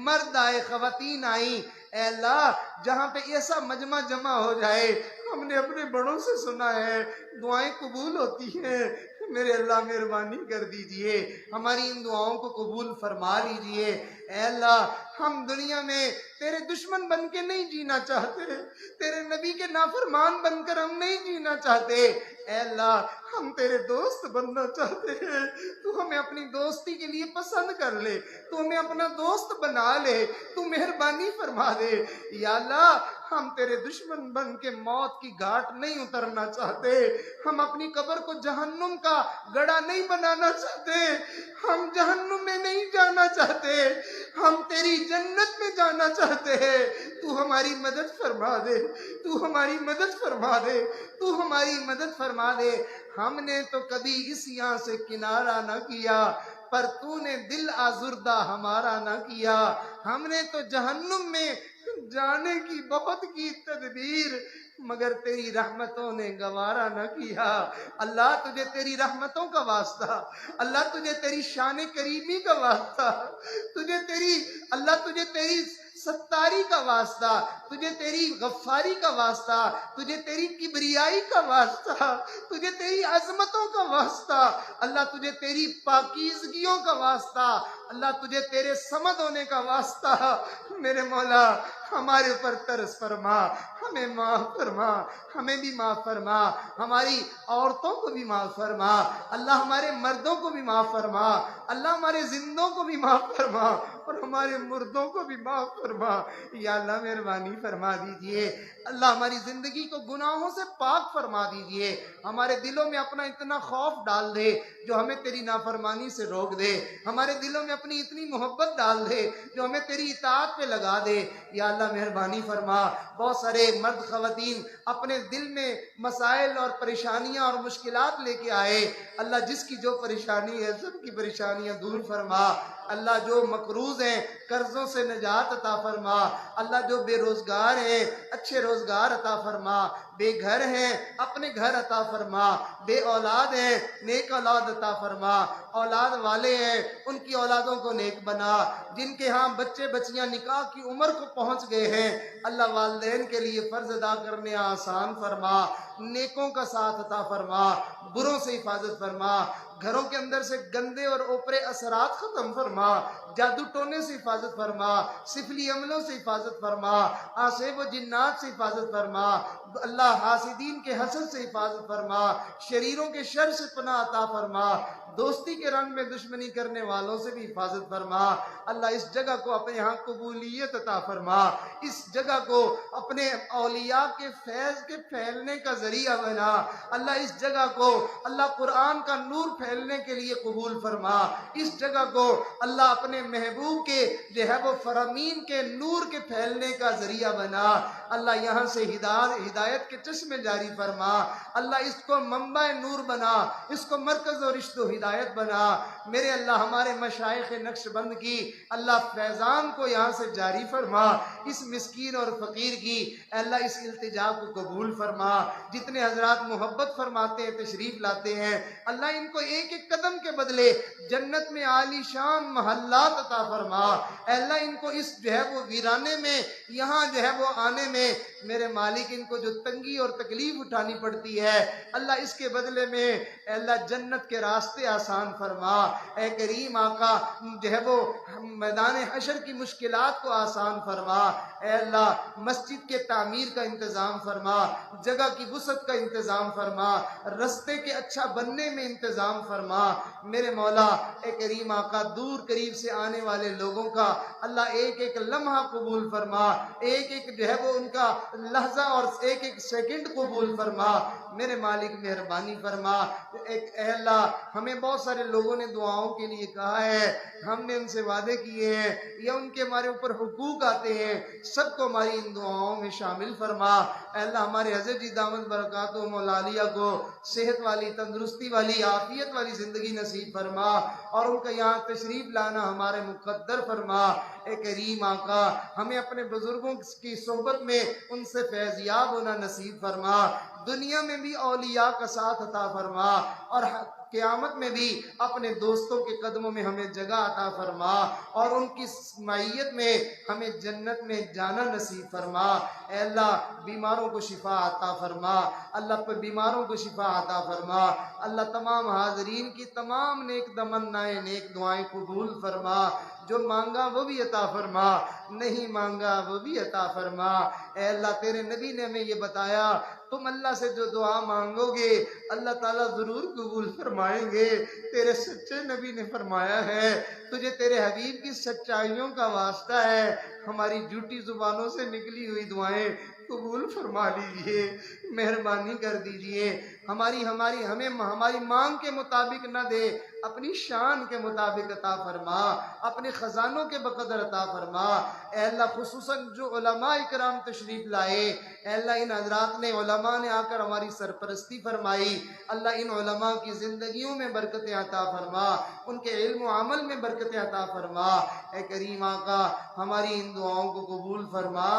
مرد آئے خواتین آئیں، اے اللہ جہاں پہ ایسا مجمع جمع ہو جائے، ہم نے اپنے بڑوں سے سنا ہے دعائیں قبول ہوتی ہیں، میرے اللہ مہربانی کر دیجئے، ہماری ان دعاؤں کو قبول فرما لیجئے۔ اے اللہ ہم دنیا میں تیرے دشمن بن کے نہیں جینا چاہتے، تیرے نبی کے نافرمان بن کر ہم نہیں جینا چاہتے۔ اے اللہ ہم تیرے دوست بننا چاہتے ہیں، تو ہمیں اپنی دوستی کے لیے پسند کر لے، تو ہمیں اپنا دوست بنا لے، تو مہربانی فرما دے۔ یا اللہ ہم تیرے دشمن بن کے موت کی گھاٹ نہیں اترنا چاہتے، ہم اپنی قبر کو جہنم کا گڑھا نہیں بنانا چاہتے، ہم جہنم میں نہیں جانا چاہتے، ہم تیری جنت میں جانا چاہتے ہیں۔ تو ہماری مدد فرما دے، تو ہماری مدد فرما دے، تو ہماری مدد فرما دے۔ ہم نے تو کبھی اس یہاں سے کنارہ نہ کیا، پر تو نے دل آزردہ ہمارا نہ کیا۔ ہم نے تو جہنم میں جانے کی بہت کی تدبیر، مگر تیری رحمتوں نے گوارا نہ کیا۔ اللہ تجھے تیری رحمتوں کا واسطہ، اللہ تجھے تیری شان کریمی کا واسطہ، تجھے تیری ستاری کا واسطہ، تجھے تیری غفاری کا واسطہ، تجھے تیری کبریائی کا واسطہ، تجھے تیری عظمتوں کا واسطہ، اللہ تجھے تیری پاکیزگیوں کا واسطہ، اللہ تجھے تیرے صمد ہونے کا واسطہ۔ میرے مولا ہمارے اوپر ترس فرما، ہمیں معاف فرما، ہمیں بھی معاف فرما، ہماری عورتوں کو بھی معاف فرما، اللہ ہمارے مردوں کو بھی معاف فرما، اللہ ہمارے زندوں کو بھی معاف فرما، اور ہمارے مردوں کو بھی معاف فرما۔ یا اللہ مہربانی فرما دیجئے، اللہ ہماری زندگی کو گناہوں سے پاک فرما دیجئے، ہمارے دلوں میں اپنا اتنا خوف ڈال دے جو ہمیں تیری نافرمانی سے روک دے، ہمارے دلوں میں اپنی اتنی محبت ڈال دے جو ہمیں تیری اطاعت پہ لگا دے۔ یا اللہ مہربانی فرما، بہت سارے مرد خواتین اپنے دل میں مسائل اور پریشانیاں اور مشکلات لے کے آئے، اللہ جس کی جو پریشانی ہے سب کی پریشانیاں دور فرما، اللہ جو مقروض ہیں قرضوں سے نجات عطا فرما، اللہ جو بے روزگار ہیں اچھے روزگار عطا فرما، بے گھر ہیں اپنے گھر عطا فرما، بے اولاد ہیں نیک اولاد عطا فرما، اولاد والے ہیں ان کی اولادوں کو نیک بنا، جن کے ہاں بچے بچیاں نکاح کی عمر کو پہنچ گئے ہیں اللہ والدین کے لیے فرض ادا کرنے آسان فرما، نیکوں کا ساتھ عطا فرما، بروں سے حفاظت فرما، گھروں کے اندر سے گندے اور اوپرے اثرات ختم فرما، جادو ٹونے سے حفاظت فرما، سفلی عملوں سے حفاظت فرما، آصف و جنات سے حفاظت فرما، اللہ حاسدین کے حسد سے حفاظت فرما، شریروں کے شر سے پناہ عطا فرما، دوستی کے رنگ میں دشمنی کرنے والوں سے بھی حفاظت فرما، اللہ اس جگہ کو اپنے ہاں قبولیت عطا فرما، اس جگہ کو اپنے اولیاء کے فیض کے پھیلنے کا ذریعہ بنا، اللہ اس جگہ کو اللہ قرآن کا نور پھیلنے کے لیے قبول فرما، اس جگہ کو اللہ اپنے محبوب کے جو ہے وہ فرامین کے نور کے پھیلنے کا ذریعہ بنا، اللہ یہاں سے ہدایت کے چشمے جاری فرما، اللہ اس کو منبع نور بنا، اس کو مرکز و رشد و ہدایت بنا، میرے اللہ ہمارے مشائخ نقش بند کی اللہ فیضان کو یہاں سے جاری فرما، اس مسکین اور فقیر کی اے اللہ اس التجا کو قبول فرما، جتنے حضرات محبت فرماتے ہیں تشریف لاتے ہیں اللہ ان کو ایک ایک قدم کے بدلے جنت میں عالی شان محلات عطا فرما، اے اللہ ان کو اس جو ہے وہ ویرانے میں یہاں جو ہے وہ آنے میں میرے مالک ان کو جو تنگی اور تکلیف اٹھانی پڑتی ہے اللہ اس کے بدلے میں اے اللہ جنت کے راستے آسان فرما، اے کریم آقا جو ہے وہ میدان حشر کی مشکلات کو آسان فرما، اے اللہ مسجد کے تعمیر کا انتظام فرما، جگہ کی وسعت کا انتظام فرما، رستے کے اچھا بننے میں انتظام فرما، میرے مولا اے کریم آقا دور قریب سے آنے والے لوگوں کا اللہ ایک ایک لمحہ قبول فرما، ایک ایک جو ہے وہ ان کا لحظہ اور ایک ایک سیکنڈ قبول فرما، میرے مالک مہربانی فرما، اے اللہ ہمیں بہت سارے لوگوں نے دعاؤں کے لیے کہا ہے، ہم نے ان سے وعدے کیے ہیں یا ان کے ہمارے اوپر حقوق آتے ہیں، سب کو ہماری ان دعاؤں میں شامل فرما، اے اللہ ہمارے حضرت جی دامت برکاتہ مولا عالیہ کو صحت والی تندرستی والی عافیت والی زندگی نصیب فرما، اور ان کا یہاں تشریف لانا ہمارے مقدر فرما، اے کریم آقا ہمیں اپنے بزرگوں کی صحبت میں ان سے فیضیاب ہونا نصیب فرما، دنیا میں بھی اولیاء کا ساتھ عطا فرما، اور قیامت میں بھی اپنے دوستوں کے قدموں میں ہمیں جگہ عطا فرما، اور ان کی معیت میں ہمیں جنت میں جانا نصیب فرما۔ اے اللہ بیماروں کو شفا عطا فرما، اللہ پر بیماروں کو شفا عطا فرما، اللہ تمام حاضرین کی تمام نیک تمنائیں نیک دعائیں قبول فرما، جو مانگا وہ بھی عطا فرما، نہیں مانگا وہ بھی عطا فرما۔ اے اللہ تیرے نبی نے ہمیں یہ بتایا تم اللہ سے جو دعا مانگو گے اللہ تعالیٰ ضرور قبول فرمائیں گے۔ تیرے سچے نبی نے فرمایا ہے تجھے تیرے حبیب کی سچائیوں کا واسطہ ہے، ہماری جھوٹی زبانوں سے نکلی ہوئی دعائیں قبول فرما لیجئے، مہربانی کر دیجئے، ہمیں ہماری مانگ کے مطابق نہ دے، اپنی شان کے مطابق عطا فرما، اپنے خزانوں کے بقدر عطا فرما۔ اے اللہ خصوصاً جو علماء اکرام تشریف لائے، اے اللہ ان حضرات نے علماء نے آ کر ہماری سرپرستی فرمائی، اللہ ان علماء کی زندگیوں میں برکتیں عطا فرما، ان کے علم و عمل میں برکتیں عطا فرما۔ اے کریم آقا ہماری ان دعاؤں کو قبول فرما،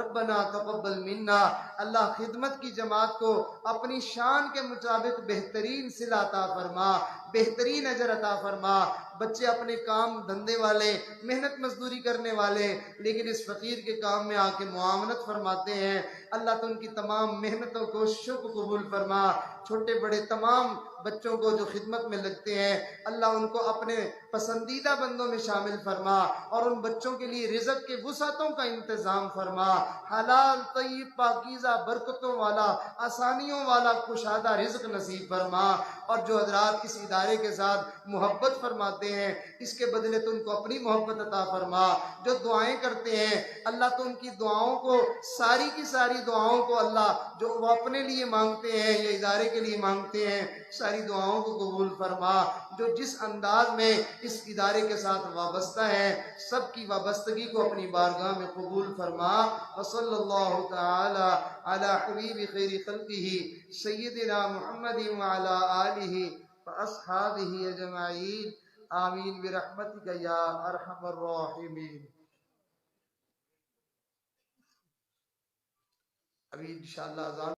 ربنا تقبل منا، اللہ خدمت کی جماعت کو اپنی شان کے مطابق بہترین صلہ عطا فرما، بہترین اجر عطا فرما۔ بچے اپنے کام دھندے والے، محنت مزدوری کرنے والے، لیکن اس فقیر کے کام میں آ کے معاونت فرماتے ہیں، اللہ تو ان کی تمام محنتوں کوششوں کو قبول فرما۔ چھوٹے بڑے تمام بچوں کو جو خدمت میں لگتے ہیں اللہ ان کو اپنے پسندیدہ بندوں میں شامل فرما، اور ان بچوں کے لیے رزق کے وسعتوں کا انتظام فرما، حلال طیب پاکیزہ برکتوں والا آسانیوں والا کشادہ رزق نصیب فرما۔ اور جو حضرات اس ادارے کے ساتھ محبت فرماتے ہیں اس کے بدلے تو ان کو اپنی محبت عطا فرما، جو دعائیں کرتے ہیں اللہ تو ان کی دعاؤں کو ساری کی ساری دعاؤں کو اللہ جو وہ اپنے لیے مانگتے ہیں یا ادارے کے لیے مانگتے ہیں ساری دعاؤں کو قبول فرما، جو جس انداز میں اس ادارے کے ساتھ وابستہ ہے سب کی وابستگی کو اپنی بارگاہ میں قبول فرما۔ وصلی اللہ تعالی علی حبیب خیر خلقہ سیدنا محمد وعلی آلہ واصحابہ اجمعین، آمین برحمتک یا ارحم الراحمین۔ ابھی انشاءاللہ اذان